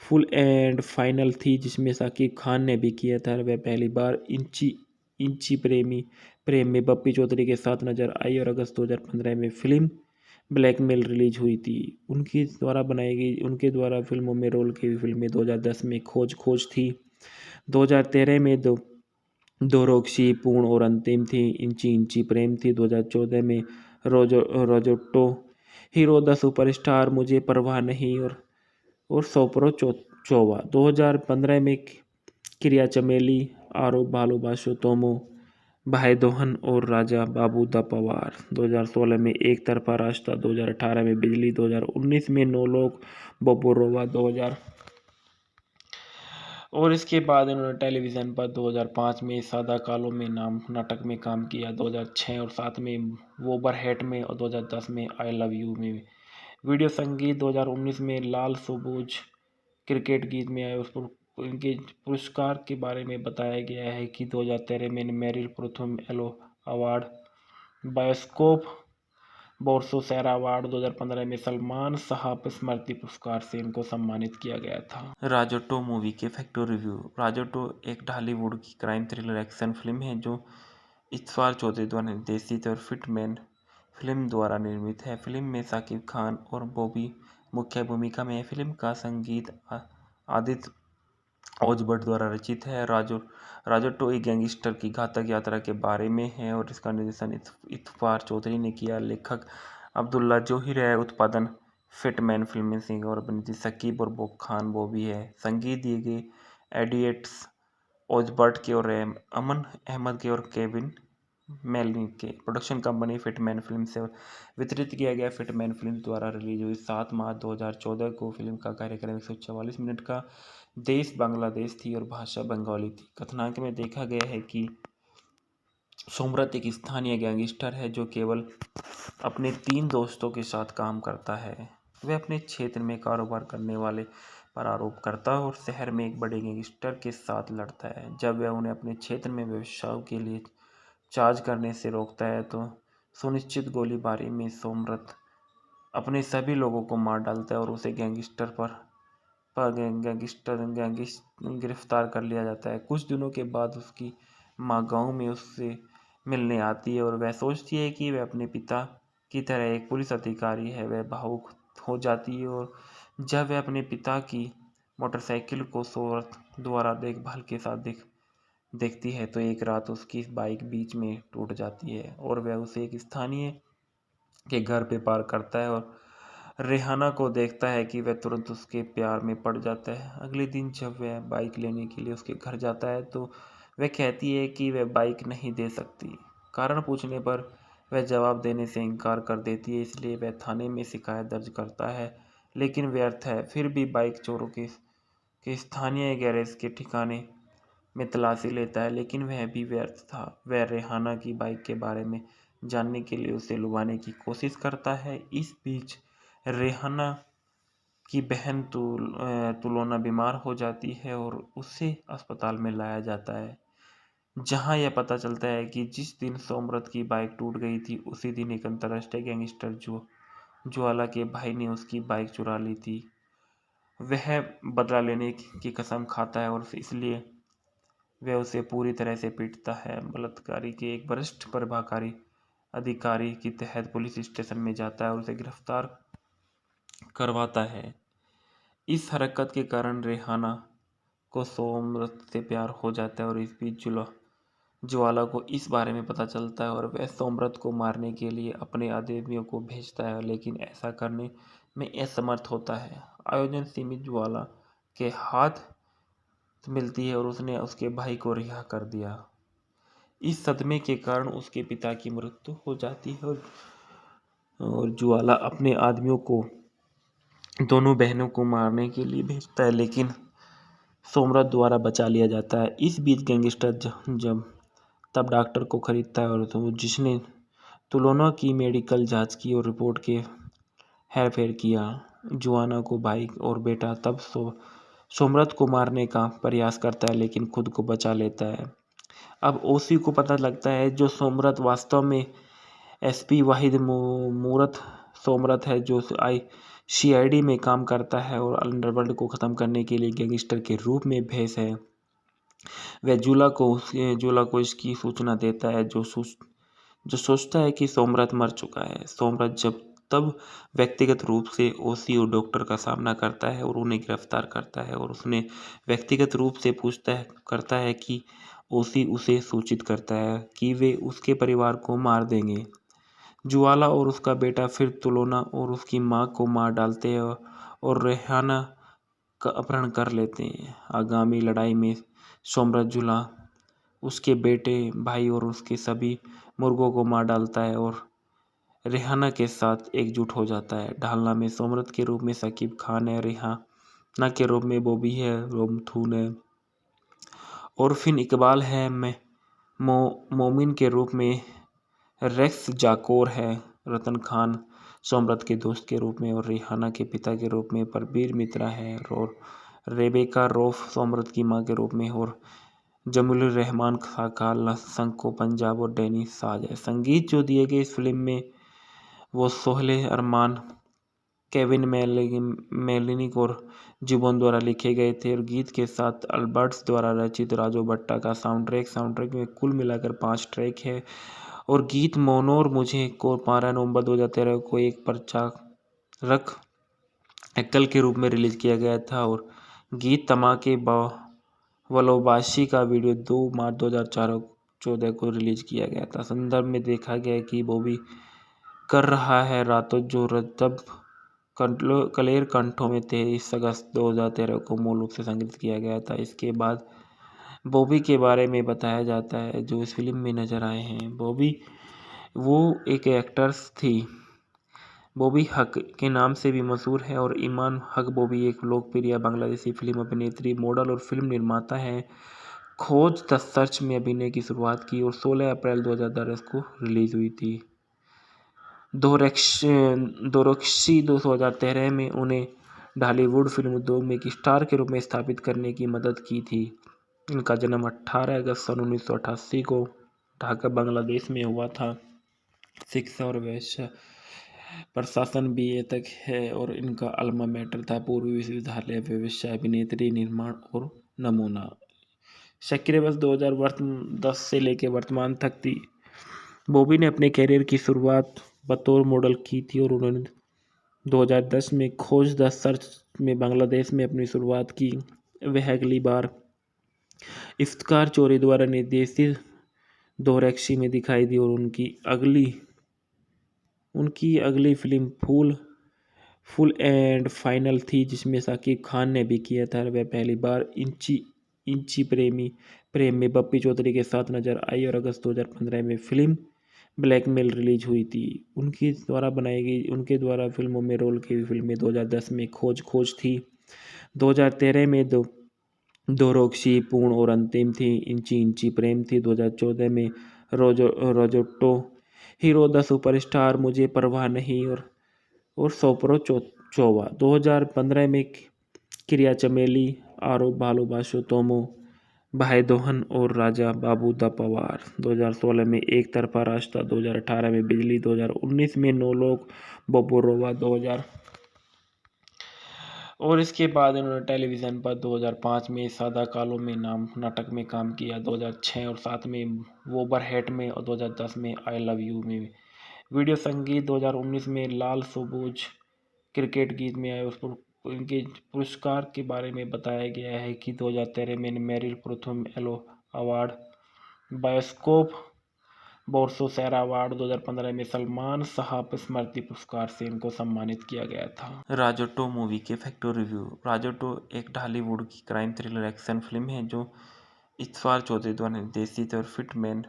A: फुल एंड फाइनल थी, जिसमें शाकिब खान ने भी किया था। वह पहली बार इंची प्रेम में बप्पी चौधरी के साथ नजर आई और अगस्त 2015 में फिल्म ब्लैकमेल रिलीज हुई थी। उनके द्वारा फिल्मों में रोल की हुई फिल्में 2010 में खोज थी, 2013 में दोरक्सी पूर्ण और अंतिम थी, इंची प्रेम थी, 2014 में रोजोटो हीरो द सुपरस्टार, मुझे परवाह नहीं और सोपरो चोवा, 2015 में क्रिया चमेली, आरो भालोबाशो तोमो, भाई दोहन और राजा बाबू द पवार। 2016 में एक तरफा रास्ता, 2018 में बिजली, 2019 में नौ लोग बोबोरोवा 2000 और इसके बाद इन्होंने टेलीविज़न पर 2005 में सादा कालो में नाम नाटक में काम किया, 2006 और 7 में वोबरहेट में और 2010 में आई लव यू में। वीडियो संगीत 2019 में लाल सबूज क्रिकेट गीत में आए। उस पर इनके पुरस्कार के बारे में बताया गया है कि 2013 में मेरिल प्रथम एलो अवार्ड, बायोस्कोप बोर्सोसेरा अवार्ड, 2015 में सलमान साहब स्मृति पुरस्कार से इनको सम्मानित किया गया था। राजोटो मूवी के फैक्ट रिव्यू। राजोटो एक ढालीवुड की क्राइम थ्रिलर एक्शन फिल्म है जो इतवार चौधरी द्वारा निर्देशित और फिटमैन फिल्म द्वारा निर्मित है। फिल्म में शाकिब खान और बॉबी मुख्य भूमिका में है। फिल्म का संगीत आदित्य ओझभट्ट द्वारा रचित है। राजोटो एक गैंगस्टर की घातक यात्रा के बारे में है और इसका निर्देशन इतवार चौधरी ने किया। लेखक अब्दुल्ला जोहिर है। उत्पादन फिटमैन फिल्म सिंह और अभिनेत्री शकीब और खान बॉबी है। संगीत दिए गए एडिएट्स ओझभट्ट के और अमन अहमद के और केविन मेलनी के। प्रोडक्शन कंपनी फिटमैन फिल्म से वितरित किया गया। फिटमैन फिल्म द्वारा रिलीज हुई 7 मार्च 2014 को। फिल्म का कार्यक्रम 144 मिनट का। देश बांग्लादेश थी और भाषा बंगाली थी। कथानक में देखा गया है कि सोमरथ एक स्थानीय गैंगस्टर है जो केवल अपने 3 दोस्तों के साथ काम करता है। वह अपने क्षेत्र में कारोबार करने वाले पर आरोप करता है और शहर में एक बड़े गैंगस्टर के साथ लड़ता है। जब वह उन्हें अपने क्षेत्र में व्यवसाय के लिए चार्ज करने से रोकता है तो सुनिश्चित गोलीबारी में सोमरथ अपने सभी लोगों को मार डालता है और उसे गिरफ्तार कर लिया जाता है। कुछ दिनों के बाद उसकी माँ गांव में उससे मिलने आती है और वह सोचती है कि वह अपने पिता की तरह एक पुलिस अधिकारी है। वह भावुक हो जाती है और जब वह अपने पिता की मोटरसाइकिल को सोमरथ द्वारा देखभाल के साथ देखती है तो एक रात उसकी बाइक बीच में टूट जाती है और वह उसे एक स्थानीय के घर पे पार्क करता है और रेहाना को देखता है कि वह तुरंत उसके प्यार में पड़ जाता है। अगले दिन जब वह बाइक लेने के लिए उसके घर जाता है तो वह कहती है कि वह बाइक नहीं दे सकती। कारण पूछने पर वह जवाब देने से इनकार कर देती है, इसलिए वह थाने में शिकायत दर्ज करता है लेकिन व्यर्थ है। फिर भी बाइक चोरों के स्थानीय गैरेज के ठिकाने में तलाशी लेता है लेकिन वह भी व्यर्थ था। वह रेहाना की बाइक के बारे में जानने के लिए उसे लुभाने की कोशिश करता है। इस बीच रेहाना की बहन तुलोना बीमार हो जाती है और उसे अस्पताल में लाया जाता है, जहां यह पता चलता है कि जिस दिन सोमरथ की बाइक टूट गई थी उसी दिन एक अंतर्राष्ट्रीय गैंगस्टर ज्वाला के भाई ने उसकी बाइक चुरा ली थी। वह बदला लेने की कसम खाता है और इसलिए वह उसे पूरी तरह से पीटता है। बलात्कारी के एक वरिष्ठ प्रभाकारी अधिकारी के तहत पुलिस स्टेशन में जाता है और उसे गिरफ्तार करवाता है। इस हरकत के कारण रेहाना को सोमरथ से प्यार हो जाता है और इस बीच ज्वाला को इस बारे में पता चलता है और वह सोमरथ को मारने के लिए अपने आदमियों को भेजता है लेकिन ऐसा करने में असमर्थ होता है। आयोजन सीमित ज्वाला के हाथ मिलती है और उसने उसके भाई को रिहा कर दिया। इस सदमे के कारण उसके पिता की मृत्यु हो जाती है और ज्वाला अपने आदमियों को दोनों बहनों को मारने के लिए भेजता है लेकिन सोमरथ द्वारा बचा लिया जाता है। इस बीच गैंगस्टर जब तब डॉक्टर को खरीदता है और तो जिसने तुलोना की मेडिकल जांच की और रिपोर्ट के हेरफेर किया। जुआना को भाई और बेटा तब सोमरथ को मारने का प्रयास करता है लेकिन खुद को बचा लेता है। अब ओसी को पता लगता है जो सोमरथ वास्तव में एसपी वाहिद मूरत सोमरथ है जो सीआईडी में काम करता है और अंडरवर्ल्ड को ख़त्म करने के लिए गैंगस्टर के रूप में भेष है। वह जूला को इसकी सूचना देता है जो सोचता है कि सोमरथ मर चुका है। सोमरथ तब व्यक्तिगत रूप से ओसी और डॉक्टर का सामना करता है और उन्हें गिरफ्तार करता है और उसने व्यक्तिगत रूप से करता है कि ओसी उसे सूचित करता है कि वे उसके परिवार को मार देंगे। ज्वाला और उसका बेटा फिर तुलोना और उसकी मां को मार डालते हैं और रेहाना का अपहरण कर लेते हैं। आगामी लड़ाई में सोमरथ उसके बेटे, भाई और उसके सभी मुर्गों को मार डालता है और रेहाना के साथ एकजुट हो जाता है। ढालना में सोमरत के रूप में शकीब खान है, रेहाना के रूप में बॉबी है, रोमथून है और फिन इकबाल है, मोमिन के रूप में रेक्स जाकोर है, रतन खान सोमरत के दोस्त के रूप में और रेहाना के पिता के रूप में परबीर मित्रा है और रेबेका रौफ सोमरत की मां के रूप में और जमीलुर रहमान खाका संको पंजाब और डैनी साज है। संगीत जो दिए गए इस फिल्म में वो सोहेल अरमान, केविन मेलिनिक और जुबोन द्वारा लिखे गए थे और गीत के साथ अल्बर्ट्स द्वारा रचित राजू भट्टा का साउंडट्रैक में कुल मिलाकर 5 ट्रैक है और गीत मोनो और मुझे को 12 नवंबर 2013 को एक प्रचारक एकल के रूप में रिलीज किया गया था और गीत तमाके वलोबाशी का वीडियो 2 मार्च 2014 को रिलीज किया गया था। संदर्भ में देखा गया कि बॉबी कर रहा है रातों जो रतब कलेर कंठों में 23 अगस्त 2013 को मूल रूप से संगीत किया गया था। इसके बाद बॉबी के बारे में बताया जाता है जो इस फिल्म में नजर आए हैं। बॉबी वो एक एक्ट्रेस थी। बॉबी हक के नाम से भी मशहूर है और ईमान हक बॉबी एक लोकप्रिय बांग्लादेशी फिल्म अभिनेत्री, मॉडल और फिल्म निर्माता है। खोज द सर्च में अभिनय की शुरुआत की और 16 अप्रैल 2010 को रिलीज हुई थी। दोरक्सी 2013 में उन्हें ढालीवुड फिल्म उद्योग में एक स्टार के रूप में स्थापित करने की मदद की थी। इनका जन्म 18 अगस्त सन 1988 को ढाका बांग्लादेश में हुआ था। शिक्षा और व्यवसाय प्रशासन BA तक है और इनका अल्मा मैटर था पूर्वी विश्वविद्यालय व्यवसाय, अभिनेत्री, निर्माण और नमूना। सक्रिय वर्ष 2010 से लेकर वर्तमान तक थी। बॉबी ने अपने कैरियर की शुरुआत बतौर मॉडल की थी और उन्होंने 2010 में खोज द सर्च में बांग्लादेश में अपनी शुरुआत की। वह अगली बार इफ्तिकार चौधरी द्वारा निर्देशित दोरक्सी में दिखाई दी और उनकी अगली फिल्म फुल एंड फाइनल थी जिसमें शाकिब खान ने भी किया था। वह पहली बार इंची प्रेम में बप्पी चौधरी के साथ नजर आई और अगस्त 2015 में फिल्म ब्लैकमेल रिलीज हुई थी। उनके द्वारा फिल्मों में रोल की फिल्में 2010 में खोज थी, 2013 में दोरक्सी पूर्ण और अंतिम थी, इंची प्रेम थी, 2014 में रोजोटो हीरो द सुपरस्टार, मुझे परवाह नहीं और सोपरो चोवा, 2015 में क्रिया चमेली, आरो भालोबाशो तोमो, भाई दोहन और राजा बाबू द पवार, 2016 में एक तरफा रास्ता, 2018 में बिजली, 2019 में नो लोग बोबोरोवा, 2000 और इसके बाद इन्होंने टेलीविज़न पर 2005 में सादा कालो में नाम नाटक में काम किया, 2006 और 7 में वोबरहेट में और 2010 में आई लव यू में। वीडियो संगीत 2019 में लाल सबूज क्रिकेट गीत में आए। उस पर इनके पुरस्कार के बारे में बताया गया है कि 2013 में मेरिल प्रथम एलो अवार्ड, बायोस्कोप बोर्सो सैरा अवार्ड, 2015 में सलमान साहब स्मृति पुरस्कार से इनको सम्मानित किया गया था। राजोटो मूवी के फैक्टर रिव्यू। राजोटो एक ढालीवुड की क्राइम थ्रिलर एक्शन फिल्म है जो इत्फार चौधरी द्वारा निर्देशित और फिटमैन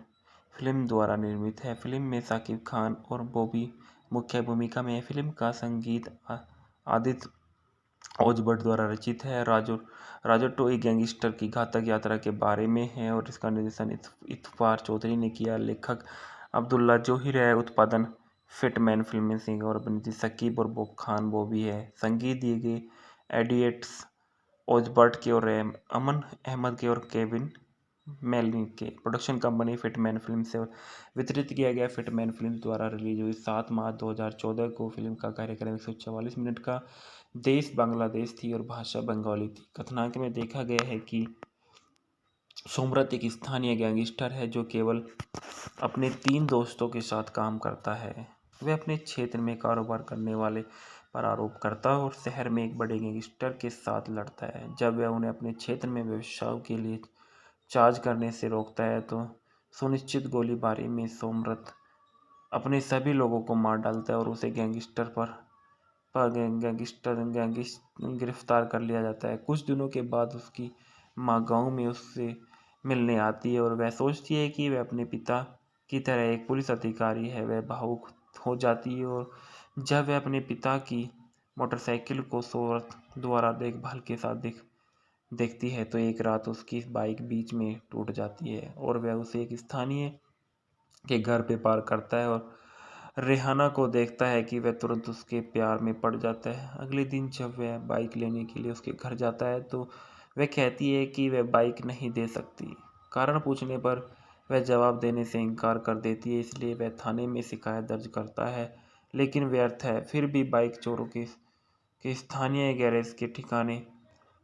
A: फिल्म द्वारा निर्मित है। फिल्म में शाकिब खान और बॉबी मुख्य भूमिका में है। फिल्म का संगीत आदित्य ओज भट्ट द्वारा रचित है। राजोटो एक गैंगस्टर की घातक यात्रा के बारे में है और इसका निर्देशन इत्फार चौधरी ने किया। लेखक अब्दुल्ला जोहिर है। उत्पादन फिटमैन फिल्में सिंह और अभिनेत्री शकीब और बॉब खान बॉबी है। संगीत दिए गए एडिएट्स ओजबर्ट के और अमन अहमद के और केविन मेलिनिक के। प्रोडक्शन कंपनी फिटमैन फिल्म से वितरित किया गया। फिटमैन फिल्म द्वारा रिलीज हुई 7 मार्च 2014 को। फिल्म का कार्यक्रम 144 मिनट का। देश बांग्लादेश थी और भाषा बंगाली थी। कथानक में देखा गया है कि सोमरत एक स्थानीय गैंगस्टर है जो केवल अपने 3 दोस्तों के साथ काम करता है। वह अपने क्षेत्र में कारोबार करने वाले पर आरोप करता है और शहर में एक बड़े गैंगस्टर के साथ लड़ता है। जब वह उन्हें अपने क्षेत्र में व्यवसाय के लिए चार्ज करने से रोकता है तो सुनिश्चित गोलीबारी में सोमरत अपने सभी लोगों को मार डालता है और उसे गिरफ्तार कर लिया जाता है। कुछ दिनों के बाद उसकी मां गांव में उससे मिलने आती है और वह सोचती है कि वह अपने पिता की तरह एक पुलिस अधिकारी है। वह भावुक हो जाती है और जब वह अपने पिता की मोटरसाइकिल को शोहरत द्वारा देखभाल के साथ देखती है तो एक रात उसकी बाइक बीच में टूट जाती है और वह उसे एक स्थानीय के घर पे पार करता है और रेहाना को देखता है कि वह तुरंत उसके प्यार में पड़ जाता है। अगले दिन जब वह बाइक लेने के लिए उसके घर जाता है तो वह कहती है कि वह बाइक नहीं दे सकती। कारण पूछने पर वह जवाब देने से इनकार कर देती है, इसलिए वह थाने में शिकायत दर्ज करता है, लेकिन व्यर्थ है। फिर भी बाइक चोरों के स्थानीय गैरेज के ठिकाने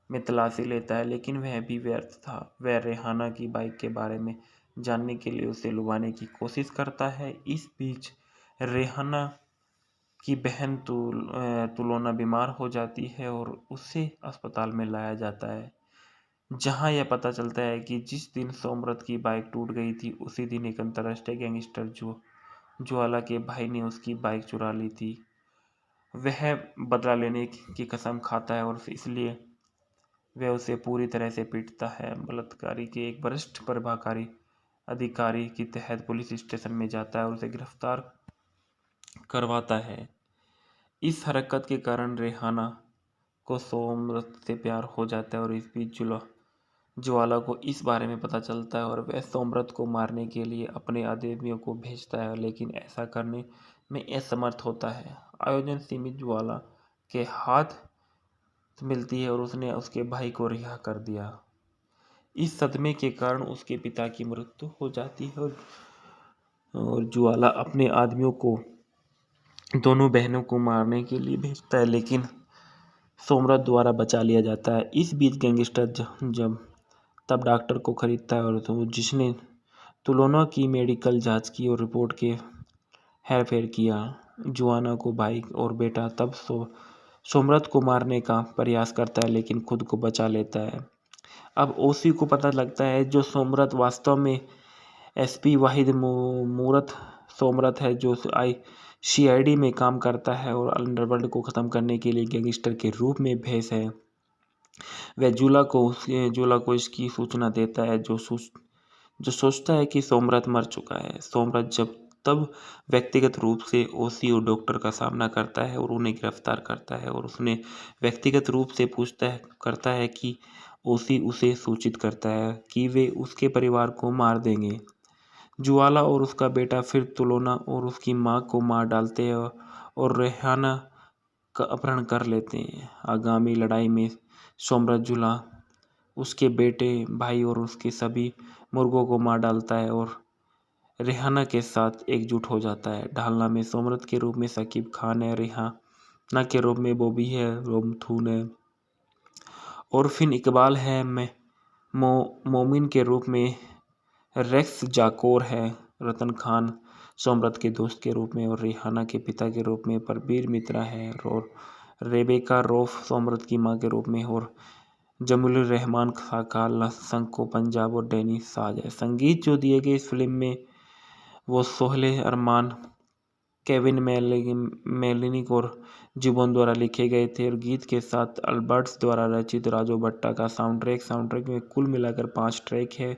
A: में तलाशी लेता है, लेकिन वह भी व्यर्थ था। वह रेहाना की बाइक के बारे में जानने के लिए उसे लुभाने की कोशिश करता है। इस बीच रेहाना की बहन तुलोना बीमार हो जाती है और उसे अस्पताल में लाया जाता है, जहां यह पता चलता है कि जिस दिन सोमरथ की बाइक टूट गई थी उसी दिन एक अंतर्राष्ट्रीय गैंगस्टर ज्वाला के भाई ने उसकी बाइक चुरा ली थी। वह बदला लेने की कसम खाता है और इसलिए वह उसे पूरी तरह से पीटता है। बलात्कारी के एक वरिष्ठ प्रभाकारी अधिकारी के तहत पुलिस स्टेशन में जाता है और उसे गिरफ्तार करवाता है। इस हरकत के कारण रेहाना को सोमरथ से प्यार हो जाता है और इस बीच ज्वाला को इस बारे में पता चलता है और वह सोमरथ को मारने के लिए अपने आदमियों को भेजता है, लेकिन ऐसा करने में असमर्थ होता है। आयोजन सीमित ज्वाला के हाथ मिलती है और उसने उसके भाई को रिहा कर दिया। इस सदमे के कारण उसके पिता की मृत्यु हो जाती है और ज्वाला अपने आदमियों को दोनों बहनों को मारने के लिए भेजता है, लेकिन सोमरथ द्वारा बचा लिया जाता है। इस बीच गैंगस्टर जब तब डॉक्टर को खरीदता है और तो जिसने तुलोना की मेडिकल जांच की और रिपोर्ट के हेरफेर किया। जुआना को भाई और बेटा तब सोमरथ को मारने का प्रयास करता है, लेकिन खुद को बचा लेता है। अब ओसी को पता लगता है जो सोमरथ वास्तव में एसपी वाहिद मूरत सोमरथ है, जो सीआईडी में काम करता है और अंडरवर्ल्ड को ख़त्म करने के लिए गैंगस्टर के रूप में भेष है। वह जूला को इसकी सूचना देता है, जो सोचता है कि सोमरथ मर चुका है। सोमरथ जब तब व्यक्तिगत रूप से ओसी और डॉक्टर का सामना करता है और उन्हें गिरफ्तार करता है और उसने व्यक्तिगत रूप से करता है कि ओसी उसे सूचित करता है कि वे उसके परिवार को मार देंगे। जुआला और उसका बेटा फिर तुलोना और उसकी मां को मार डालते हैं और रेहाना का अपहरण कर लेते हैं। आगामी लड़ाई में सोमरथ जुला उसके बेटे भाई और उसके सभी मुर्गों को मार डालता है और रेहाना के साथ एकजुट हो जाता है। ढालना में सोमरथ के रूप में शकीब खान है, रेहाना के रूप में बॉबी है, रोमथून है और फिन इकबाल है, मोमिन के रूप में रेक्स जाकोर है, रतन खान सोमरथ के दोस्त के रूप में और रेहाना के पिता के रूप में परबीर मित्रा है और रेबेका रौफ सोमरथ की मां के रूप में और जमील रहमान खाका संको पंजाब और डैनी साज है। संगीत जो दिए गए इस फिल्म में वो सोहेल अरमान, केविन मेलिनिक और जुबोन द्वारा लिखे गए थे और गीत के साथ अल्बर्ट्स द्वारा रचित राजू भट्टा का साउंडट्रैक में कुल मिलाकर 5 ट्रैक है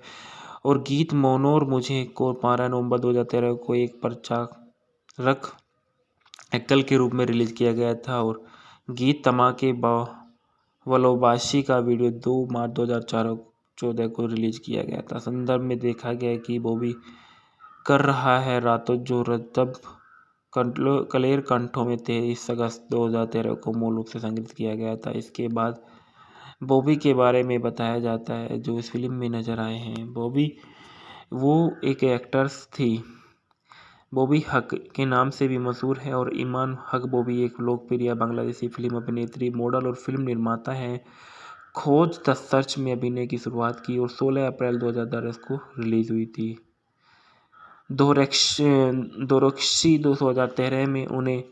A: और गीत मोनोर मुझे को 12 नवंबर 2013 को एक प्रचारक एकल के रूप में रिलीज किया गया था और गीत तमाके वलोबाशी का वीडियो 2 मार्च 2014 को रिलीज किया गया था। संदर्भ में देखा गया कि बॉबी कर रहा है रातों जो तब क्लेयर कंठों में 23 अगस्त 2013 को मूल रूप से संग्रहित किया गया था। इसके बाद बॉबी के बारे में बताया जाता है जो इस फिल्म में नजर आए हैं। बॉबी वो एक एक्ट्रेस थी। बॉबी हक के नाम से भी मशहूर है और ईमान हक बॉबी एक लोकप्रिय बांग्लादेशी फिल्म अभिनेत्री, मॉडल और फिल्म निर्माता है। खोज द सर्च में अभिनय की शुरुआत की और 16 अप्रैल 2010 को रिलीज हुई थी। दोरक्सी 2013 में उन्हें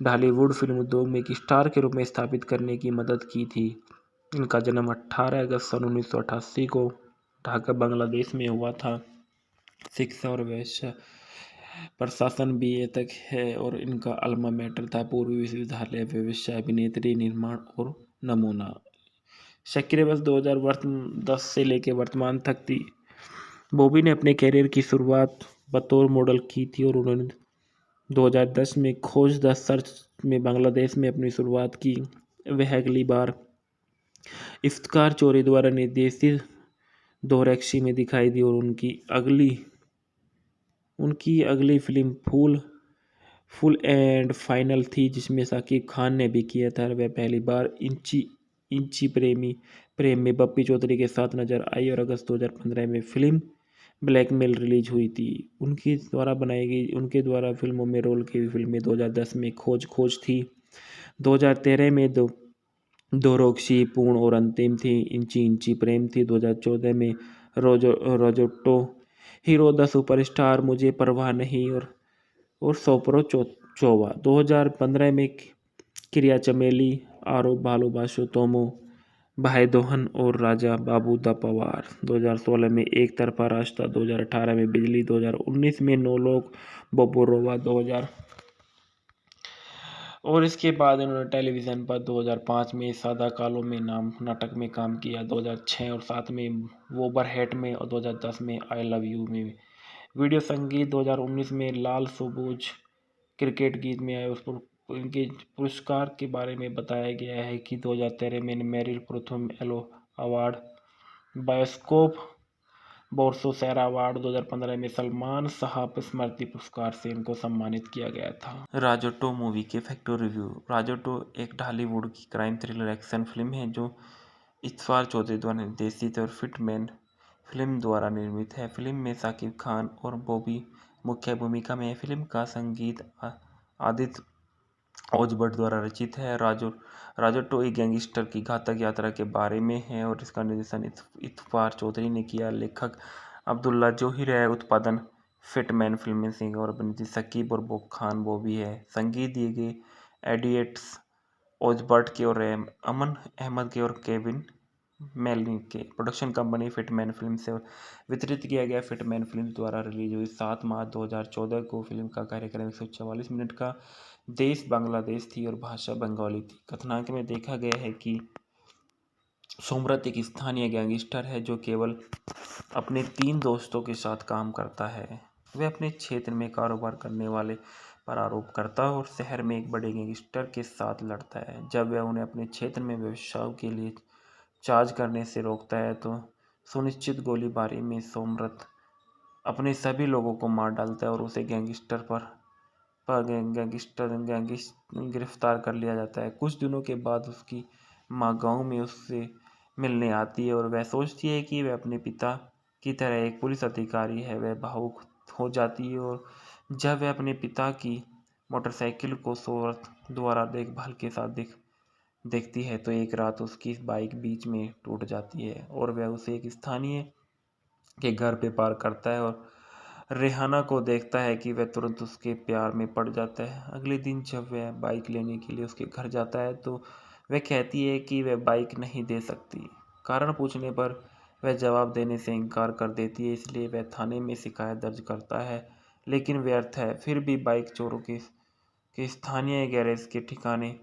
A: ढालीवुड फिल्म उद्योग में एक स्टार के रूप में स्थापित करने की मदद की थी। इनका जन्म 18 अगस्त सन 1988 को ढाका बांग्लादेश में हुआ था। शिक्षा और व्यवसाय प्रशासन BA तक है और इनका अल्मा मैटर था पूर्वी विश्वविद्यालय व्यवसाय अभिनेत्री निर्माण और नमूना। सक्रिय वर्ष 2010 से लेकर वर्तमान तक थी। बॉबी ने अपने कैरियर की शुरुआत बतौर मॉडल की थी और उन्होंने 2010 में खोज द सर्च में बांग्लादेश में अपनी शुरुआत की। वह अगली बार इफ्तिकार चौधरी द्वारा निर्देशित दोरैक्शी में दिखाई दी और उनकी अगली फिल्म फुल एंड फाइनल थी, जिसमें शाकिब खान ने भी किया था। वह पहली बार इंची प्रेम में बप्पी चौधरी के साथ नजर आई और अगस्त 2015 में फिल्म ब्लैकमेल रिलीज हुई थी। उनके द्वारा फिल्मों में रोल की हुई फिल्में 2010 में खोज थी, 2013 में दोरैक्शी पूर्ण और अंतिम थी, इंची प्रेम थी, 2014 में रोजोटो हीरो द सुपरस्टार, मुझे परवाह नहीं और सोपरो चोवा। 2015 में क्रिया चमेली, आरो भालोबाशो तोमो, भाई दोहन और राजा बाबू द पवार। 2016 में एक तरफा रास्ता, 2018 में बिजली, 2019 में नौ लोग बोबोरोवा, 2000 और इसके बाद उन्होंने टेलीविज़न पर 2005 में सादा कालो में नाम नाटक में काम किया, 2006 और 2007 में वोबरहेट में और 2010 में आई लव यू में। वीडियो संगीत 2019 में लाल सबूज क्रिकेट गीत में आए। उस पर इनके पुरस्कार के बारे में बताया गया है कि 2013 में मेरिल प्रथम एलो अवार्ड, बायोस्कोप बोर्सोसेरा अवार्ड, 2015 में सलमान साहब स्मृति पुरस्कार से इनको सम्मानित किया गया था। राजोटो मूवी के फैक्टर रिव्यू। राजोटो एक ढालीवुड की क्राइम थ्रिलर एक्शन फिल्म है जो इत्फार चौधरी द्वारा निर्देशित और फिटमैन फिल्म द्वारा निर्मित है। फिल्म में शाकिब खान और बॉबी मुख्य भूमिका में है। फिल्म का संगीत आदित्य ओझभट्ट द्वारा रचित है। राजोटो एक गैंगस्टर की घातक यात्रा के बारे में है और इसका निर्देशन इत्फार चौधरी ने किया। लेखक अब्दुल्ला जोहिर है। उत्पादन फिटमैन फिल्में सिंह और अभिनेत्री शकीब और खान बॉबी है। संगीत दिए गए एडिएट्स ओझभट्ट के और अमन अहमद के और केविन मेलनिक के। प्रोडक्शन कंपनी फिटमैन फिल्म से वितरित किया गया। फिटमैन फिल्म द्वारा रिलीज हुई 7 मार्च 2014 को। फिल्म का कार्यक्रम 144 मिनट का, देश बांग्लादेश थी और भाषा बंगाली थी। कथानक में देखा गया है कि सोमरत एक स्थानीय गैंगस्टर है जो केवल अपने 3 दोस्तों के साथ काम करता है। वह अपने क्षेत्र में कारोबार करने वाले पर आरोप करता है और शहर में एक बड़े गैंगस्टर के साथ लड़ता है। जब वह उन्हें अपने क्षेत्र में व्यवसाय के लिए चार्ज करने से रोकता है तो सुनिश्चित गोलीबारी में सोमरत अपने सभी लोगों को मार डालता है और उसे गिरफ्तार कर लिया जाता है। कुछ दिनों के बाद उसकी माँ गांव में उससे मिलने आती है और वह सोचती है कि वह अपने पिता की तरह एक पुलिस अधिकारी है। वह भावुक हो जाती है और जब वह अपने पिता की मोटरसाइकिल को सोमरत द्वारा देखभाल के साथ देखती है तो एक रात उसकी बाइक बीच में टूट जाती है और वह उसे एक स्थानीय के घर पे पार्क करता है और रेहाना को देखता है कि वह तुरंत उसके प्यार में पड़ जाता है। अगले दिन जब वह बाइक लेने के लिए उसके घर जाता है तो वह कहती है कि वह बाइक नहीं दे सकती। कारण पूछने पर वह जवाब देने से इनकार कर देती है, इसलिए वह थाने में शिकायत दर्ज करता है, लेकिन व्यर्थ है। फिर भी बाइक चोरों के स्थानीय गैरेज के ठिकाने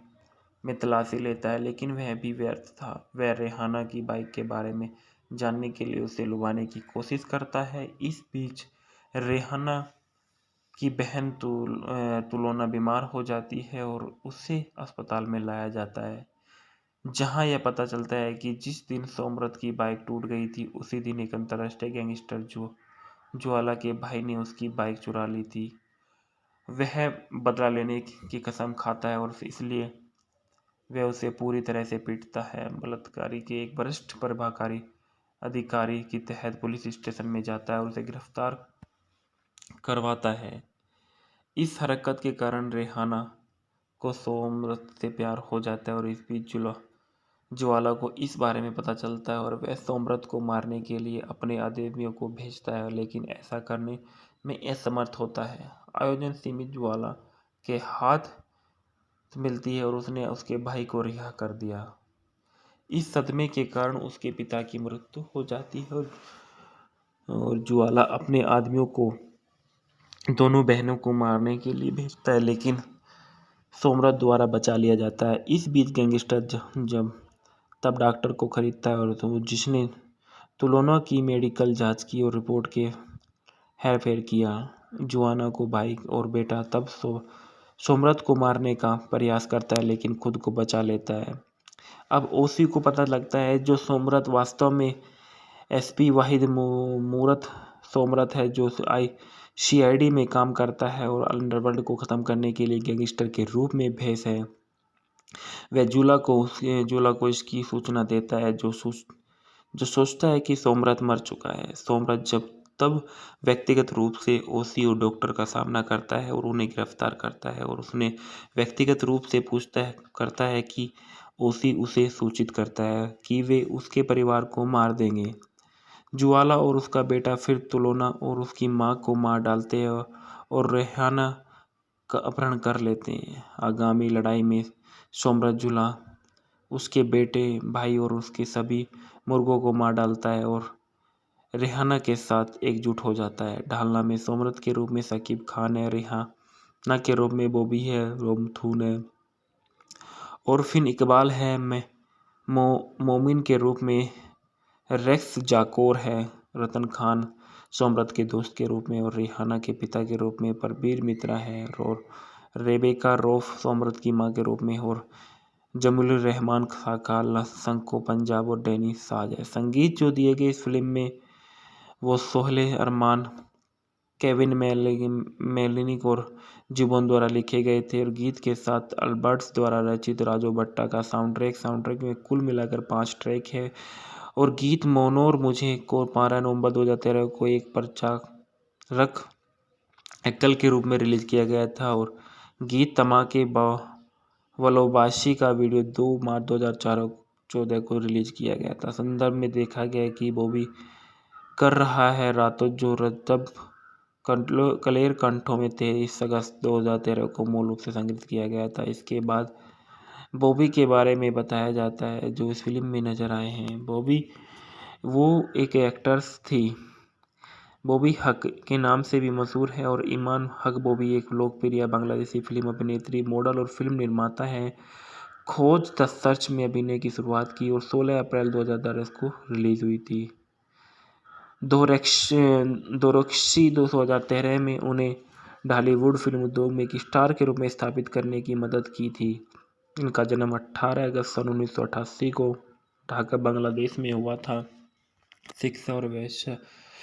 A: में तलाशी लेता है, लेकिन वह भी व्यर्थ था। वह रेहाना की बाइक के बारे में जानने के लिए उसे लुभाने की कोशिश करता है। इस बीच रेहाना की बहन तुलोना बीमार हो जाती है और उसे अस्पताल में लाया जाता है, जहां यह पता चलता है कि जिस दिन सोमरत की बाइक टूट गई थी उसी दिन एक अंतर्राष्ट्रीय गैंगस्टर ज्वाला के भाई ने उसकी बाइक चुरा ली थी। वह बदला लेने की कसम खाता है और इसलिए वह उसे पूरी तरह से पीटता है। बलात्कारी के एक वरिष्ठ प्रभाकारी अधिकारी के तहत पुलिस स्टेशन में जाता है और उसे गिरफ्तार करवाता है। इस हरकत के कारण रेहाना को सोमरत से प्यार हो जाता है और इस बीच ज्वाला को इस बारे में पता चलता है और वह सोमरत को मारने के लिए अपने आदमियों को भेजता है, लेकिन ऐसा करने में असमर्थ होता है। आयोजन सीमित ज्वाला के हाथ मिलती है और उसने उसके भाई को रिहा कर दिया। इस सदमे के कारण उसके पिता की मृत्यु हो जाती है और ज्वाला अपने आदमियों को दोनों बहनों को मारने के लिए भेजता है, लेकिन सोमरत द्वारा बचा लिया जाता है। इस बीच गैंगस्टर जब तब डॉक्टर को खरीदता है और जिसने तुलना की, मेडिकल जांच की और रिपोर्ट के हेरफेर किया। जुआना को भाई और बेटा तब सोमरथ को मारने का प्रयास करता है लेकिन खुद को बचा लेता है। अब ओसी को पता लगता है जो सोमरथ वास्तव में एसपी वाहिद मूरत सोमरथ है, जो सीआईडी में काम करता है और अंडरवर्ल्ड को ख़त्म करने के लिए गैंगस्टर के रूप में भेष है। वह जूला को इसकी सूचना देता है, जो सोचता है कि सोमरथ मर चुका है। सोमरथ तब व्यक्तिगत रूप से ओसी और डॉक्टर का सामना करता है और उन्हें गिरफ्तार करता है, और उसने व्यक्तिगत रूप से करता है कि ओसी उसे सूचित करता है कि वे उसके परिवार को मार देंगे। जुआला और उसका बेटा फिर तुलोना और उसकी मां को मार डालते हैं और रेहाना का अपहरण कर लेते हैं। आगामी लड़ाई में सोमरथ जुला उसके बेटे, भाई और उसके सभी मुर्गों को मार डालता है और रेहाना के साथ एकजुट हो जाता है। ढालना में सोमरथ के रूप में शकीब खान है, रेहाना के रूप में बॉबी है, रोमथून है और फिन इकबाल है, मोमिन के रूप में रेक्स जाकोर है, रतन खान सोमरथ के दोस्त के रूप में और रेहाना के पिता के रूप में परबीर मित्रा है, और रेबेका रौफ सोमरथ की मां के रूप में, और जमीलुर रहमान खाका संको पंजाब और डैनी साज है। संगीत जो दिए गए इस फिल्म में वो सोहेल अरमान, केविन मेलिनिक और जुबोन द्वारा लिखे गए थे, और गीत के साथ अल्बर्ट्स द्वारा रचित राजू भट्टा का साउंडट्रैक में कुल मिलाकर 5 ट्रैक है। और गीत मोनोर मुझे को 15 नवंबर 2013 को एक प्रचारक एकल के रूप में रिलीज किया गया था, और गीत तमाके वलोबाशी का वीडियो 2 मार्च 2014 को रिलीज किया गया था। संदर्भ में देखा गया कि बॉबी कर रहा है रातों जो तब कलेर कंठों में 23 अगस्त 2013 को मूल रूप से संग्रहित किया गया था। इसके बाद बॉबी के बारे में बताया जाता है जो इस फिल्म में नजर आए हैं। बॉबी वो एक एक्ट्रेस थी। बॉबी हक के नाम से भी मशहूर है, और ईमान हक बॉबी एक लोकप्रिय बांग्लादेशी फिल्म अभिनेत्री, मॉडल और फिल्म निर्माता है। खोज द सर्च में अभिनय की शुरुआत की और 16 अप्रैल 2010 को रिलीज हुई थी। दोरक्सी 2013 में उन्हें ढालीवुड फिल्म उद्योग में एक स्टार के रूप में स्थापित करने की मदद की थी। इनका जन्म 18 अगस्त सन 1988 को ढाका बांग्लादेश में हुआ था। शिक्षा और व्यवसाय